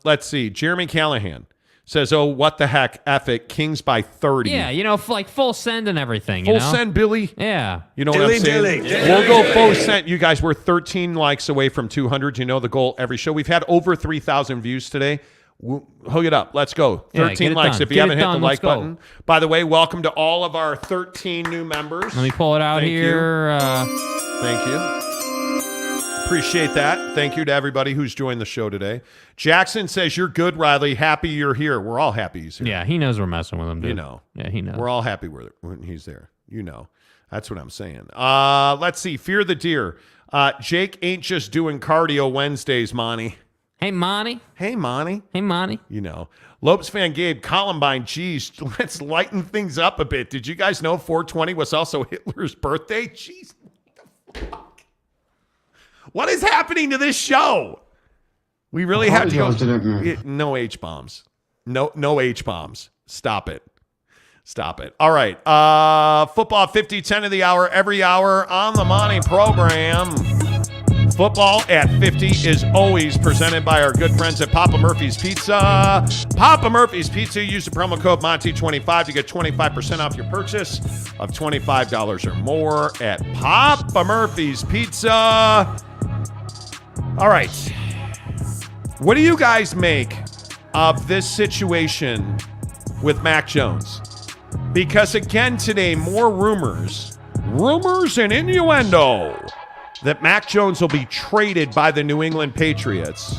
Let's see. Jeremy Callahan says, oh, what the heck? F it. Kings by 30. Yeah, like full send and everything. Full send, Billy? Yeah. You know what I'm saying? We'll go full send. You guys, we're 13 likes away from 200. You know the goal every show. We've had over 3,000 views today. Hook it up. Let's go. 13 likes. If you haven't hit the like button. By the way, welcome to all of our 13 new members. Let me pull it out here. Thank you. Appreciate that. Thank you to everybody who's joined the show today. Jackson says, you're good, Riley. Happy you're here. We're all happy he's here. Yeah, he knows we're messing with him, dude. Yeah, he knows. We're all happy when he's there. That's what I'm saying. Let's see. Fear the Deer. Jake ain't just doing cardio Wednesdays, Monty. Hey, Monty. Lopes fan Gabe, Columbine, geez, let's lighten things up a bit. Did you guys know 420 was also Hitler's birthday? Jeez, what the fuck? What is happening to this show? We really have to go. No H-bombs. No H-bombs. Stop it. All right. Football 50-10 of the hour, every hour on the Monty program. Football at 50 is always presented by our good friends at Papa Murphy's Pizza. Papa Murphy's Pizza. Use the promo code Monty25 to get 25% off your purchase of $25 or more at Papa Murphy's Pizza. All right. What do you guys make of this situation with Mac Jones? Because again today, more rumors and innuendo that Mac Jones will be traded by the New England Patriots.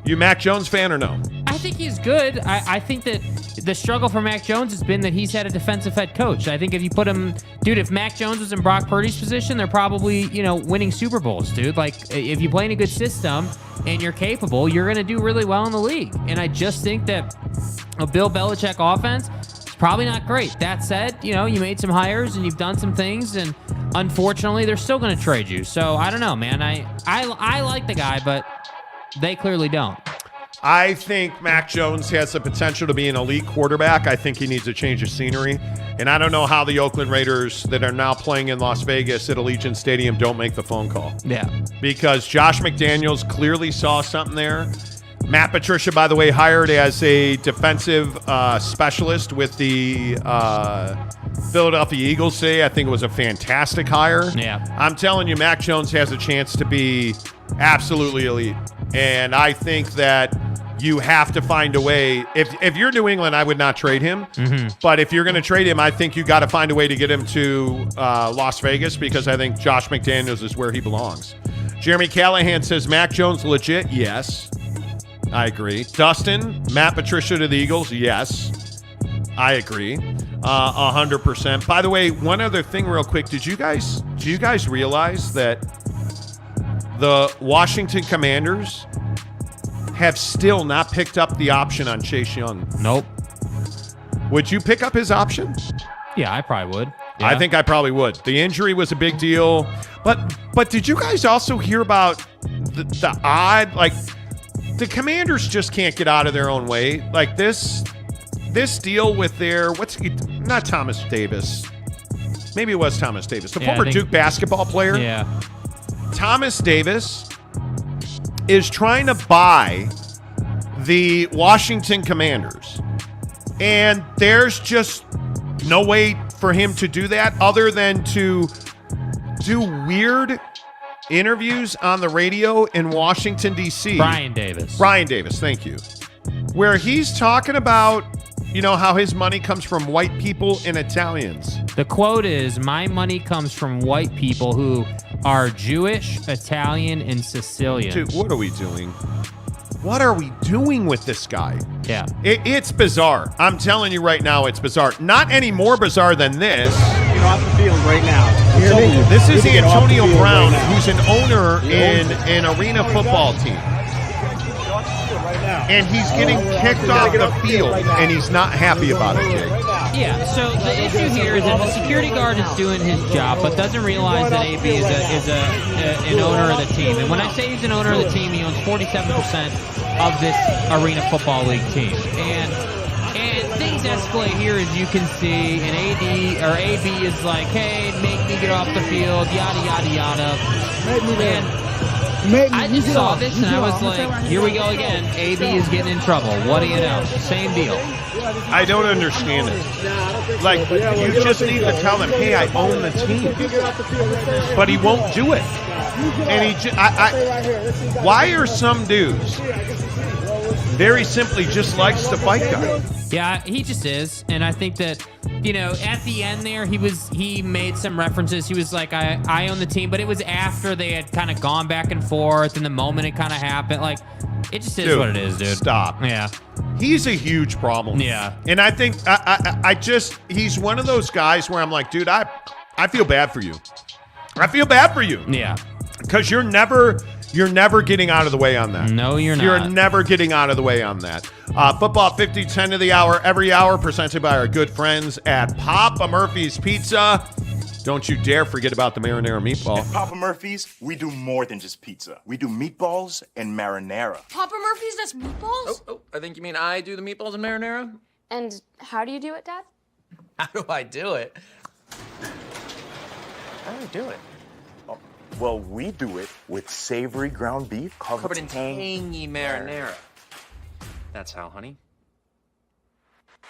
You Mac Jones fan or no? I think he's good. I think that the struggle for Mac Jones has been that he's had a defensive head coach. I think if you put him, dude, if Mac Jones was in Brock Purdy's position, they're probably, winning Super Bowls, dude. Like, if you play in a good system and you're capable, you're going to do really well in the league. And I just think that a Bill Belichick offense is probably not great. That said, you made some hires and you've done some things, and unfortunately, they're still going to trade you. So I don't know, man. I like the guy, but they clearly don't. I think Mac Jones has the potential to be an elite quarterback. I think he needs a change of scenery. And I don't know how the Oakland Raiders that are now playing in Las Vegas at Allegiant Stadium don't make the phone call. Yeah. Because Josh McDaniels clearly saw something there. Matt Patricia, by the way, hired as a defensive specialist with the Philadelphia Eagles say I think it was a fantastic hire. Yeah. I'm telling you, Mac Jones has a chance to be absolutely elite. And I think that you have to find a way. If you're New England, I would not trade him. But if you're going to trade him, I think you got to find a way to get him to Las Vegas, because I think Josh McDaniels is where he belongs. Jeremy Callahan says, Mac Jones legit? Yes. I agree. Dustin, Matt Patricia to the Eagles? Yes. I agree. 100%. By the way, one other thing real quick. Do you guys realize that the Washington Commanders have still not picked up the option on Chase Young? Nope. Would you pick up his option? Yeah, I probably would. Yeah. I think I probably would. The injury was a big deal. But did you guys also hear about the odd, like, the Commanders just can't get out of their own way. Like this deal with their, not Thomas Davis. Maybe it was Thomas Davis. The former Duke basketball player. Yeah. Thomas Davis is trying to buy the Washington Commanders. And there's just no way for him to do that other than to do weird interviews on the radio in Washington, D.C. Brian Davis, thank you. Where he's talking about, how his money comes from white people and Italians. The quote is, "My money comes from white people who are Jewish, Italian, and Sicilian." Dude, what are we doing? What are we doing with this guy? Yeah. It's bizarre. I'm telling you right now, it's bizarre. Not any more bizarre than this. You're off the field right now. This is Antonio Brown, who's an owner in an arena football team. And he's getting kicked off the field, and he's not happy about it, Jake. Yeah, so the issue here is that the security guard is doing his job, but doesn't realize that AB is an owner of the team. And when I say he's an owner of the team, he owns 47% of this Arena Football League team. And things escalate here, as you can see. And AB is like, "Hey, make me get off the field," yada yada yada. And I just saw this and I was like, here we go again. AB is getting in trouble. What do you know? Same deal. I don't understand it. Like, you just need to tell him, "Hey, I own the team." But he won't do it. And why are some dudes very simply just likes to fight guys? Yeah, he just is. And I think that, at the end there, he made some references. He was like, I own the team, but it was after they had kind of gone back and forth, and the moment it kind of happened. Like, it just is what it is, dude. Stop. Yeah. He's a huge problem. Yeah. And I think he's one of those guys where I'm like, dude, I feel bad for you. I feel bad for you. Yeah. Because you're never getting out of the way on that. No, you're not. You're never getting out of the way on that. Football 50, 10 to the hour, every hour, presented by our good friends at Papa Murphy's Pizza. Don't you dare forget about the marinara meatball. At Papa Murphy's, we do more than just pizza. We do meatballs and marinara. Papa Murphy's, that's meatballs? Oh, I think you mean I do the meatballs and marinara? And how do you do it, Dad? How do I do it? How do I do it? Well, we do it with savory ground beef Covered in tangy marinara. That's how, honey.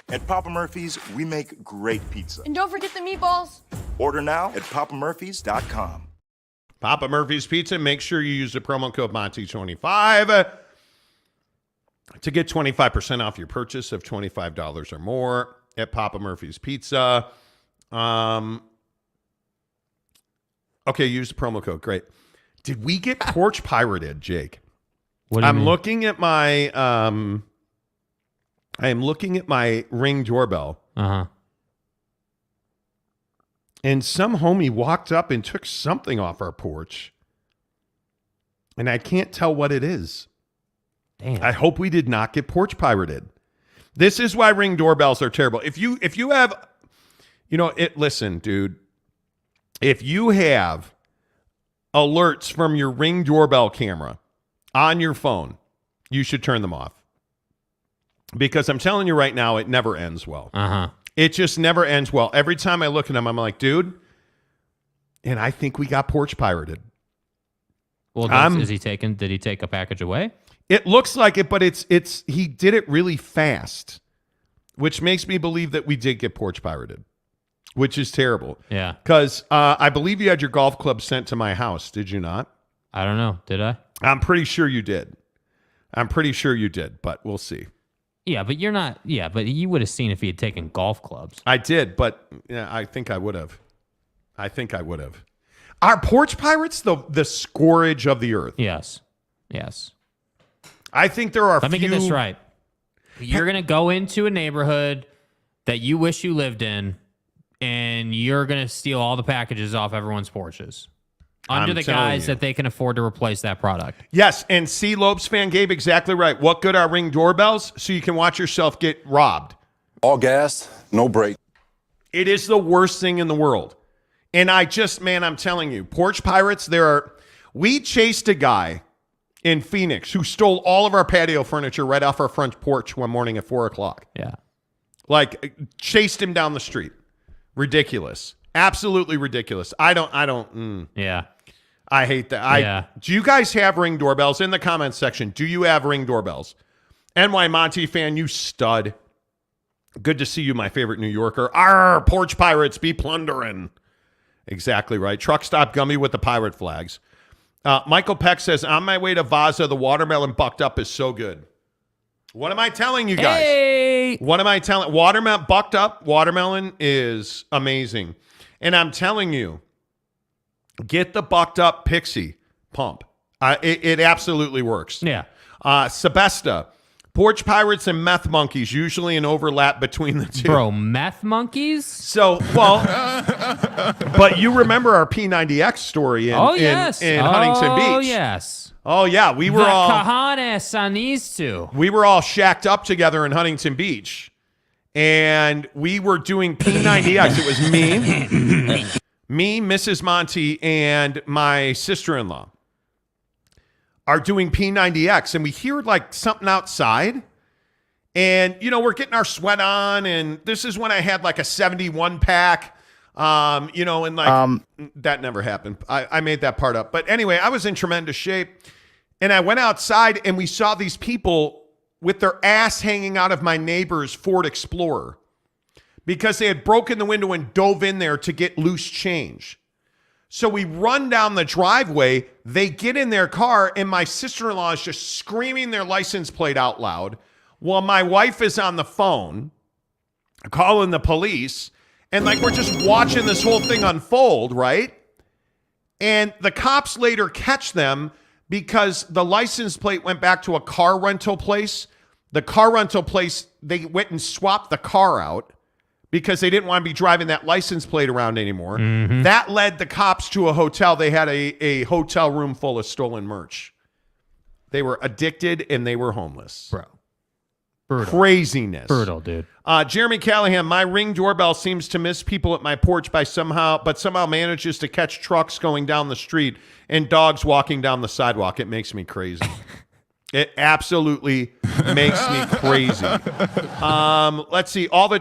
At Papa Murphy's, we make great pizza. And don't forget the meatballs. Order now at papamurphys.com. Papa Murphy's Pizza. Make sure you use the promo code Monty25 to get 25% off your purchase of $25 or more at Papa Murphy's Pizza. Okay, use the promo code. Great. Did we get porch pirated, Jake? What do you mean? Looking at my I am looking at my Ring doorbell. Uh-huh. And some homie walked up and took something off our porch. And I can't tell what it is. Damn. I hope we did not get porch pirated. This is why Ring doorbells are terrible. If you have, listen, dude. If you have alerts from your Ring doorbell camera on your phone, you should turn them off. Because I'm telling you right now, it never ends well. Uh-huh. It just never ends well. Every time I look at them, I'm like, dude, and I think we got porch pirated. Well, did he take a package away? It looks like it, but he did it really fast, which makes me believe that we did get porch pirated. which is terrible. Yeah. Because I believe you had your golf club sent to my house. Did you not? I don't know. Did I? I'm pretty sure you did. But we'll see. Yeah, but you're not. Yeah, but you would have seen if he had taken golf clubs. I did, but I think I would have. Are porch pirates the scourge of the earth? Yes. I think there are. Let me get this right. You're going to go into a neighborhood that you wish you lived in, and you're going to steal all the packages off everyone's porches under the guise that they can afford to replace that product. Yes, and C. Lopes fan Gabe exactly right. What good are Ring doorbells? So you can watch yourself get robbed. All gas, no brake. It is the worst thing in the world. And I'm telling you, porch pirates, we chased a guy in Phoenix who stole all of our patio furniture right off our front porch one morning at 4:00. Yeah. Like, chased him down the street. Ridiculous. Absolutely ridiculous. Yeah. I hate that. Yeah. Do you guys have Ring doorbells? In the comments section, do you have Ring doorbells? NY Monty fan, you stud. Good to see you, my favorite New Yorker. Arr, porch pirates be plundering. Exactly right. Truck stop gummy with the pirate flags. Michael Peck says, on my way to Vaza, the watermelon bucked up is so good. What am I telling you guys? Hey! What am I telling? Watermelon bucked up. Watermelon is amazing. And I'm telling you, get the bucked up Pixie pump. It absolutely works. Yeah. Sebesta, porch pirates and meth monkeys, usually an overlap between the two. Bro, meth monkeys? So, but you remember our P90X story in Huntington Beach. Oh, yes. Oh, yeah. We were the all cojones on these two. We were all shacked up together in Huntington Beach. And we were doing P90X. It was me, Mrs. Monty, and my sister-in-law are doing P90X. And we hear like something outside. And, we're getting our sweat on. And this is when I had like a 71 pack. That never happened. I made that part up. But anyway, I was in tremendous shape. And I went outside and we saw these people with their ass hanging out of my neighbor's Ford Explorer because they had broken the window and dove in there to get loose change. So we run down the driveway, they get in their car, and my sister-in-law is just screaming their license plate out loud while my wife is on the phone calling the police, and we're just watching this whole thing unfold, right? And the cops later catch them because the license plate went back to a car rental place. The car rental place, they went and swapped the car out because they didn't want to be driving that license plate around anymore. Mm-hmm. That led the cops to a hotel. They had a hotel room full of stolen merch. They were addicted and they were homeless. Bro. Brutal. Craziness. Brutal, dude. Jeremy Callahan, my Ring doorbell seems to miss people at my porch but somehow manages to catch trucks going down the street and dogs walking down the sidewalk. It makes me crazy. It absolutely makes me crazy. Let's see. All the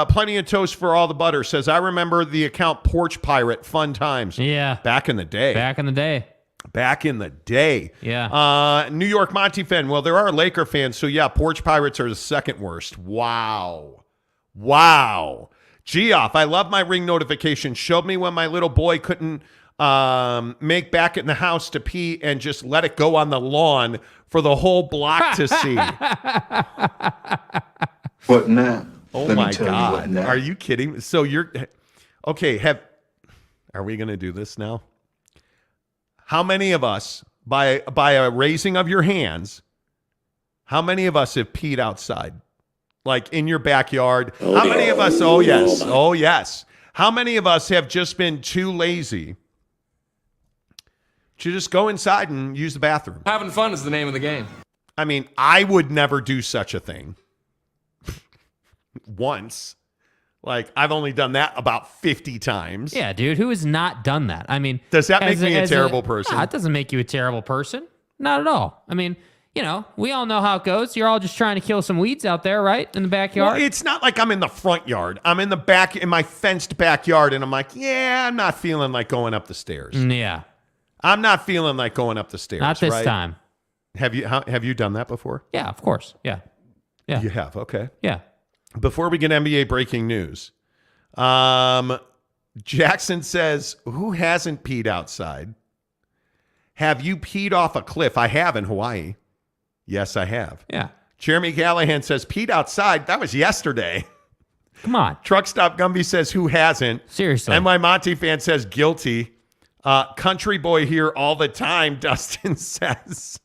plenty of toast for all the butter says, I remember the account Porch Pirate. Fun times. Yeah. Back in the day. Yeah. New York Monty fan. Well, there are Laker fans, so yeah, Porch Pirates are the second worst. Wow. Geoff, I love my Ring notification. Showed me when my little boy couldn't make back in the house to pee and just let it go on the lawn for the whole block to see. What now? Oh my God. Are you kidding? So you're okay. Are we going to do this now? How many of us, by a raising of your hands, how many of us have peed outside? Like in your backyard? How many of us? Oh, yes. Oh, yes. How many of us have just been too lazy to just go inside and use the bathroom? Having fun is the name of the game. I mean, I would never do such a thing. Once. Like, I've only done that about 50 times. Yeah, dude. Who has not done that? I mean, does that make me a terrible person? Nah, it doesn't make you a terrible person. Not at all. I mean, we all know how it goes. You're all just trying to kill some weeds out there, right? In the backyard. Well, it's not like I'm in the front yard. I'm in the back, in my fenced backyard, and I'm like, yeah, I'm not feeling like going up the stairs. Yeah. I'm not feeling like going up the stairs. Not this time. Have you done that before? Yeah, of course. Yeah. You have, okay. Yeah. Before we get NBA breaking news, Jackson says, who hasn't peed outside? Have you peed off a cliff? I have in Hawaii. Yes, I have. Yeah. Jeremy Callahan says, peed outside. That was yesterday. Come on. Truck Stop Gumby says, who hasn't? Seriously. And my Monty fan says, guilty. Country boy here all the time, Dustin says.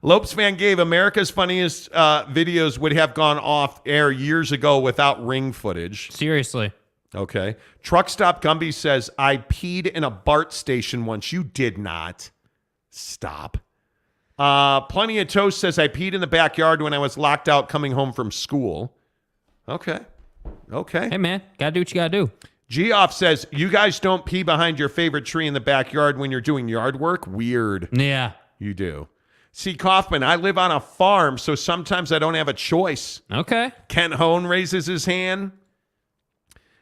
Lopes fan gave America's Funniest Videos would have gone off air years ago without ring footage. Seriously. Okay. Truck Stop Gumby says, I peed in a BART station once. You did not. Stop. Plenty of Toast says, I peed in the backyard when I was locked out coming home from school. Okay. Hey, man. Got to do what you got to do. Geoff says, you guys don't pee behind your favorite tree in the backyard when you're doing yard work? Weird. Yeah. You do. See, Kaufman, I live on a farm, so sometimes I don't have a choice. Okay. Ken Hone raises his hand.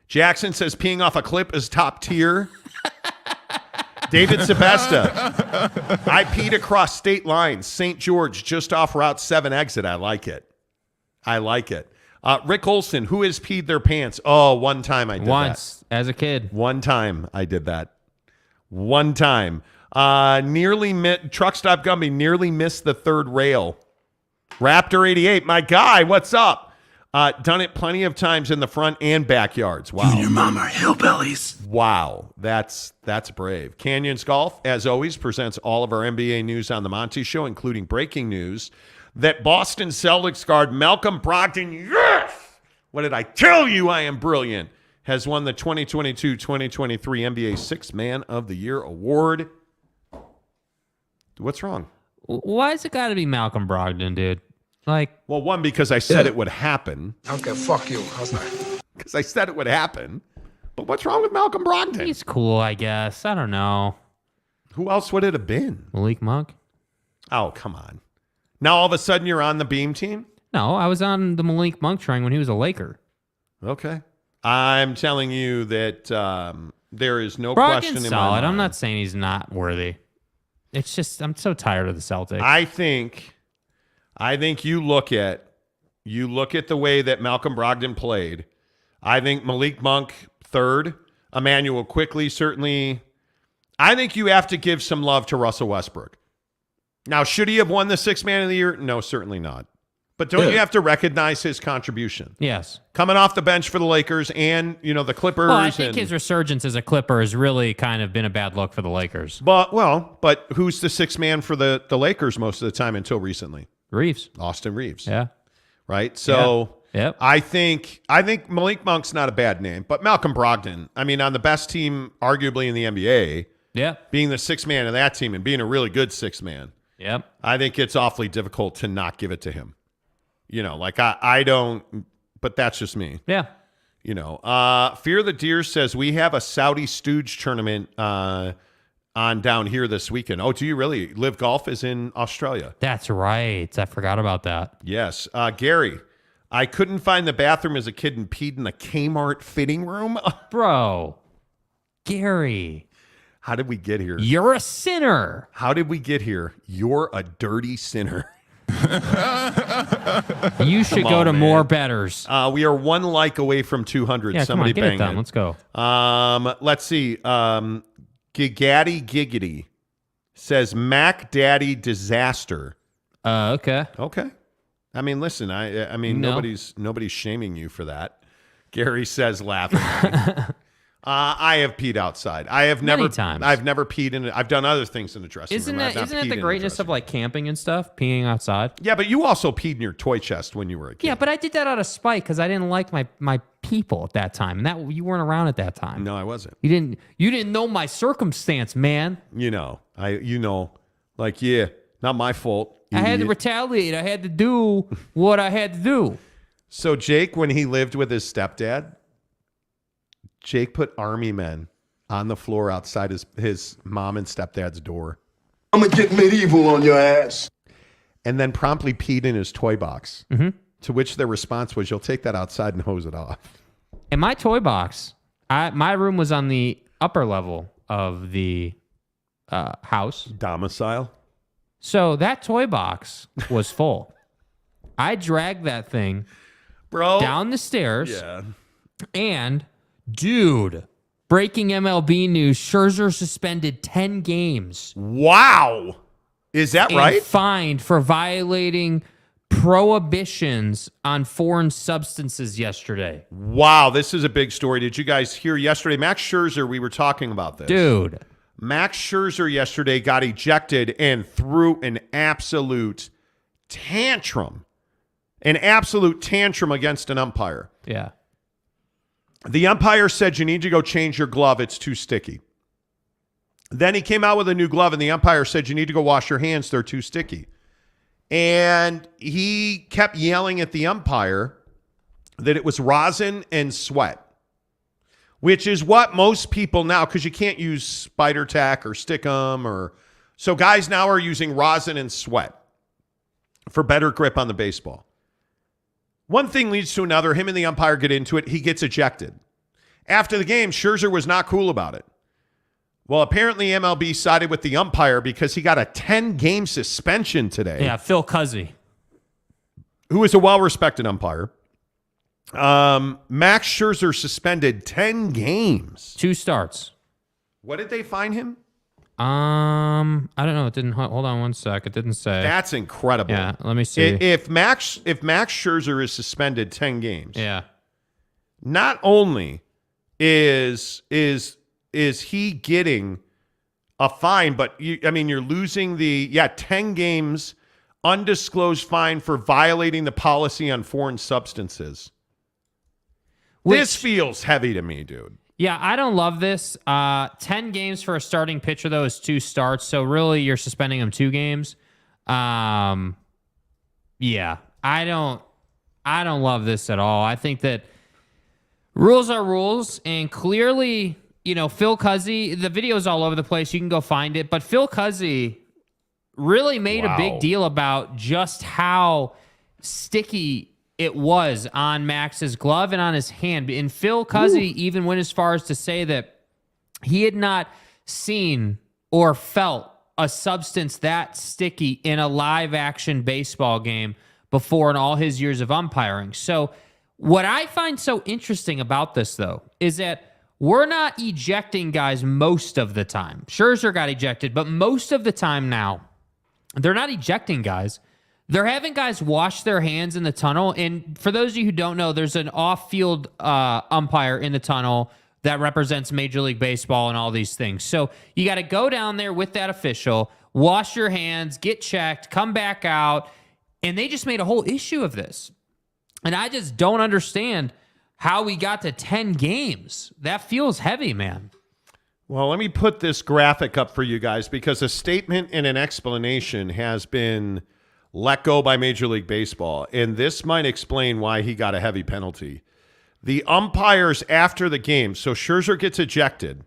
Jackson says peeing off a clip is top tier. David Sebesta. I peed across state lines. St. George, just off Route 7 exit. I like it. Rick Olson, who has peed their pants? Oh, one time I did Once, as a kid. One time I did that. One time. Truck Stop Gumby nearly missed the third rail. Raptor 88, my guy, what's up? Done it plenty of times in the front and backyards. Wow. You and your mom are hillbillies. Wow. That's brave. Canyons Golf, as always, presents all of our NBA news on the Monty Show, including breaking news that Boston Celtics guard Malcolm Brogdon, yes! What did I tell you? I am brilliant. Has won the 2022-2023 NBA Sixth Man of the Year award. What's wrong? Why's it got to be Malcolm Brogdon, dude? Well, one, because I said it would happen. Okay, fuck you. How's that? Because I said it would happen. But what's wrong with Malcolm Brogdon? He's cool, I guess. I don't know. Who else would it have been? Malik Monk? Oh, come on. Now all of a sudden you're on the Beam team? No, I was on the Malik Monk train when he was a Laker. Okay. I'm telling you that there is no Brogdon's question in my solid. mind. I'm not saying he's not worthy. It's just I'm so tired of the Celtics. I think you look at the way that Malcolm Brogdon played. I think Malik Monk third, Emmanuel Quickley certainly. I think you have to give some love to Russell Westbrook. Now, should he have won the Sixth Man of the Year? No, certainly not. But don't you have to recognize his contribution? Yes. Coming off the bench for the Lakers and, the Clippers. Well, I think his resurgence as a Clipper has really kind of been a bad look for the Lakers. But who's the sixth man for the Lakers most of the time until recently? Reeves. Austin Reeves. Yeah. Right? So Yep. I think Malik Monk's not a bad name, but Malcolm Brogdon, on the best team arguably in the NBA, being the sixth man of that team and being a really good sixth man, I think it's awfully difficult to not give it to him. I don't, but that's just me. Yeah. Fear the Deer says we have a Saudi Stooge tournament on down here this weekend. Oh, do you really? Live Golf is in Australia. That's right. I forgot about that. Yes. Gary, I couldn't find the bathroom as a kid and peed in the Kmart fitting room. Bro, Gary. How did we get here? You're a sinner. How did we get here? You're a dirty sinner. You should go to more betters. We are one like away from 200. Yeah, Somebody come on, get bang it done. Let's go. Let's see. Giggity Giggity says Mac Daddy disaster. Okay. Listen, I mean, No. nobody's shaming you for that. Gary says laughing. I have peed outside. I have Many never times. I've never peed in it. I've done other things in the dressing room. I've not Isn't peed it the in greatness dressing of like camping and stuff, peeing outside? Yeah, but you also peed in your toy chest when you were a kid. Yeah, but I did that out of spite because I didn't like my people at that time, and that you weren't around at that time. No, I wasn't. You didn't know my circumstance, man. Not my fault. I had to retaliate. I had to do what I had to do. So Jake, when he lived with his stepdad, Jake put army men on the floor outside his mom and stepdad's door. I'm gonna get medieval on your ass. And then promptly peed in his toy box. Mm-hmm. To which their response was, you'll take that outside and hose it off. In my toy box, my room was on the upper level of the house. Domicile. So that toy box was full. I dragged that thing Bro. down the stairs. Yeah. And, dude, breaking MLB news, Scherzer suspended 10 games. Wow. Is that right? And fined for violating prohibitions on foreign substances yesterday. Wow, this is a big story. Did you guys hear yesterday? Max Scherzer, we were talking about this. Dude. Max Scherzer yesterday got ejected and threw an absolute tantrum. An absolute tantrum against an umpire. Yeah. The umpire said, you need to go change your glove. It's too sticky. Then he came out with a new glove, and the umpire said, you need to go wash your hands. They're too sticky. And he kept yelling at the umpire that it was rosin and sweat, which is what most people now, because you can't use spider tack or stick 'em, or so guys now are using rosin and sweat for better grip on the baseball. One thing leads to another. Him and the umpire get into it. He gets ejected. After the game, Scherzer was not cool about it. Well, apparently MLB sided with the umpire because he got a 10-game suspension today. Yeah, Phil Cuzzy. Who is a well-respected umpire. Max Scherzer suspended 10 games. 2 starts. What did they fine him? I don't know. It didn't. Hold on one sec. It didn't say. That's incredible. Yeah, let me see. If Max Scherzer is suspended 10 games, yeah, not only is he getting a fine, but you're losing the 10 games undisclosed fine for violating the policy on foreign substances. This feels heavy to me, dude. Yeah, I don't love this. 10 games for a starting pitcher, though, is 2 starts. So really, you're suspending him 2 games. Yeah, I don't love this at all. I think that rules are rules, and clearly, Phil Cuzzy, the video's all over the place. You can go find it. But Phil Cuzzy really made a big deal about just how sticky it was on Max's glove and on his hand. And Phil Cuzzy even went as far as to say that he had not seen or felt a substance that sticky in a live action baseball game before in all his years of umpiring. So what I find so interesting about this, though, is that we're not ejecting guys most of the time. Scherzer got ejected, but most of the time now, they're not ejecting guys. They're having guys wash their hands in the tunnel. And for those of you who don't know, there's an off-field umpire in the tunnel that represents Major League Baseball and all these things. So you got to go down there with that official, wash your hands, get checked, come back out. And they just made a whole issue of this. And I just don't understand how we got to 10 games. That feels heavy, man. Well, let me put this graphic up for you guys, because a statement and an explanation has been let go by Major League Baseball, and this might explain why he got a heavy penalty. The umpires after the game, so Scherzer gets ejected.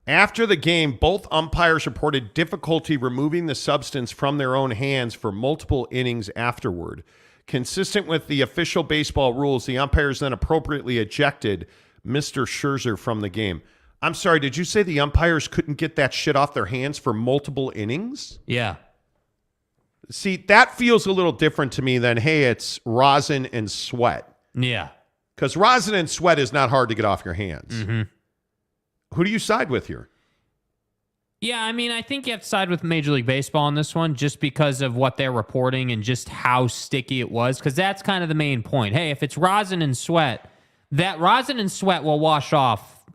After the game, both umpires reported difficulty removing the substance from their own hands for multiple innings afterward. Consistent with the official baseball rules, the umpires then appropriately ejected Mr. Scherzer from the game. I'm sorry, did you say the umpires couldn't get that shit off their hands for multiple innings? Yeah. See, that feels a little different to me than, hey, it's rosin and sweat. Yeah. Because rosin and sweat is not hard to get off your hands. Mm-hmm. Who do you side with here? Yeah, I mean, I think you have to side with Major League Baseball on this one just because of what they're reporting and just how sticky it was, because that's kind of the main point. Hey, if it's rosin and sweat, that rosin and sweat will wash off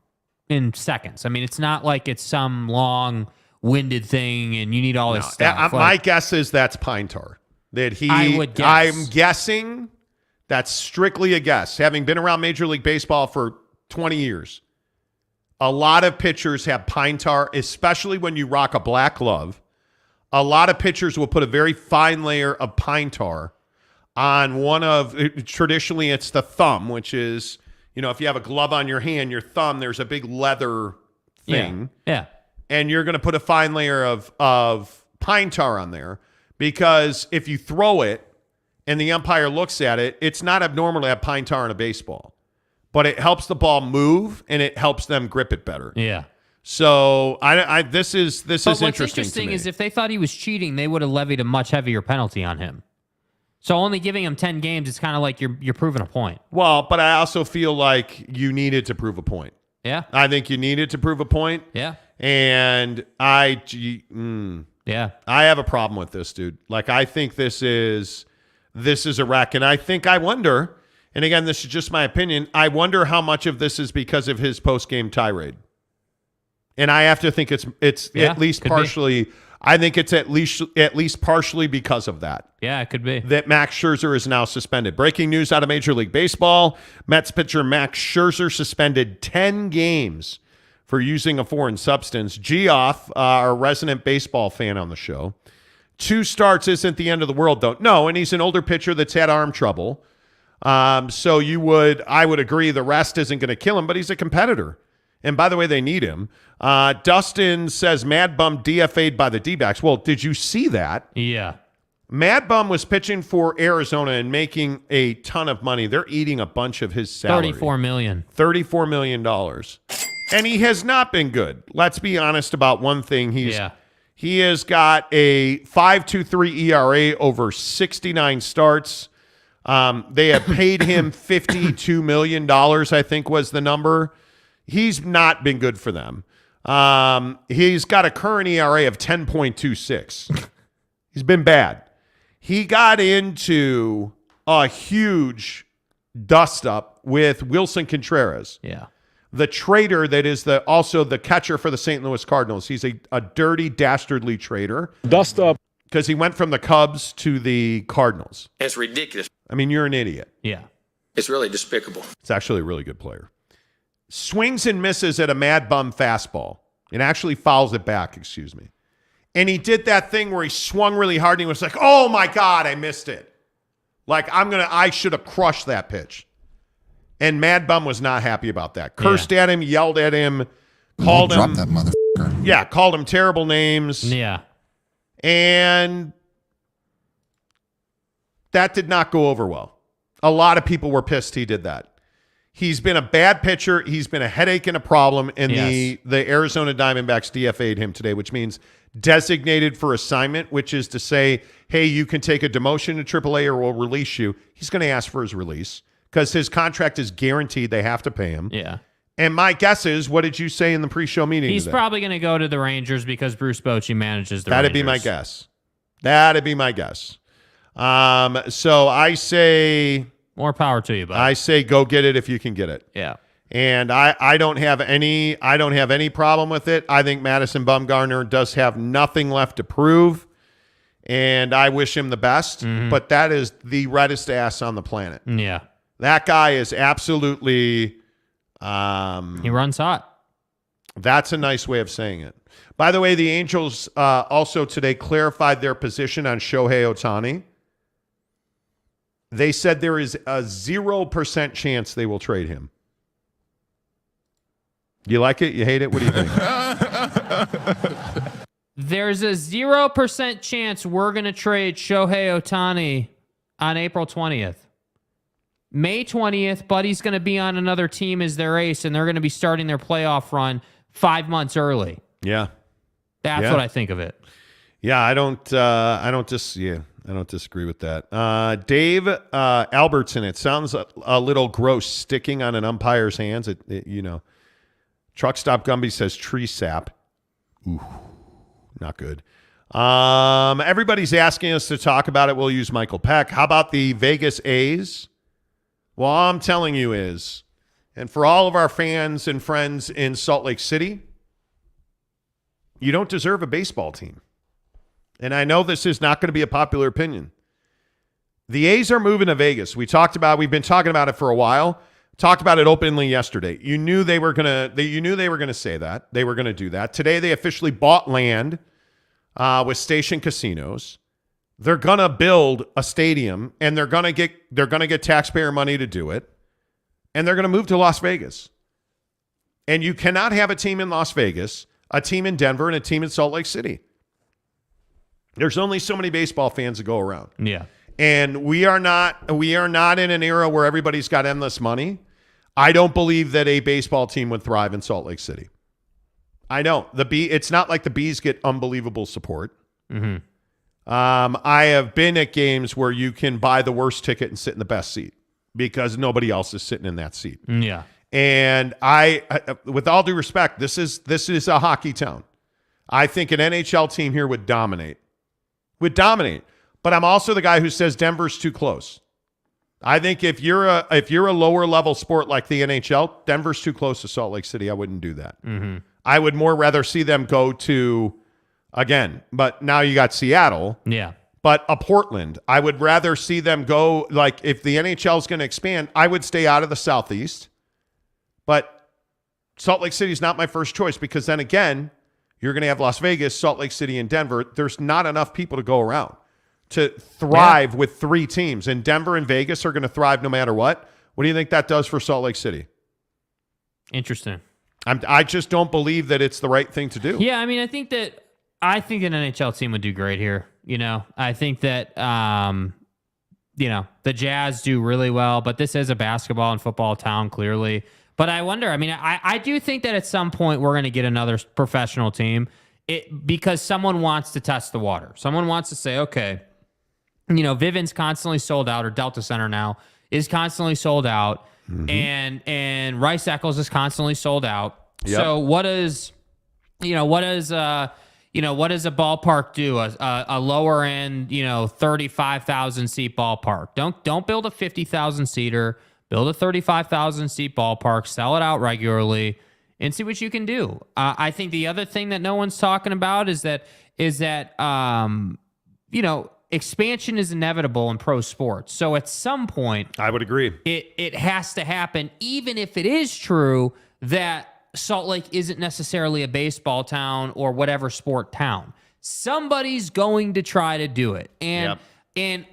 in seconds. I mean, it's not like it's some long-winded thing and you need all this stuff. My guess is that's pine tar. I would guess. I'm guessing that's strictly a guess. Having been around Major League Baseball for 20 years, a lot of pitchers have pine tar, especially when you rock a black glove. A lot of pitchers will put a very fine layer of pine tar on traditionally it's the thumb, which is, if you have a glove on your hand, your thumb, there's a big leather thing. Yeah. And you're going to put a fine layer of pine tar on there, because if you throw it and the umpire looks at it, it's not abnormal to have pine tar in a baseball. But it helps the ball move and it helps them grip it better. Yeah. So this is interesting. What's interesting to me. is if they thought he was cheating, they would have levied a much heavier penalty on him. So only giving him 10 games, it's kind of like you're proving a point. Well, but I also feel like you needed to prove a point. Yeah. I think you needed to prove a point. Yeah. And I have a problem with this, dude. Like, I think this is a wreck. And I wonder, and again, this is just my opinion, I wonder how much of this is because of his post-game tirade. And I have to think it's at least partially. I think it's at least partially because of that. Yeah, it could be. That Max Scherzer is now suspended. Breaking news out of Major League Baseball. Mets pitcher Max Scherzer suspended 10 games for using a foreign substance. Geoff, our resident baseball fan on the show, 2 starts isn't the end of the world, though. No, and he's an older pitcher that's had arm trouble. So I would agree the rest isn't going to kill him, but he's a competitor. And by the way, they need him. Dustin says Mad Bum DFA'd by the D-backs. Well, did you see that? Yeah. Mad Bum was pitching for Arizona and making a ton of money. They're eating a bunch of his salary. $34 million. $34 million. And he has not been good. Let's be honest about one thing. He has got a 5.23 ERA over 69 starts. They have paid him $52 million, I think was the number. He's not been good for them. He's got a current ERA of 10.26. He's been bad. He got into a huge dust-up with Wilson Contreras. Yeah. The trader that is also the catcher for the St. Louis Cardinals. He's a dirty, dastardly trader. Dust up. Because he went from the Cubs to the Cardinals. It's ridiculous. I mean, you're an idiot. Yeah. It's really despicable. It's actually a really good player. Swings and misses at a Mad Bum fastball. And actually fouls it back, excuse me. And he did that thing where he swung really hard and he was like, oh my God, I missed it. Like, I should have crushed that pitch. And Mad Bum was not happy about that. Cursed at him, yelled at him, called him. Drop that motherfucker. Yeah, called him terrible names. Yeah. And that did not go over well. A lot of people were pissed he did that. He's been a bad pitcher. He's been a headache and a problem. And the Arizona Diamondbacks DFA'd him today, which means designated for assignment, which is to say, hey, you can take a demotion to AAA or we'll release you. He's going to ask for his release because his contract is guaranteed. They have to pay him. Yeah. And my guess is, what did you say in the pre-show meeting He's today? probably going to go to the Rangers because Bruce Bochy manages the That'd Rangers. be my guess. That'd be my guess. So I say... More power to you, bud. I say go get it if you can get it. Yeah. And I don't have any problem with it. I think Madison Bumgarner does have nothing left to prove. And I wish him the best. Mm-hmm. But that is the reddest ass on the planet. Yeah. That guy is absolutely he runs hot. That's a nice way of saying it. By the way, the Angels also today clarified their position on Shohei Ohtani. They said there is a 0% chance they will trade him. You like it? You hate it? What do you think? There's a 0% chance we're going to trade Shohei Ohtani on April 20th. May 20th, Buddy's going to be on another team as their ace, and they're going to be starting their playoff run 5 months early. Yeah. That's what I think of it. Yeah, I don't disagree with that. Dave Albertson, it sounds a little gross sticking on an umpire's hands. Truck Stop Gumby says tree sap. Ooh, not good. Everybody's asking us to talk about it. We'll use Michael Peck. How about the Vegas A's? Well, all I'm telling you is, and for all of our fans and friends in Salt Lake City, you don't deserve a baseball team. And I know this is not going to be a popular opinion. The A's are moving to Vegas. We've been talking about it for a while. Talked about it openly yesterday. You knew they were going to say that. They were going to do that. Today they officially bought land with Station Casinos. They're going to build a stadium and they're going to get taxpayer money to do it. And they're going to move to Las Vegas. And you cannot have a team in Las Vegas, a team in Denver, and a team in Salt Lake City. There's only so many baseball fans to go around. Yeah. And we are not in an era where everybody's got endless money. I don't believe that a baseball team would thrive in Salt Lake City. I don't. It's not like the Bees get unbelievable support. Mm-hmm. I have been at games where you can buy the worst ticket and sit in the best seat because nobody else is sitting in that seat. Yeah. And I with all due respect, this is a hockey town. I think an NHL team here would dominate. But I'm also the guy who says Denver's too close. I think if you're a lower level sport like the NHL, Denver's too close to Salt Lake City. I wouldn't do that. Mm-hmm. I would more rather see them go to, again, but now you got Seattle. Yeah. But a Portland. I would rather see them go, like, if the NHL is going to expand, I would stay out of the Southeast. But Salt Lake City is not my first choice because then again, you're going to have Las Vegas, Salt Lake City, and Denver. There's not enough people to go around to thrive with 3 teams. And Denver and Vegas are going to thrive no matter what. What do you think that does for Salt Lake City? Interesting. I just don't believe that it's the right thing to do. Yeah, I mean, I think an NHL team would do great here. I think that, the Jazz do really well, but this is a basketball and football town, clearly. But I wonder, I do think that at some point we're going to get another professional team because someone wants to test the water. Someone wants to say, okay, Vivint's constantly sold out, or Delta Center now is constantly sold out, and Rice Eccles is constantly sold out. Yep. So what does a ballpark do? A lower end, 35,000 seat ballpark. Don't build a 50,000 seater. Build a 35,000 seat ballpark, sell it out regularly, and see what you can do. I think the other thing that no one's talking about is that expansion is inevitable in pro sports. So at some point, I would agree. It has to happen, even if it is true that Salt Lake isn't necessarily a baseball town or whatever sport town. Somebody's going to try to do it. And the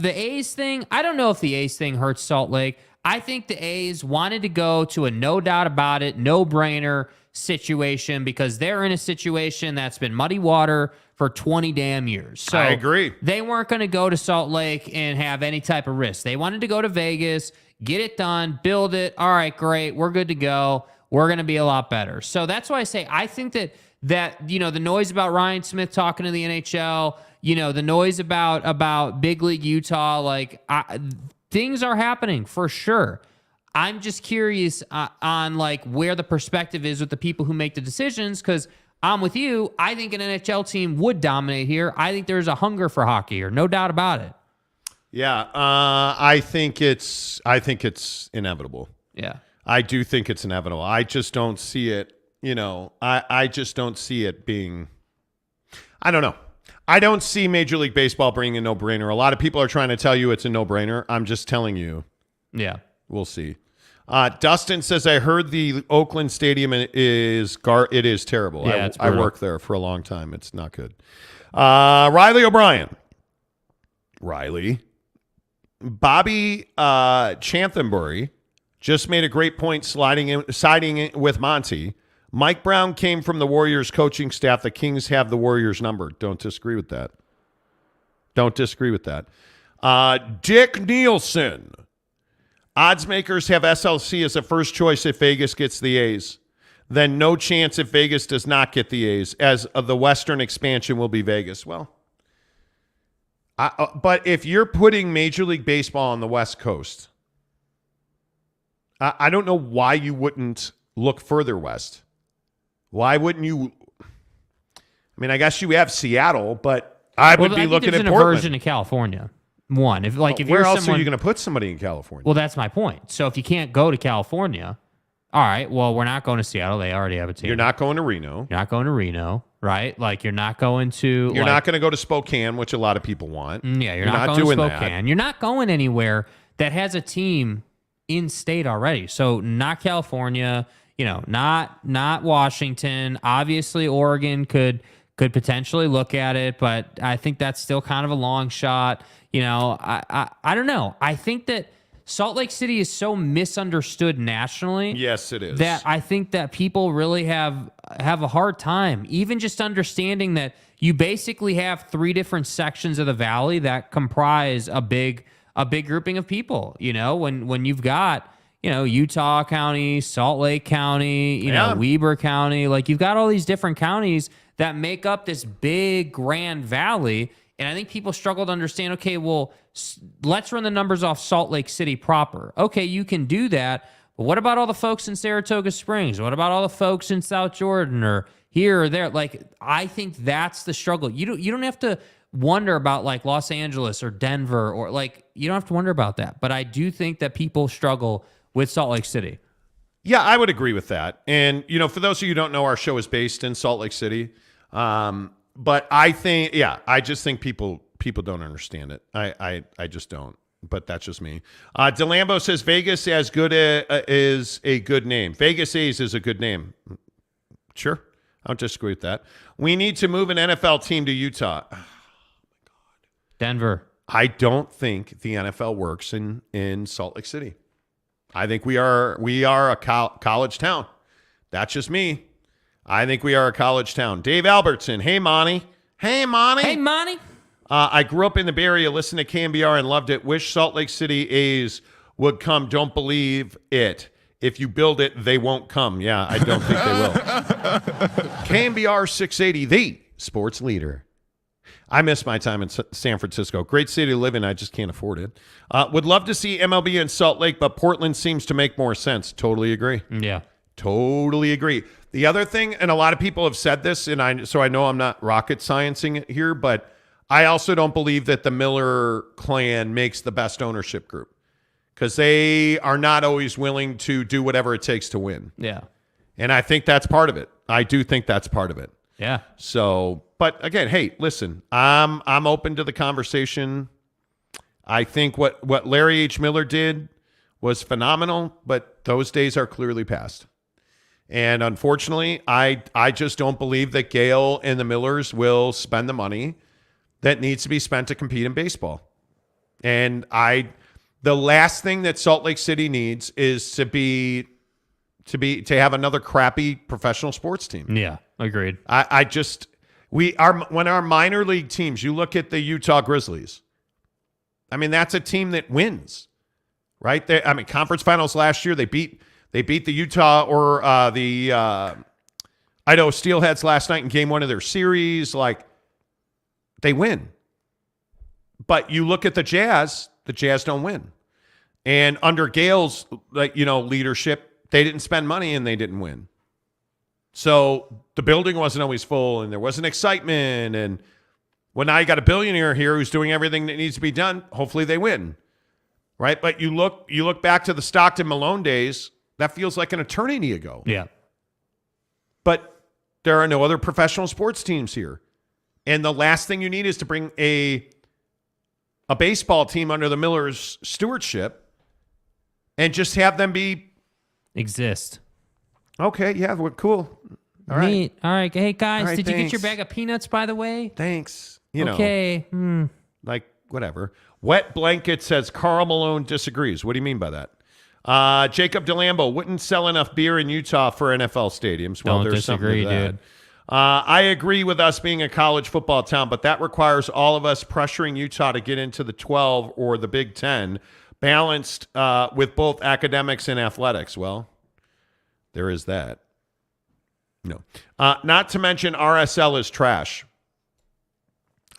A's thing, I don't know if the A's thing hurts Salt Lake. I think the A's wanted to go to a no doubt about it, no-brainer situation because they're in a situation that's been muddy water for 20 damn years. So I agree. They weren't going to go to Salt Lake and have any type of risk. They wanted to go to Vegas, get it done, build it. All right, great. We're good to go. We're going to be a lot better. So that's why I say I think that the noise about Ryan Smith talking to the NHL, the noise about Big League Utah, things are happening for sure. I'm just curious on where the perspective is with the people who make the decisions, because I'm with you. I think an NHL team would dominate here. I think there's a hunger for hockey here, no doubt about it. Yeah, I think it's inevitable. Yeah, I do think it's inevitable. I just don't see it. I just don't see it being. I don't know. I don't see Major League Baseball bringing a no-brainer. A lot of people are trying to tell you it's a no-brainer. I'm just telling you. Yeah. We'll see. Dustin says, I heard the Oakland Stadium it is terrible. Yeah, I worked there for a long time. It's not good. Riley O'Brien. Bobby Chanthenbury just made a great point siding in with Monty. Mike Brown came from the Warriors coaching staff. The Kings have the Warriors number. Don't disagree with that. Dick Nielsen. Odds makers have SLC as a first choice if Vegas gets the A's. Then no chance if Vegas does not get the A's, as the Western expansion will be Vegas. Well, but if you're putting Major League Baseball on the West Coast, I don't know why you wouldn't look further west. Why wouldn't you? I mean, I guess you have Seattle, but I would be looking at Portland. There's an aversion to California. One, if where you're else are you going to put somebody in California? Well, that's my point. So if you can't go to California, all right. Well, we're not going to Seattle. They already have a team. You're not going to Reno. You're not going to Reno, right? You're not going to. You're not going to go to Spokane, which a lot of people want. Yeah, you're not going to Spokane. You're not going anywhere that has a team in state already. So not California. Not Washington. Obviously, Oregon could potentially look at it, but I think that's still kind of a long shot. I don't know. I think that Salt Lake City is so misunderstood nationally. Yes, it is. That I think that people really have a hard time even just understanding that you basically have 3 different sections of the valley that comprise a big grouping of people. When you've got Utah County, Salt Lake County, Weber County. You've got all these different counties that make up this big grand valley. And I think people struggle to understand, okay, well, let's run the numbers off Salt Lake City proper. Okay, you can do that, but what about all the folks in Saratoga Springs? What about all the folks in South Jordan or here or there? Like, I think that's the struggle. You don't have to wonder about like Los Angeles or Denver or like, you don't have to wonder about that. But I do think that people struggle with Salt Lake City. Yeah, I would agree with that. And, for those of you who don't know, our show is based in Salt Lake City. But I think, I just think people don't understand it. I just don't. But that's just me. DeLambo says Vegas is a good name. Vegas A's is a good name. Sure. I don't disagree with that. We need to move an NFL team to Utah. Oh, my God. Denver. I don't think the NFL works in Salt Lake City. I think we are a college town. That's just me. I think we are a college town. Dave Albertson. Hey, Monty. Hey, Monty. Hey, Monty. I grew up in the Bay Area, listened to KMBR and loved it. Wish Salt Lake City A's would come. Don't believe it. If you build it, they won't come. Yeah, I don't think they will. KMBR 680, the sports leader. I miss my time in San Francisco. Great city to live in. I just can't afford it. Would love to see MLB in Salt Lake, but Portland seems to make more sense. Totally agree. Yeah. Totally agree. The other thing, and a lot of people have said this, so I know I'm not rocket sciencing it here, but I also don't believe that the Miller clan makes the best ownership group because they are not always willing to do whatever it takes to win. Yeah. And I think that's part of it. I do think that's part of it. Yeah. So, but again, hey, listen, I'm open to the conversation. I think what Larry H. Miller did was phenomenal, but those days are clearly past. And unfortunately, I just don't believe that Gale and the Millers will spend the money that needs to be spent to compete in baseball. And the last thing that Salt Lake City needs is to have another crappy professional sports team. Yeah, agreed. When our minor league teams, you look at the Utah Grizzlies. I mean, that's a team that wins, right? Conference finals last year, they beat the Utah or the Idaho Steelheads last night in game 1 of their series. Like, they win. But you look at the Jazz don't win. And under Gale's leadership, they didn't spend money and they didn't win. So the building wasn't always full and there wasn't excitement. And well, now you got a billionaire here who's doing everything that needs to be done. Hopefully they win. Right? But you look back to the Stockton Malone days, that feels like an eternity ago. Yeah. But there are no other professional sports teams here. And the last thing you need is to bring a baseball team under the Millers' stewardship and just have them exist. Okay, yeah, we're cool. All right. Neat. All right. Hey, guys, All right, did you get your thanks. bag of peanuts, by the way? Thanks. Okay. Like, whatever. Wet Blanket says Karl Malone disagrees. What do you mean by that? Jacob DeLambo wouldn't sell enough beer in Utah for NFL stadiums. Well, Don't there's disagree, something to that. dude. I agree with us being a college football town, but that requires all of us pressuring Utah to get into the 12 or the Big 10, balanced with both academics and athletics. Well, there is that. No. Not to mention RSL is trash.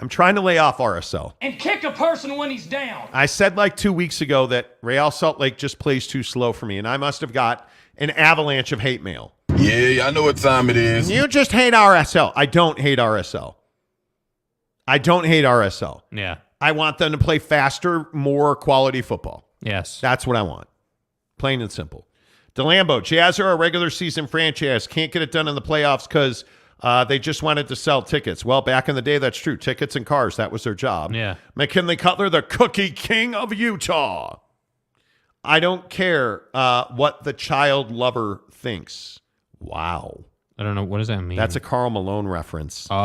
I'm trying to lay off RSL. And kick a person when he's down. I said like 2 weeks ago that Real Salt Lake just plays too slow for me, and I must have got an avalanche of hate mail. Yeah, I know what time it is. You just hate RSL. I don't hate RSL. I don't hate RSL. Yeah. I want them to play faster, more quality football. Yes. That's what I want. Plain and simple. DeLambo, Jazz are a regular season franchise. Can't get it done in the playoffs because they just wanted to sell tickets. Well, back in the day, that's true. Tickets and cars, that was their job. Yeah. McKinley Cutler, the cookie king of Utah. I don't care what the child lover thinks. Wow. I don't know. What does that mean? That's a Karl Malone reference. Oh.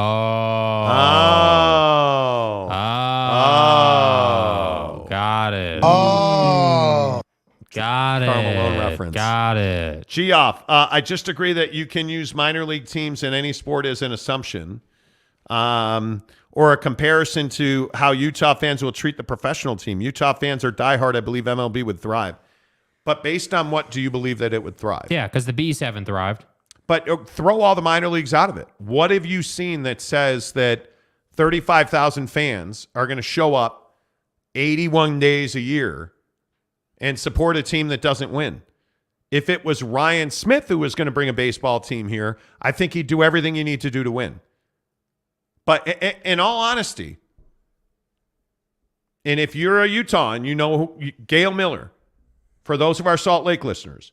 Got it. Got it. Karl Malone reference. Got it. Geoff, I just agree that you can use minor league teams in any sport as an assumption or a comparison to how Utah fans will treat the professional team. Utah fans are diehard. I believe MLB would thrive. But based on what do you believe that it would thrive? Yeah, because the Bees haven't thrived. But throw all the minor leagues out of it. What have you seen that says that 35,000 fans are going to show up 81 days a year and support a team that doesn't win. If it was Ryan Smith who was going to bring a baseball team here, I think he'd do everything you need to do to win. But in all honesty, and if you're a Utah and you know Gail Miller, for those of our Salt Lake listeners,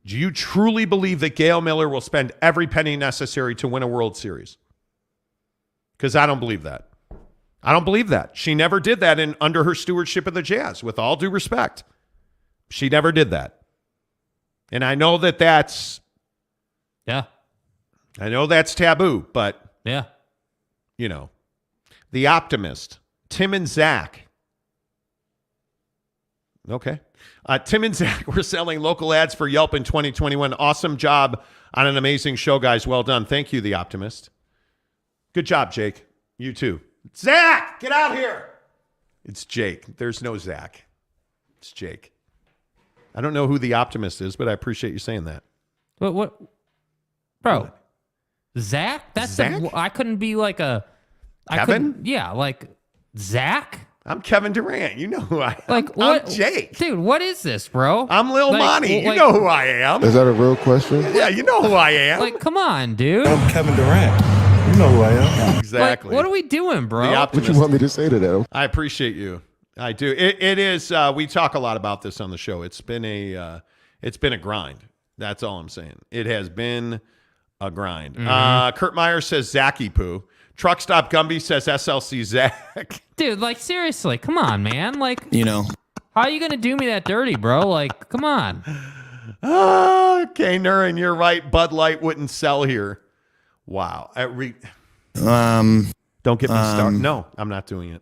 do you truly believe that Gail Miller will spend every penny necessary to win a World Series? Because I don't believe that. I don't believe that. She never did that under her stewardship of the Jazz, with all due respect. She never did that. And I know that's taboo, but the optimist, Tim and Zach. Okay. Tim and Zach were selling local ads for Yelp in 2021. Awesome job on an amazing show, guys. Well done. Thank you, the optimist. Good job, Jake. You too. Zach, get out here. It's Jake. There's no Zach. It's Jake. I don't know who the optimist is, but I appreciate you saying that. What? Bro, what? Zach? That's Zach? I couldn't be like a... Kevin? Like Zach? I'm Kevin Durant. You know who I am. Like what? I'm Jake. Dude, what is this, bro? I'm Lil Monty. You know who I am. Is that a real question? Yeah, you know who I am. Like, come on, dude. I'm Kevin Durant. You know who I am. Exactly. Like, what are we doing, bro? What you want me to say to that? I appreciate you. I do. It is. We talk a lot about this on the show. It's been a grind. That's all I'm saying. It has been a grind. Mm-hmm. Kurt Meyer says Zachy Poo. Truck Stop Gumby says SLC Zach. Dude, like seriously, come on, man. Like, how are you gonna do me that dirty, bro? Like, come on. Okay, Nurin, you're right. Bud Light wouldn't sell here. Wow. Don't get me started. No, I'm not doing it.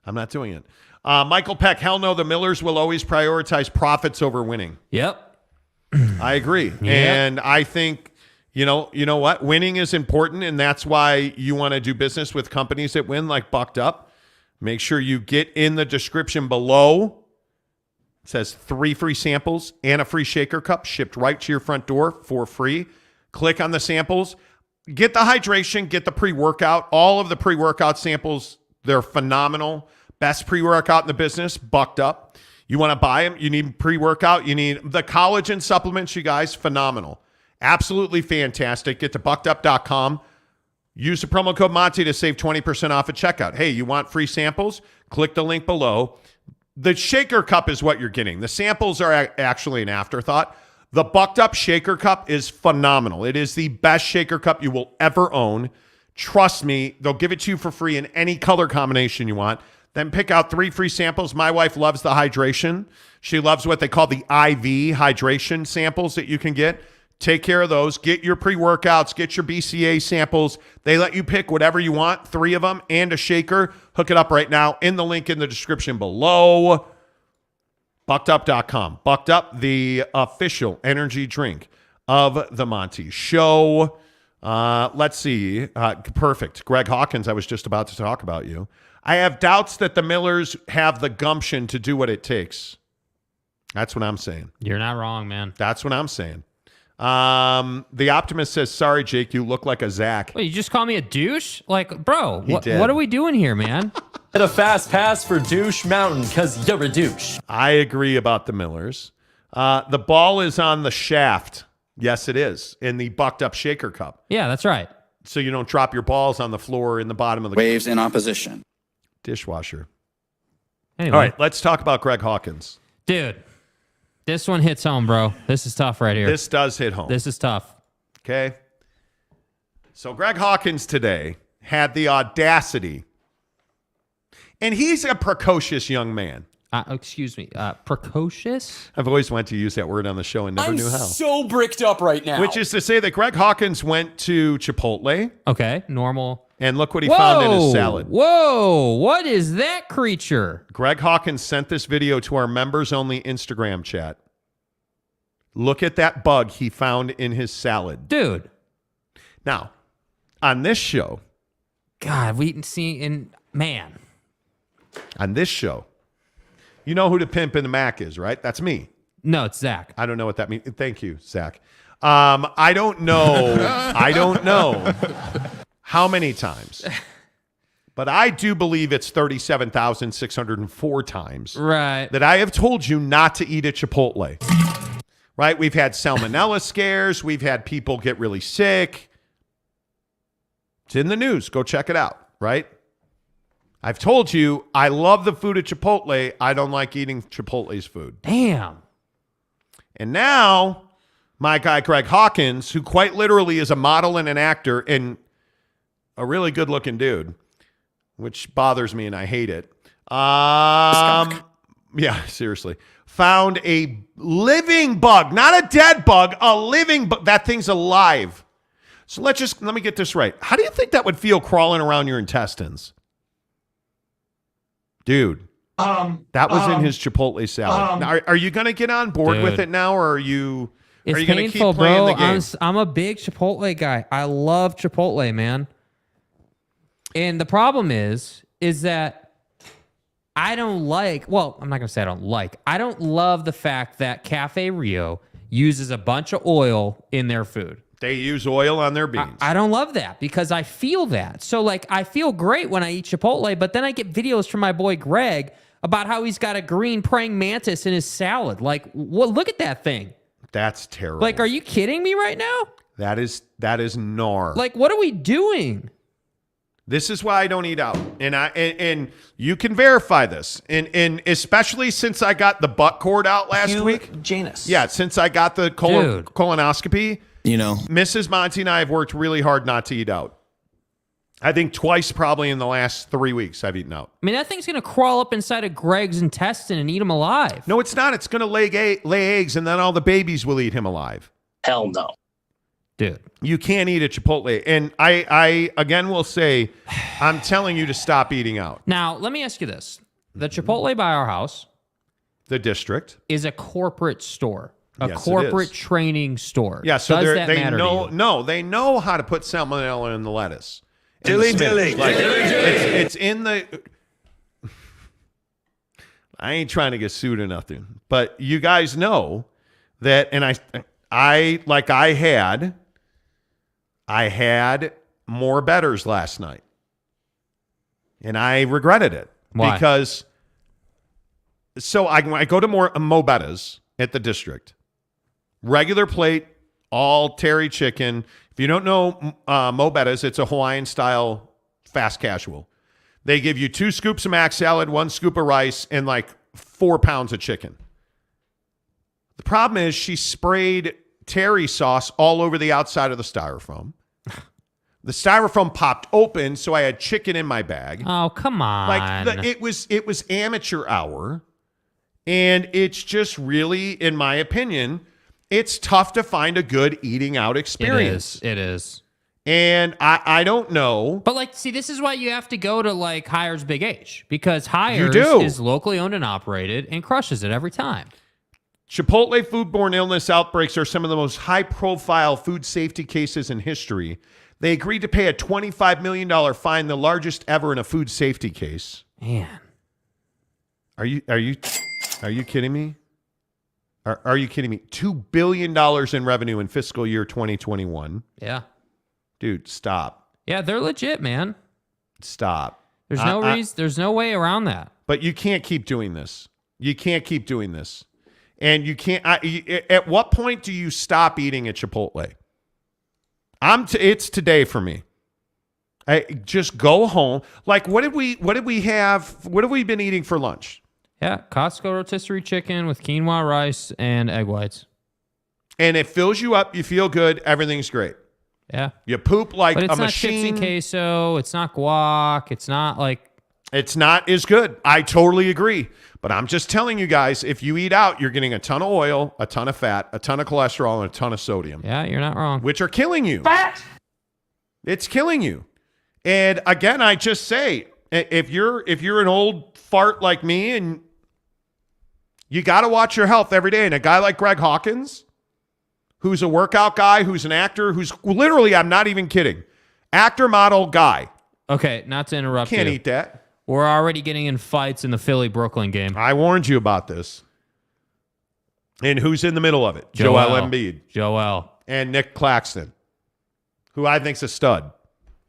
I'm not doing it. Michael Peck, hell no, the Millers will always prioritize profits over winning. Yep. I agree. Yep. And I think, you know what? Winning is important, and that's why you want to do business with companies that win, like Bucked Up. Make sure you get in the description below. It says 3 free samples and a free shaker cup shipped right to your front door for free. Click on the samples. Get the hydration, get the pre-workout. All of the pre-workout samples, they're phenomenal. Best pre-workout in the business, Bucked Up. You want to buy them, you need pre-workout, you need the collagen supplements, you guys, phenomenal. Absolutely fantastic. Get to buckedup.com. Use the promo code Monty to save 20% off at checkout. Hey, you want free samples? Click the link below. The shaker cup is what you're getting. The samples are actually an afterthought. The Bucked Up shaker cup is phenomenal. It is the best shaker cup you will ever own. Trust me, they'll give it to you for free in any color combination you want. Then pick out 3 free samples. My wife loves the hydration. She loves what they call the IV hydration samples that you can get. Take care of those. Get your pre-workouts. Get your BCA samples. They let you pick whatever you want, 3 of them, and a shaker. Hook it up right now in the link in the description below. Buckedup.com. Bucked Up, the official energy drink of the Monty Show. Let's see. Perfect. Greg Hawkins, I was just about to talk about you. I have doubts that the Millers have the gumption to do what it takes. That's what I'm saying. You're not wrong, man. That's what I'm saying. The optimist says, sorry, Jake, you look like a Zach. Wait, you just call me a douche? Like, bro, what are we doing here, man? Hit a fast pass for Douche Mountain because you're a douche. I agree about the Millers. The ball is on the shaft. Yes, it is. In the Bucked Up shaker cup. Yeah, that's right. So you don't drop your balls on the floor in the bottom of the Waves in opposition. Dishwasher. Anyway. All right, let's talk about Greg Hawkins. Dude, this one hits home, bro. This is tough right here. This does hit home. This is tough. Okay. So Greg Hawkins today had the audacity, and he's a precocious young man. Excuse me, precocious? I've always wanted to use that word on the show and never knew how. I'm so bricked up right now. Which is to say that Greg Hawkins went to Chipotle. Okay, normal. And look what he found in his salad. Whoa, what is that creature? Greg Hawkins sent this video to our members-only Instagram chat. Look at that bug he found in his salad. Dude. Now, on this show. God, we see, man. On this show. You know who the pimp in the Mac is, right? That's me. No, it's Zach. I don't know what that means. Thank you, Zach. I don't know. I don't know how many times But I do believe it's 37,604 times Right. that I have told you not to eat at Chipotle. Right? We've had salmonella scares. We've had people get really sick. It's in the news. Go check it out. Right? I've told you I love the food at Chipotle. I don't like eating Chipotle's food. Damn. And now my guy Greg Hawkins, who quite literally is a model and an actor and a really good-looking dude, which bothers me and I hate it. Yeah, seriously. Found a living bug, not a dead bug, a living bug. That thing's alive. So let me get this right. How do you think that would feel crawling around your intestines? Dude, that was in his Chipotle salad. Now, are you going to get on board with it now, or are you It's going to painful, keep playing bro. the game? I'm a big Chipotle guy. I love Chipotle, man. And the problem is that I don't like, well, I'm not going to say I don't like. I don't love the fact that Cafe Rio uses a bunch of oil in their food. They use oil on their beans. I don't love that because I feel that. So, like, I feel great when I eat Chipotle, but then I get videos from my boy Greg about how he's got a green praying mantis in his salad. Like, look at that thing. That's terrible. Like, are you kidding me right now? That is gnar. Like, what are we doing? This is why I don't eat out. And you can verify this. And especially since I got the butt cord out last week. Janus. Yeah, since I got the colonoscopy. You know, Mrs. Monty and I have worked really hard not to eat out. I think twice probably in the last 3 weeks I've eaten out. I mean, that thing's going to crawl up inside of Greg's intestine and eat him alive. No, it's not. It's going to lay eggs, and then all the babies will eat him alive. Hell no. Dude. You can't eat at Chipotle. And I again will say, I'm telling you to stop eating out. Now, let me ask you this. The Chipotle by our house. The district. Is a corporate store. A Yes, corporate training store. Yeah, so Does that they matter know. to you? No, they know how to put salmonella in the lettuce. Dilly. It's in the. I ain't trying to get sued or nothing, but you guys know that, and I had more betters last night, and I regretted it. Why? Because so I go to more Mo Bettas at the district. Regular plate, all terry chicken. If you don't know Mo Bettas, it's a Hawaiian-style fast casual. They give you 2 scoops of mac salad, 1 scoop of rice, and like 4 pounds of chicken. The problem is she sprayed terry sauce all over the outside of the styrofoam. The styrofoam popped open, so I had chicken in my bag. Oh, come on. Like it was amateur hour, and it's just really, in my opinion, it's tough to find a good eating out experience. It is. And I don't know. But, like, see, this is why you have to go to, like, Hires Big H. Because Hires do. is locally owned and operated and crushes it every time. Chipotle foodborne illness outbreaks are some of the most high-profile food safety cases in history. They agreed to pay a $25 million fine, the largest ever in a food safety case. Man. Are you kidding me? Are you kidding me? $2 billion in revenue in fiscal year 2021. Yeah. Dude, stop. Yeah, they're legit, man. Stop. There's no reason. There's no way around that. But you can't keep doing this. You can't keep doing this. And you can't. At what point do you stop eating at Chipotle? It's today for me. I just go home. Like, what did we have? What have we been eating for lunch? Yeah, Costco rotisserie chicken with quinoa rice and egg whites. And it fills you up. You feel good. Everything's great. Yeah. You poop like but it's a not machine. chips and queso. It's not guac. It's not like. It's not as good. I totally agree. But I'm just telling you guys, if you eat out, you're getting a ton of oil, a ton of fat, a ton of cholesterol, and a ton of sodium. Yeah, you're not wrong. Which are killing you. Fat! It's killing you. And again, I just say, if you're an old fart like me, and you got to watch your health every day. And a guy like Greg Hawkins, who's a workout guy, who's an actor, who's literally, I'm not even kidding, actor, model guy. Okay, not to interrupt you. Can't eat that. We're already getting in fights in the Philly-Brooklyn game. I warned you about this. And who's in the middle of it? Joel Embiid. Joel. And Nick Claxton, who I think's a stud.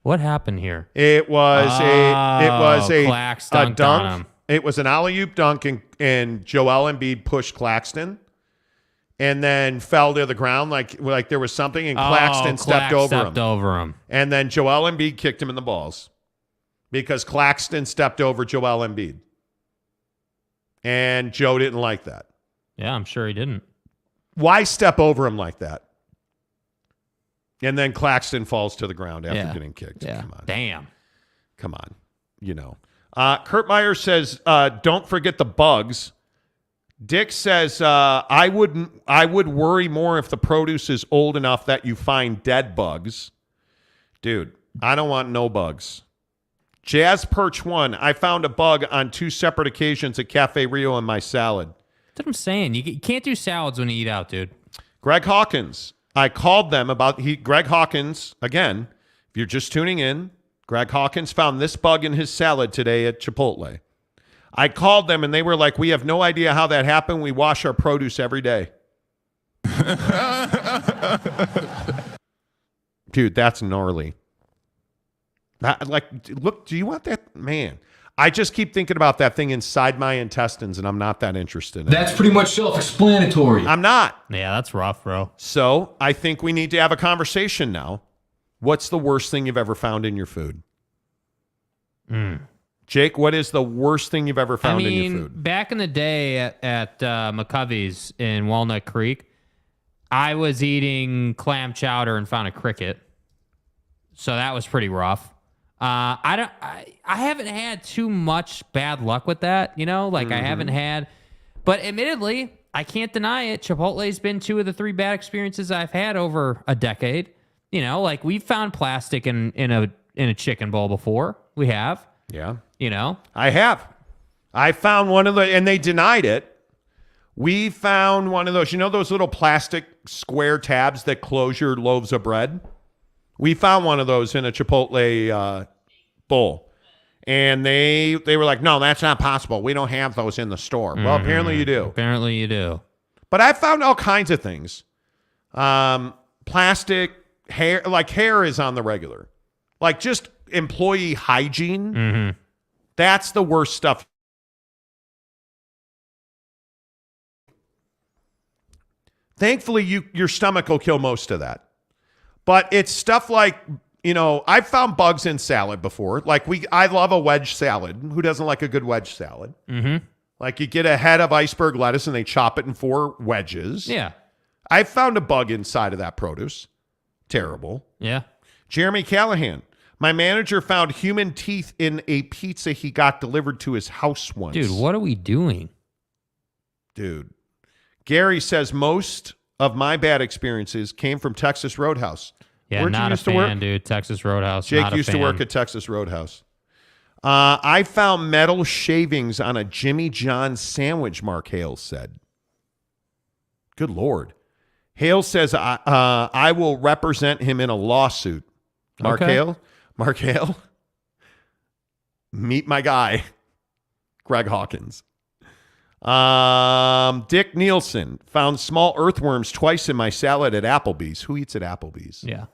What happened here? It was a Clax dunked on him. It was an alley-oop dunk, and Joel Embiid pushed Claxton, and then fell to the ground like there was something, and Claxton stepped over him. And then Joel Embiid kicked him in the balls because Claxton stepped over Joel Embiid, and Joe didn't like that. Yeah, I'm sure he didn't. Why step over him like that? And then Claxton falls to the ground after getting kicked. Yeah. Come on. Damn. Come on. Kurt Meyer says, don't forget the bugs. Dick says, I would worry more if the produce is old enough that you find dead bugs. Dude, I don't want no bugs. Jazz Perch 1, I found a bug on 2 separate occasions at Cafe Rio in my salad. That's what I'm saying. You can't do salads when you eat out, dude. Greg Hawkins, I called them about Greg Hawkins, again, if you're just tuning in, Greg Hawkins found this bug in his salad today at Chipotle. I called them and they were like, we have no idea how that happened. We wash our produce every day. Dude, that's gnarly. Look, do you want that? Man, I just keep thinking about that thing inside my intestines and I'm not that interested in it. That's pretty much self-explanatory. I'm not. Yeah, that's rough, bro. So I think we need to have a conversation now. What's the worst thing you've ever found in your food? Jake, what is the worst thing you've ever found in your food? Back in the day at McCovey's in Walnut Creek, I was eating clam chowder and found a cricket. So that was pretty rough. I haven't had too much bad luck with that, I haven't had, but admittedly, I can't deny it. Chipotle's been 2 of the 3 bad experiences I've had over a decade. We've found plastic in a chicken bowl before. We have. Yeah. I have. I found one of the, and they denied it. We found one of those, those little plastic square tabs that close your loaves of bread? We found one of those in a Chipotle bowl. And they were like, no, that's not possible. We don't have those in the store. Well, apparently you do. Apparently you do. But I found all kinds of things. Plastic, hair, hair is on the regular. Just employee hygiene. That's the worst stuff. Thankfully, your stomach will kill most of that. But it's stuff like, I've found bugs in salad before. I love a wedge salad. Who doesn't like a good wedge salad? You get a head of iceberg lettuce and they chop it in 4 wedges. Yeah. I found a bug inside of that produce. Terrible. Yeah. Jeremy Callahan. My manager found human teeth in a pizza he got delivered to his house once. Dude, what are we doing? Dude. Gary says most of my bad experiences came from Texas Roadhouse. Yeah, Where'd not you a used to fan, work? dude. Texas Roadhouse. Jake not a used to fan. work at Texas Roadhouse. I found metal shavings on a Jimmy John's sandwich, Mark Hales said. Good Lord. Hales says, I will represent him in a lawsuit. Mark Hale? Mark Hale? Meet my guy, Greg Hawkins. Dick Nielsen found small earthworms twice in my salad at Applebee's. Who eats at Applebee's? Yeah.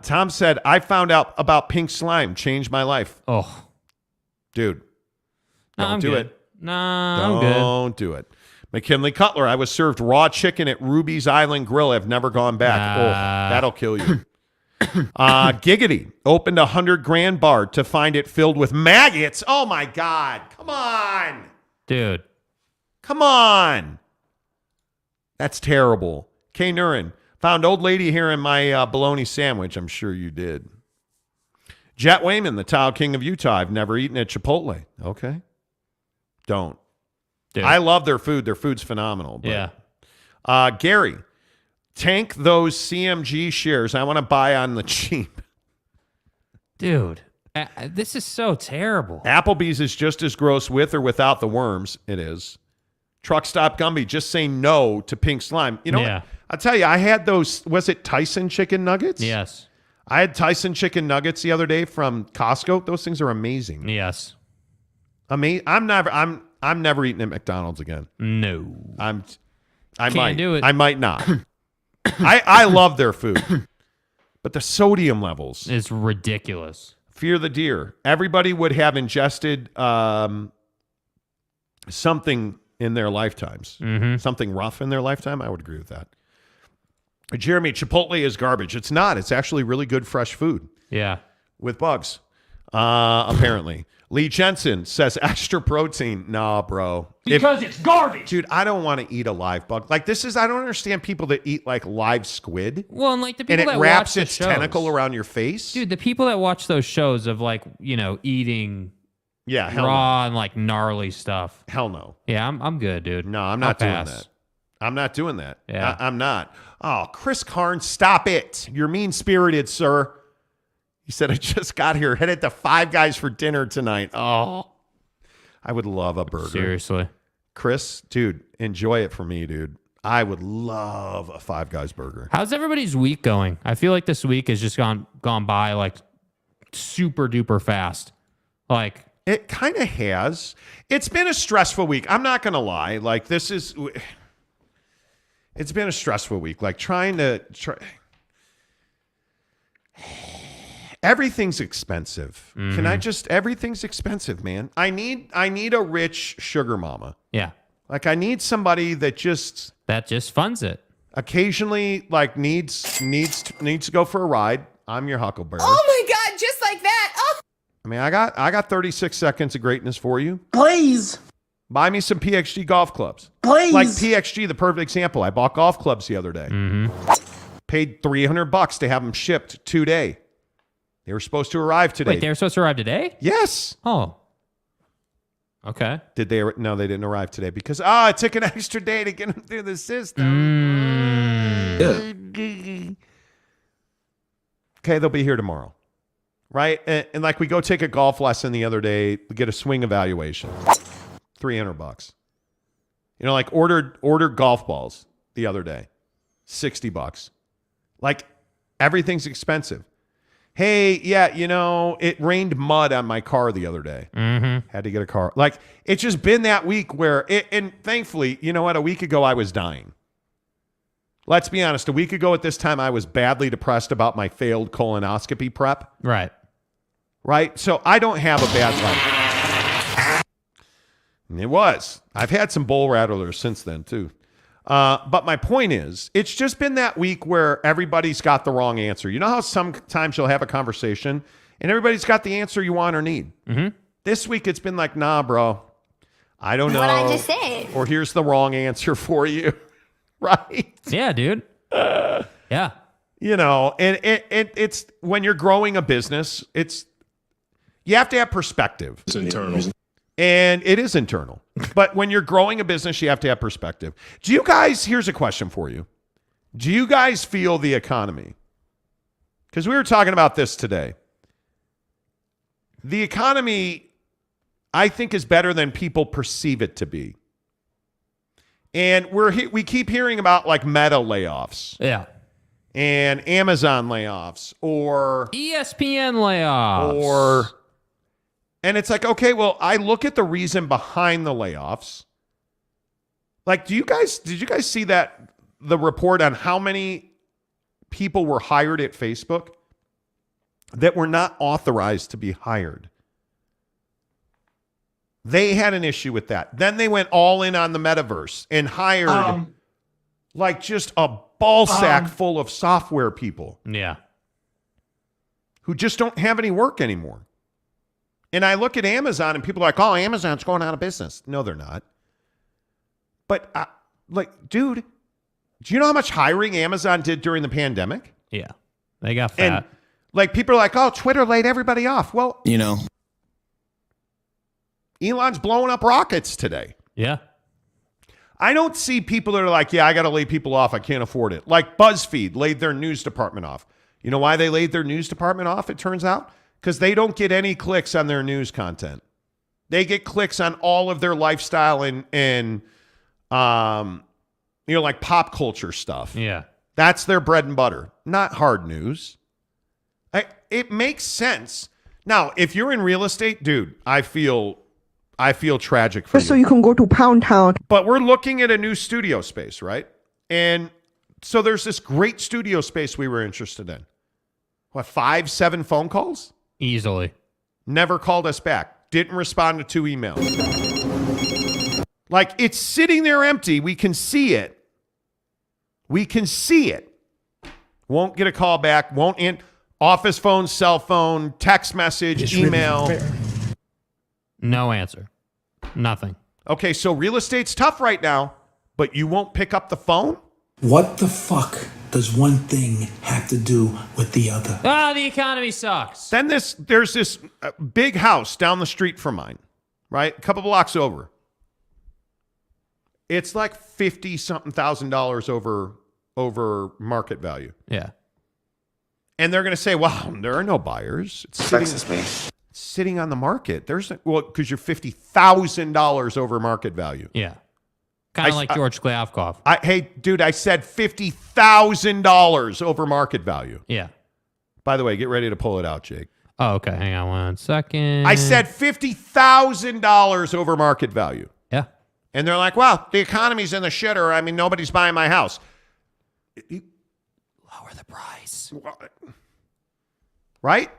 Tom said, I found out about pink slime. Changed my life. Oh. Dude. Don't do it. I'm good. Don't do it. McKinley Cutler, I was served raw chicken at Ruby's Island Grill. I've never gone back. That'll kill you. Giggity opened a $100,000 bar to find it filled with maggots. Oh my God. Come on. Dude. Come on. That's terrible. Kay Nurin, found old lady here in my bologna sandwich. I'm sure you did. Jet Wayman, the Tile King of Utah. I've never eaten at Chipotle. Okay. Don't. Dude. I love their food. Their food's phenomenal. But, yeah. Gary, tank those CMG shares. I want to buy on the cheap. Dude, this is so terrible. Applebee's is just as gross with or without the worms. It is. Truck Stop Gumby, just say no to pink slime. You know what? I'll tell you, I had those, was it Tyson chicken nuggets? Yes. I had Tyson chicken nuggets the other day from Costco. Those things are amazing. Yes. I'm never eating at McDonald's again. No. I Can't do it. I might not. I love their food. But the sodium levels is ridiculous. Fear the deer. Everybody would have ingested something in their lifetimes. Something rough in their lifetime. I would agree with that. Jeremy, Chipotle is garbage. It's not. It's actually really good fresh food. Yeah. With bugs, apparently. Lee Jensen says extra protein. Nah, bro. Because it's garbage. Dude, I don't want to eat a live bug. Like, I don't understand people that eat, like, live squid. Well, and, like, the people and it that wraps watch its the shows. tentacle around your face. Dude, the people that watch those shows of, like, eating raw and, like, gnarly stuff. Hell no. Yeah, I'm good, dude. No, I'm not doing that. I'm not doing that. Yeah. I'm not. Oh, Chris Karn, stop it. You're mean-spirited, sir. He said, I just got here, headed to Five Guys for dinner tonight. Oh, I would love a burger. Seriously. Chris, dude, enjoy it for me, dude. I would love a Five Guys burger. How's everybody's week going? I feel like this week has just gone by, like, super duper fast. Like, it kind of has. It's been a stressful week. I'm not going to lie. Like, it's been a stressful week. Like, everything's expensive. Everything's expensive, man. I need a rich sugar mama. Yeah. Like, I need somebody that just funds it. Occasionally, like, needs to go for a ride. I'm your huckleberry. Oh my God, just like that. Oh. I mean, I got 36 seconds of greatness for you. Please. Buy me some PXG golf clubs. Please. Like PXG, the perfect example. I bought golf clubs the other day. Paid $300 to have them shipped today. They were supposed to arrive today. Wait, they were supposed to arrive today? Yes. Oh. Okay. Did they? No, they didn't arrive today because it took an extra day to get them through the system. Okay, they'll be here tomorrow, right? And like we go take a golf lesson the other day, we get a swing evaluation, $300. You know, like ordered golf balls the other day, $60. Like everything's expensive. Hey, yeah, you know, it rained mud on my car the other day. Had to get a car. Like, it's just been that week where, and thankfully, you know what? A week ago, I was dying. Let's be honest. A week ago at this time, I was badly depressed about my failed colonoscopy prep. Right. So I don't have a bad life. And it was. I've had some bull rattlers since then, too. But my point is, it's just been that week where everybody's got the wrong answer. You know how sometimes you'll have a conversation and everybody's got the answer you want or need? This week it's been like, nah, bro, I don't know. What I just said. Or here's the wrong answer for you. Right? Yeah, dude. Yeah. You know, and it's when you're growing a business, you have to have perspective. It's internal. And it is internal. But when you're growing a business, you have to have perspective. Here's a question for you. Do you guys feel the economy? Because we were talking about this today. The economy, I think, is better than people perceive it to be. And we keep hearing about like Meta layoffs. Yeah. And Amazon layoffs or ESPN layoffs. And it's like, okay, well, I look at the reason behind the layoffs. Like, did you guys see the report on how many people were hired at Facebook that were not authorized to be hired? They had an issue with that. Then they went all in on the metaverse and hired like just a ball sack full of software people. Yeah. Who just don't have any work anymore. And I look at Amazon and people are like, oh, Amazon's going out of business. No, they're not. But dude, do you know how much hiring Amazon did during the pandemic? Yeah. They got fat. And like people are like, oh, Twitter laid everybody off. Well, you know, Elon's blowing up rockets today. Yeah. I don't see people that are like, yeah, I got to lay people off. I can't afford it. Like BuzzFeed laid their news department off. You know why they laid their news department off, it turns out? Because they don't get any clicks on their news content. They get clicks on all of their lifestyle and like pop culture stuff. Yeah. That's their bread and butter, not hard news. It makes sense. Now, if you're in real estate, dude, I feel tragic for you. So you can go to Pound Town. But we're looking at a new studio space, right? And so there's this great studio space we were interested in. 5, 7 phone calls? Easily. Never called us back. Didn't respond to 2 emails. Like, it's sitting there empty. We can see it. Won't get a call back. Won't office phone, cell phone, text message, email. No answer. Nothing. Okay, so real estate's tough right now, but you won't pick up the phone? What the fuck does one thing have to do with the other? The economy sucks. Then there's this big house down the street from mine, right? A couple blocks over. It's like $50-something thousand over market value. Yeah. And they're going to say, well, there are no buyers. It's sitting on the market. Because you're $50,000 over market value. Yeah. Kind of like George Klyavkov. Hey, dude, I said $50,000 over market value. Yeah. By the way, get ready to pull it out, Jake. Oh, okay. Hang on 1 second. I said $50,000 over market value. Yeah. And they're like, well, the economy's in the shitter. I mean, nobody's buying my house. Lower the price. Right?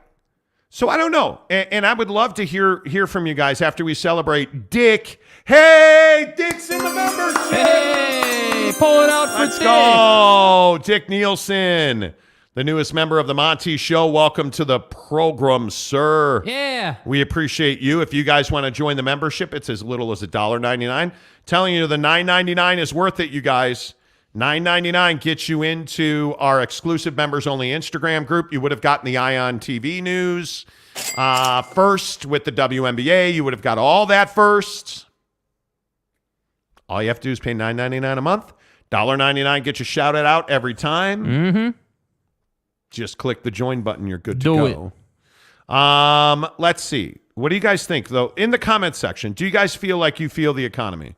So I don't know. And I would love to hear from you guys after we celebrate Dick. Hey, Dick's in the membership. Hey, pull it out for Let's go. Dick Nielsen, the newest member of the Monty Show. Welcome to the program, sir. Yeah. We appreciate you. If you guys want to join the membership, it's as little as $1.99. Telling you the $9.99 is worth it, you guys. $9.99 gets you into our exclusive members-only Instagram group. You would have gotten the Ion TV news first with the WNBA. You would have got all that first. All you have to do is pay $9.99 a month. $1.99 gets you shouted out every time. Mm-hmm. Just click the join button. You're good to Do go. Let's see. What do you guys think, though? In the comments section, do you guys feel like you feel the economy?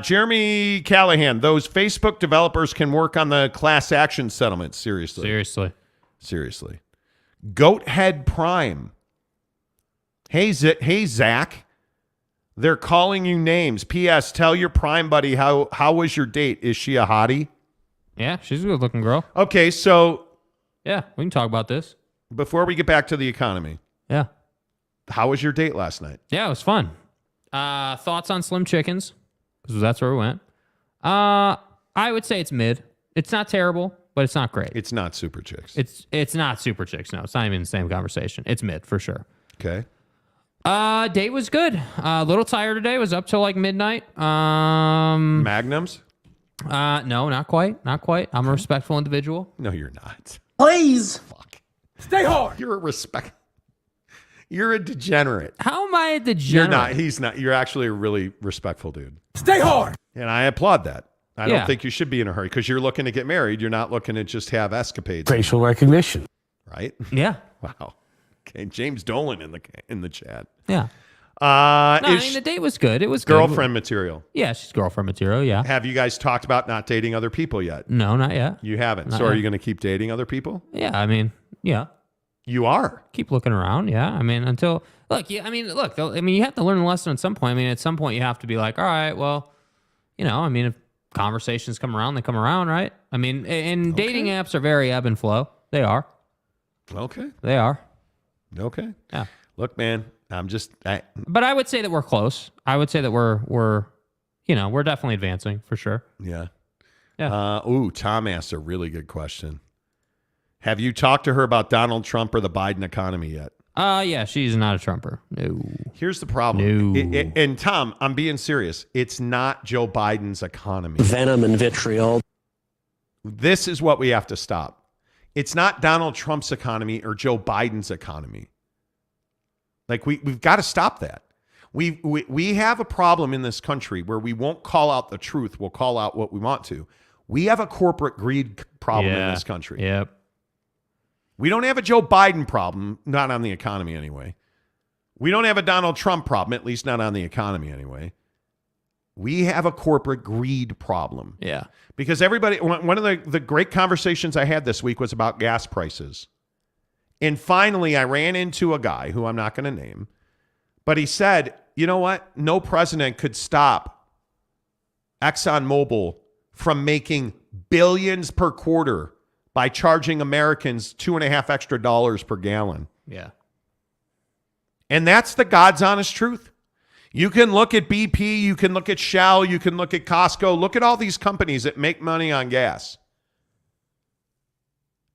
Jeremy Callahan, those Facebook developers can work on the class action settlement. Seriously. Goathead Prime. Hey, Zach. They're calling you names. P.S. Tell your Prime buddy how was your date? Is she a hottie? Yeah, she's a good-looking girl. Okay, so... Yeah, we can talk about this. Before we get back to the economy. Yeah. How was your date last night? Yeah, it was fun. Thoughts on Slim Chickens? Because that's where we went. I would say it's mid. It's not terrible, but it's not great. It's not Super Chicks. It's not Super Chicks, no. It's not even the same conversation. It's mid, for sure. Okay. Date was good. A little tired today. Was up till like midnight. Magnums? No, not quite. I'm a respectful individual. No, you're not. Please. Fuck. Stay hard. You're a degenerate. How am I a degenerate? You're not. He's not. You're actually a really respectful dude. Stay hard. And I applaud that. I don't think you should be in a hurry because you're looking to get married. You're not looking to just have escapades. Facial recognition. Right? Yeah. Wow. Okay. James Dolan in the chat. Yeah. The date was good. It was girlfriend material. Yeah, she's girlfriend material. Yeah. Have you guys talked about not dating other people yet? No, not yet. You haven't. Not so are yet. you going to keep dating other people? Yeah. I mean, yeah. You are. Keep looking around. Yeah. I mean, until you have to learn a lesson at some point. I mean, at some point you have to be like, all right, well, if conversations come around, they come around, right? I mean, and dating apps are very ebb and flow. They are. Okay. They are. Okay. Yeah. Look, man, but I would say that we're close. I would say that we're definitely advancing for sure. Yeah. Yeah. Tom asked a really good question. Have you talked to her about Donald Trump or the Biden economy yet? Yeah, she's not a Trumper. No. Here's the problem. No. And Tom, I'm being serious. It's not Joe Biden's economy. Venom and vitriol. This is what we have to stop. It's not Donald Trump's economy or Joe Biden's economy. Like we've got to stop that. We have a problem in this country where we won't call out the truth. We'll call out what we want to. We have a corporate greed problem in this country. Yep. We don't have a Joe Biden problem, not on the economy anyway. We don't have a Donald Trump problem, at least not on the economy anyway. We have a corporate greed problem. Yeah. Because everybody, one of the great conversations I had this week was about gas prices. And finally, I ran into a guy who I'm not going to name, but he said, you know what? No president could stop ExxonMobil from making billions per quarter by charging Americans $2.50 extra per gallon. Yeah. And that's the God's honest truth. You can look at BP, you can look at Shell, you can look at Costco, look at all these companies that make money on gas.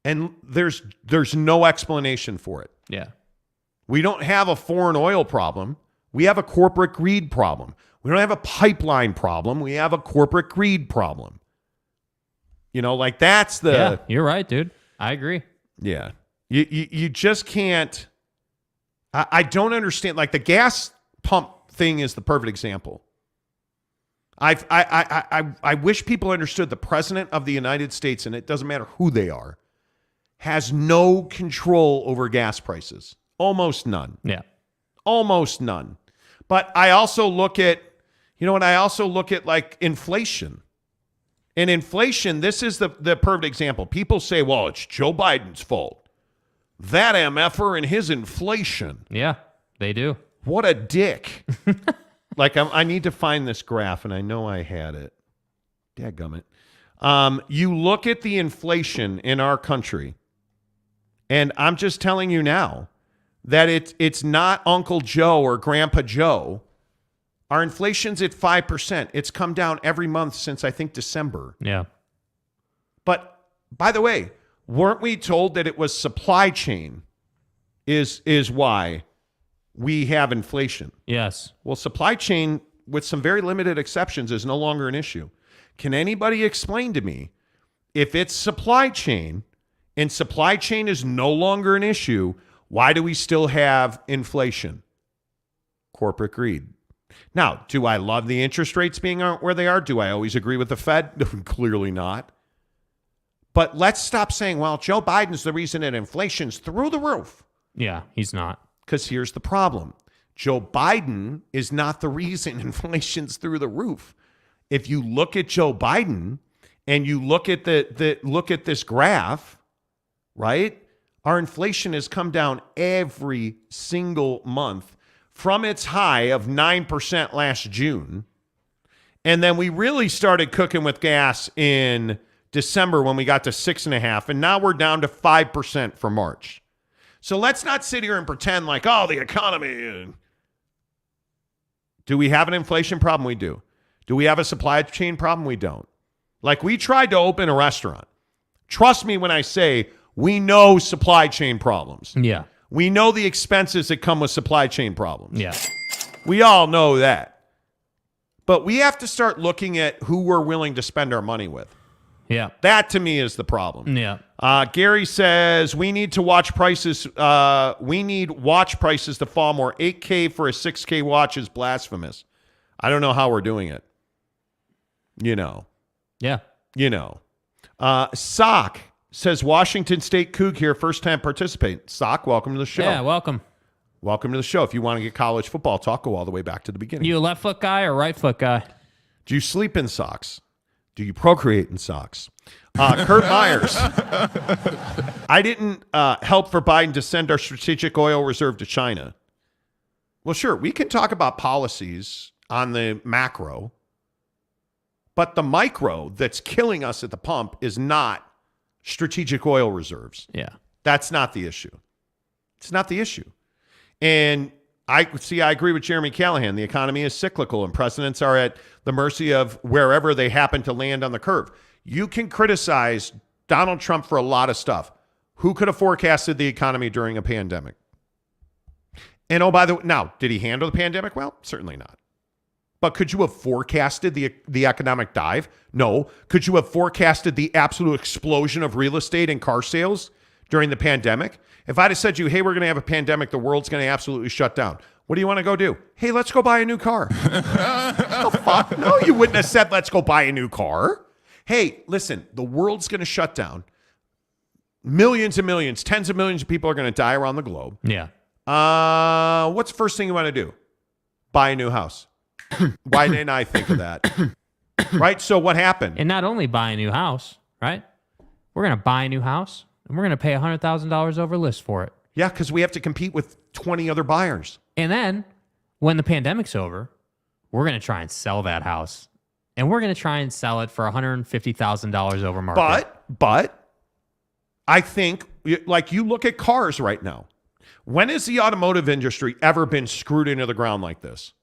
And there's no explanation for it. Yeah. We don't have a foreign oil problem. We have a corporate greed problem. We don't have a pipeline problem. We have a corporate greed problem. You know, like that's the... Yeah, you're right, dude. I agree. Yeah. You just can't... I don't understand. Like the gas pump thing is the perfect example. I wish people understood the president of the United States, and it doesn't matter who they are, has no control over gas prices. Almost none. Yeah. Almost none. But I also look at, I also look at like inflation. And inflation, this is the perfect example. People say, well, it's Joe Biden's fault. That MFer and his inflation. Yeah, they do. What a dick. Like, I need to find this graph, and I know I had it. Dadgummit. You look at the inflation in our country, and I'm just telling you now that it's not Uncle Joe or Grandpa Joe. Our inflation's at 5%. It's come down every month since, I think, December. Yeah. But, by the way, weren't we told that it was supply chain is why we have inflation? Yes. Well, supply chain, with some very limited exceptions, is no longer an issue. Can anybody explain to me if it's supply chain and supply chain is no longer an issue, why do we still have inflation? Corporate greed. Now, do I love the interest rates being where they are? Do I always agree with the Fed? Clearly not. But let's stop saying, well, Joe Biden's the reason that inflation's through the roof. Yeah, he's not. Because here's the problem. Joe Biden is not the reason inflation's through the roof. If you look at Joe Biden and you look at look at this graph, right? Our inflation has come down every single month from its high of 9% last June. And then we really started cooking with gas in December when we got to 6.5%, and now we're down to 5% for March. So let's not sit here and pretend like, oh, the economy. Do we have an inflation problem? We do. Do we have a supply chain problem? We don't. Like, we tried to open a restaurant. Trust me when I say we know supply chain problems. Yeah. We know the expenses that come with supply chain problems. Yeah. We all know that. But we have to start looking at who we're willing to spend our money with. Yeah. That, to me, is the problem. Yeah. Gary says we need to watch prices. We need watch prices to fall more. $8K for a 6K watch is blasphemous. I don't know how we're doing it. Yeah. Sock says Washington State Coug here, first time participant. Sock, welcome to the show. Yeah, welcome. Welcome to the show. If you want to get college football talk, go all the way back to the beginning. You a left foot guy or right foot guy? Do you sleep in socks? Do you procreate in socks? Kurt Myers. I didn't help for Biden to send our strategic oil reserve to China. Well, sure, we can talk about policies on the macro, but the micro that's killing us at the pump is not strategic oil reserves. Yeah. That's not the issue. It's not the issue. And I agree with Jeremy Callahan. The economy is cyclical and presidents are at the mercy of wherever they happen to land on the curve. You can criticize Donald Trump for a lot of stuff. Who could have forecasted the economy during a pandemic? And oh, by the way, now, did he handle the pandemic well? Certainly not. But could you have forecasted the economic dive? No. Could you have forecasted the absolute explosion of real estate and car sales during the pandemic? If I'd have said to you, hey, we're going to have a pandemic, the world's going to absolutely shut down. What do you want to go do? Hey, let's go buy a new car. The fuck? No, you wouldn't have said, let's go buy a new car. Hey, listen, the world's going to shut down. Millions and millions, tens of millions of people are going to die around the globe. Yeah. What's the first thing you want to do? Buy a new house. Why didn't I think of that? Right? So what happened? And not only buy a new house, right? We're going to buy a new house, and we're going to pay $100,000 over list for it. Yeah, because we have to compete with 20 other buyers. And then, when the pandemic's over, we're going to try and sell that house. And we're going to try and sell it for $150,000 over market. But I think, like, you look at cars right now. When has the automotive industry ever been screwed into the ground like this?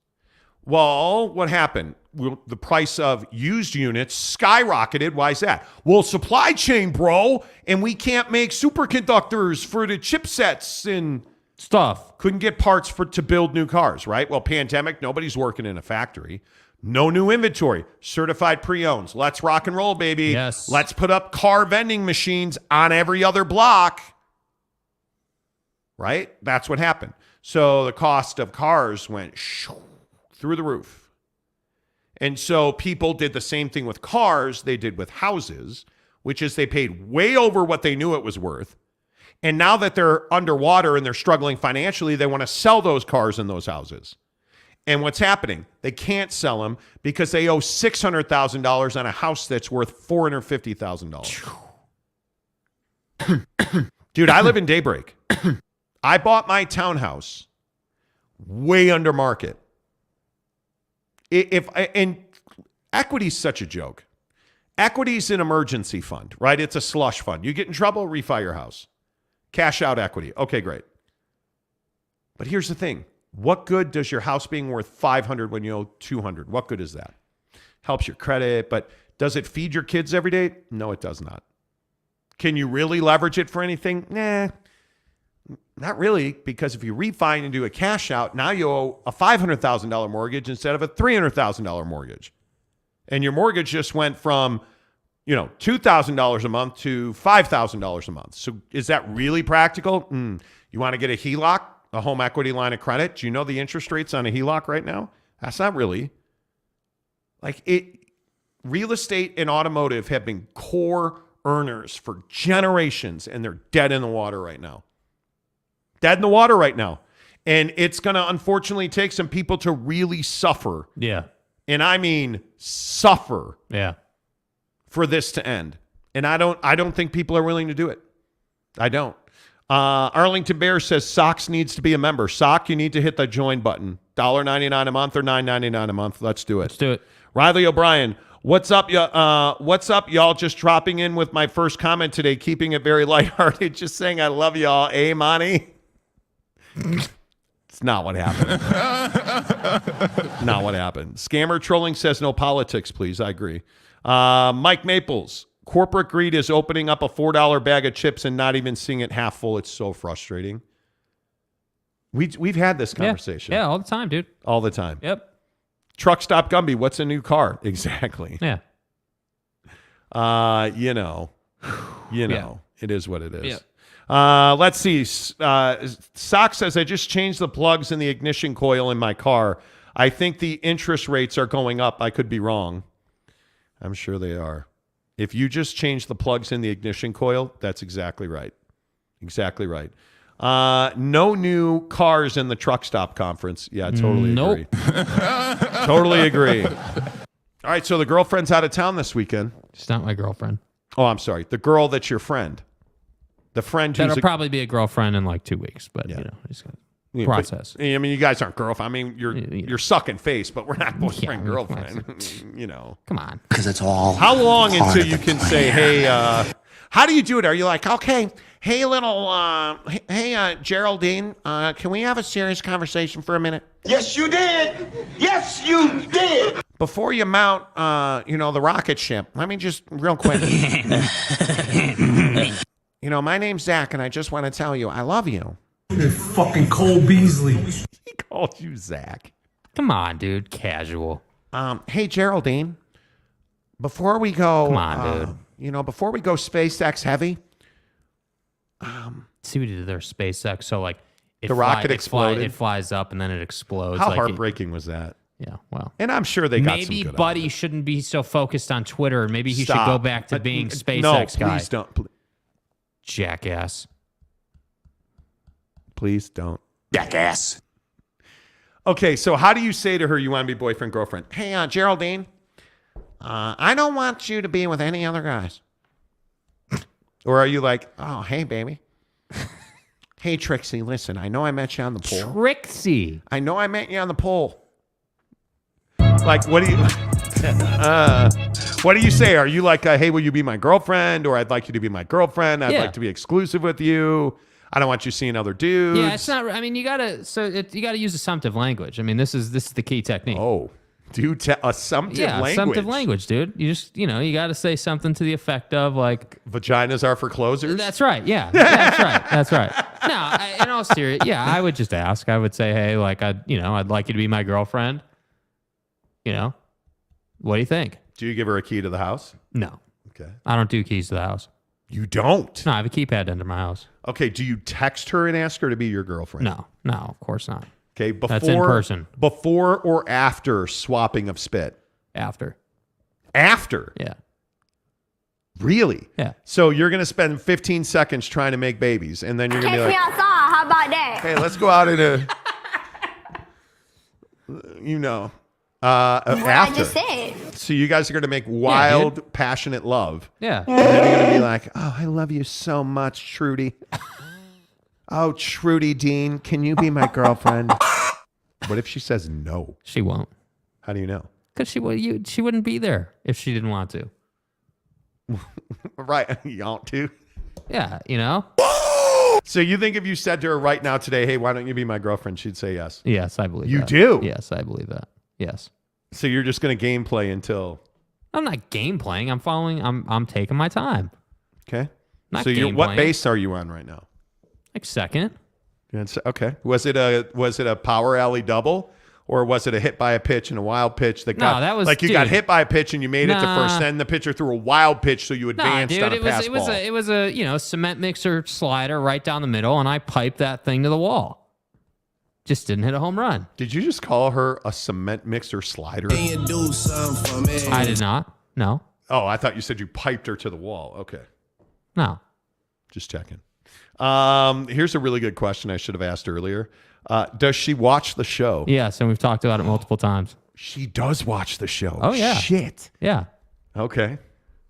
Well, what happened? The price of used units skyrocketed. Why is that? Well, supply chain, bro, and we can't make superconductors for the chipsets and stuff. Couldn't get parts to build new cars, right? Well, pandemic, nobody's working in a factory. No new inventory. Certified pre-owns. Let's rock and roll, baby. Yes. Let's put up car vending machines on every other block. Right? That's what happened. So the cost of cars went through the roof. And so people did the same thing with cars they did with houses, which is they paid way over what they knew it was worth. And now that they're underwater and they're struggling financially, they want to sell those cars and those houses. And what's happening? They can't sell them because they owe $600,000 on a house that's worth $450,000. Dude, I live in Daybreak. I bought my townhouse way under market. And equity's such a joke. Equity's an emergency fund, right? It's a slush fund. You get in trouble, refi your house. Cash out equity. Okay, great. But here's the thing. What good does your house being worth $500 when you owe $200? What good is that? Helps your credit, but does it feed your kids every day? No, it does not. Can you really leverage it for anything? Nah, not really, because if you refi and do a cash out, now you owe a $500,000 mortgage instead of a $300,000 mortgage. And your mortgage just went from, $2,000 a month to $5,000 a month. So is that really practical? You want to get a HELOC, a home equity line of credit? Do you know the interest rates on a HELOC right now? That's not really. Real estate and automotive have been core earners for generations, and they're dead in the water right now. Dead in the water right now. And it's going to unfortunately take some people to really suffer. Yeah. And I mean suffer. Yeah. For this to end. And I don't think people are willing to do it. I don't. Arlington Bear says Socks needs to be a member. Sock, you need to hit the join button. $1.99 a month or $9.99 a month. Let's do it. Let's do it. Riley O'Brien, what's up, y'all? Just dropping in with my first comment today, keeping it very lighthearted, just saying I love y'all. Eh, Monty? It's not what happened. Not what happened. Scammer Trolling says no politics, please. I agree. Mike Maples, corporate greed is opening up a $4 bag of chips and not even seeing it half full. It's so frustrating. We've had this conversation. Yeah, all the time, dude. All the time. Yep. Truck Stop Gumby, what's a new car? Exactly. Yeah. It is what it is. Yeah. Let's see. Sock says, I just changed the plugs in the ignition coil in my car. I think the interest rates are going up. I could be wrong. I'm sure they are. If you just change the plugs in the ignition coil, that's exactly right. Exactly right. No new cars in the truck stop conference. Yeah, totally agree. Totally agree. All right, so the girlfriend's out of town this weekend. It's not my girlfriend. Oh, I'm sorry. The girl that's your friend. The friend who's... That'll probably be a girlfriend in like 2 weeks, but, it's going to process. But, I mean, you guys aren't girlfriend. I mean, you're sucking face, but we're not boyfriend, girlfriend. Come on. Because it's all... How long until you can say, hey, how do you do it? Are you like, okay, hey, Geraldine, can we have a serious conversation for a minute? Yes, you did. Yes, you did. Before you mount, the rocket ship, let me just real quick. My name's Zach, and I just want to tell you, I love you. You're fucking Cole Beasley. He called you Zach. Come on, dude. Casual. Hey, Geraldine, before we go... Come on, dude. Before we go SpaceX heavy... See what he did there, SpaceX. So, like... The rocket exploded. It flies up, and then it explodes. How heartbreaking was that? Yeah, well. And I'm sure they got maybe some good Buddy shouldn't be so focused on Twitter. Maybe he should go back to being SpaceX guy. guy. Please don't. Jackass. Please don't. Jackass. Okay, so how do you say to her you want to be boyfriend, girlfriend? Hey, Geraldine, I don't want you to be with any other guys. Or are you like, oh, hey, baby. Hey, Trixie, listen, I know I met you on the pole. Trixie. I know I met you on the pole. Like, what do you... What do you say? Are you like, hey, will you be my girlfriend? Or I'd like you to be my girlfriend. I'd like to be exclusive with you. I don't want you seeing other dudes. Yeah, it's not. I mean, you gotta use assumptive language. I mean, this is the key technique. Oh, assumptive language. Assumptive language, dude. You just you got to say something to the effect of like vaginas are for closers. That's right. Yeah, that's right. That's right. No, in all serious, I would just ask. I would say, hey, like I'd like you to be my girlfriend. What do you think? Do you give her a key to the house? No. Okay. I don't do keys to the house. You don't? No, I have a keypad under my house. Okay. Do you text her and ask her to be your girlfriend? No, of course not. Okay. That's in person. Before or after swapping of spit? After. After? Yeah. Really? Yeah. So you're going to spend 15 seconds trying to make babies, and then you're going to be like, outside. How about that? hey, let's go out in a, after. I just said. So you guys are going to make wild, passionate love. Yeah. And then you're going to be like, oh, I love you so much, Trudy. Oh, Trudy Dean, can you be my girlfriend? What if she says no? She won't. How do you know? Because she wouldn't be there if she didn't want to. Right. You want to? Yeah, So you think if you said to her right now today, hey, why don't you be my girlfriend? She'd say yes. Yes, I believe you that. do? Yes, I believe that. Yes. So you're just going to gameplay until... I'm not game playing. I'm following. I'm taking my time. Okay. Not so game what playing. base are you on right now? Like second. Okay. Was it a power alley double? Or was it a hit by a pitch and a wild pitch that got that was like you got hit by a pitch and you made it to first, then the pitcher threw a wild pitch so you advanced on a pass ball. It was a cement mixer slider right down the middle, and I piped that thing to the wall. Just didn't hit a home run. Did you just call her a cement mixer slider? Can you do something for me? I did not. No. Oh, I thought you said you piped her to the wall. Okay. No. Just checking. Here's a really good question I should have asked earlier. Does she watch the show? Yes, and we've talked about it multiple times. She does watch the show. Oh, yeah. Shit. Yeah. Okay.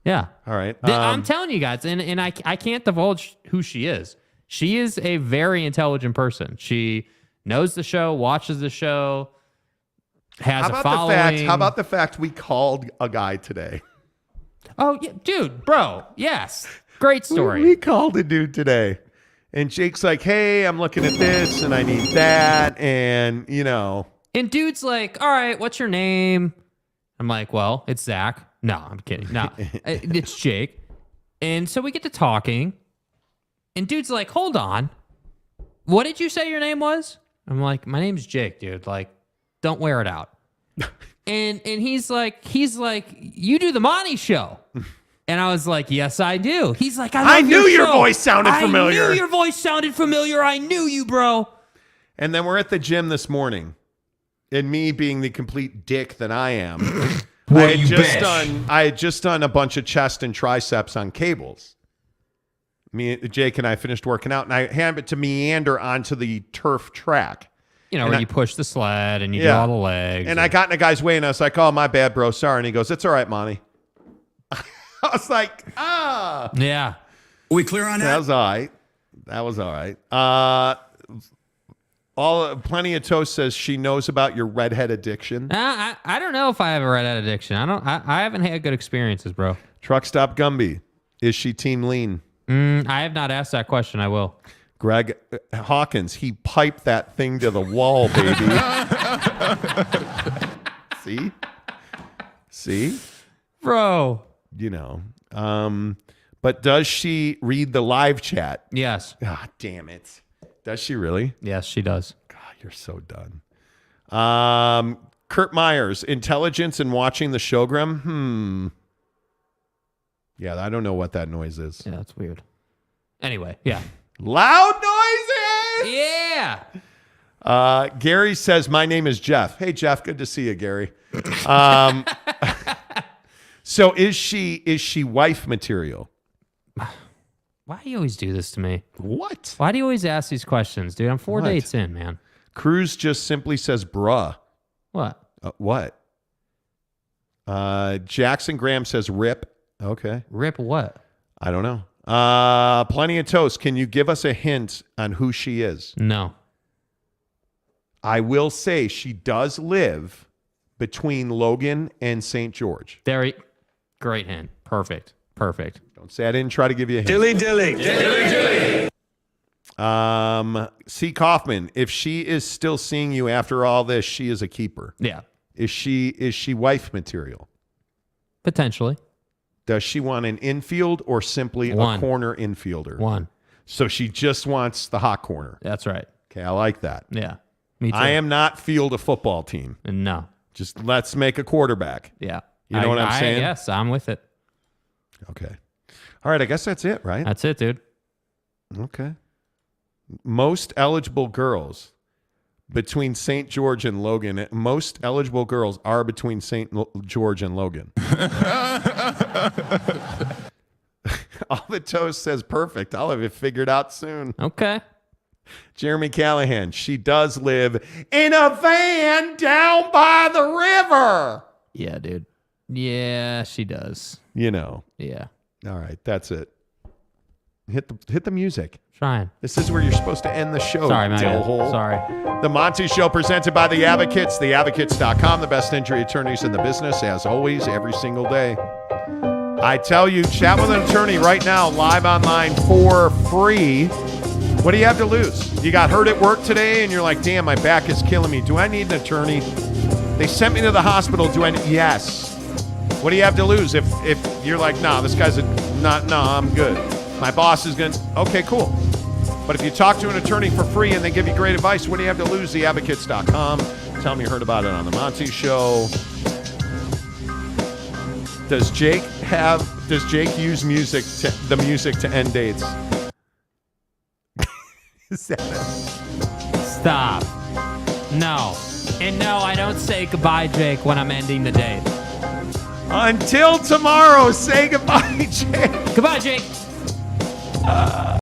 Yeah. All right. I'm telling you guys, and I can't divulge who she is. She is a very intelligent person. She knows the show, watches the show, has a following. How about the fact we called a guy today? Oh, yeah, dude, bro. Yes. Great story. We called a dude today. And Jake's like, hey, I'm looking at this and I need that. And, And dude's like, all right, what's your name? I'm like, well, it's Zach. No, I'm kidding. No, it's Jake. And so we get to talking. And dude's like, hold on. What did you say your name was? I'm like, my name's Jake, dude. Like, don't wear it out. and he's like, you do the Monty Show. And I was like, yes, I do. He's like, I knew your voice sounded familiar. I knew your voice sounded familiar. I knew you, bro. And then we're at the gym this morning. And me being the complete dick that I am, I had just done a bunch of chest and triceps on cables. Jake and I finished working out, and I hand it to meander onto the turf track. Where you push the sled and you do all the legs. And I got in a guy's way, and I was like, oh, my bad, bro. Sorry. And he goes, it's all right, Monty. I was like, Yeah. We clear on that? That was all right. Plenty of Toast says she knows about your redhead addiction. I don't know if I have a redhead addiction. I haven't had good experiences, bro. Truck Stop Gumby, is she team lean? I have not asked that question. I will. Greg Hawkins, he piped that thing to the wall, baby. See? Bro. But does she read the live chat? Yes. Ah, damn it. Does she really? Yes, she does. God, you're so done. Kurt Myers, intelligence in watching the showgram? Yeah, I don't know what that noise is. Yeah, that's weird. Anyway, yeah. Loud noises! Yeah. Gary says, my name is Jeff. Hey, Jeff, good to see you, Gary. So is she wife material? Why do you always do this to me? What? Why do you always ask these questions, dude? I'm 4 dates in, man. Cruz just simply says, bruh. What? What? Jackson Graham says, rip. Okay. Rip what? I don't know. Plenty of Toast. Can you give us a hint on who she is? No. I will say she does live between Logan and St. George. Very great hint. Perfect. Don't say I didn't try to give you a hint. Dilly. C. Kaufman, if she is still seeing you after all this, she is a keeper. Yeah. Is she wife material? Potentially. Does she want an infield or simply a corner infielder? One. So she just wants the hot corner. That's right. Okay, I like that. Yeah. Me too. I am not field a football team. No. Just let's make a quarterback. Yeah. You know what I'm saying? Yes, I'm with it. Okay. All right, I guess that's it, right? That's it, dude. Okay. Most eligible girls between St. George and Logan. Most eligible girls are between St. George and Logan. All the toast says perfect. I'll have it figured out soon. Okay. Jeremy Callahan. She does live in a van down by the river. Yeah, dude. Yeah, she does. You know. Yeah. All right, that's it. Hit the music. Trying. This is where you're supposed to end the show. Sorry, man. Dillhole. Sorry. The Monty Show presented by The Advocates. TheAdvocates.com, the best injury attorneys in the business, as always, every single day. I tell you, chat with an attorney right now, live online for free. What do you have to lose? You got hurt at work today and you're like, damn, my back is killing me. Do I need an attorney? They sent me to the hospital. Yes. What do you have to lose? If you're like, nah, this guy's I'm good. My boss is going to, okay, cool. But if you talk to an attorney for free and they give you great advice, what do you have to lose? TheAdvocates.com. Tell them you heard about it on the Monty Show. Does Jake use the music to end dates? Is that it? Stop. No. And no, I don't say goodbye, Jake, when I'm ending the date. Until tomorrow, say goodbye, Jake. Goodbye, Jake.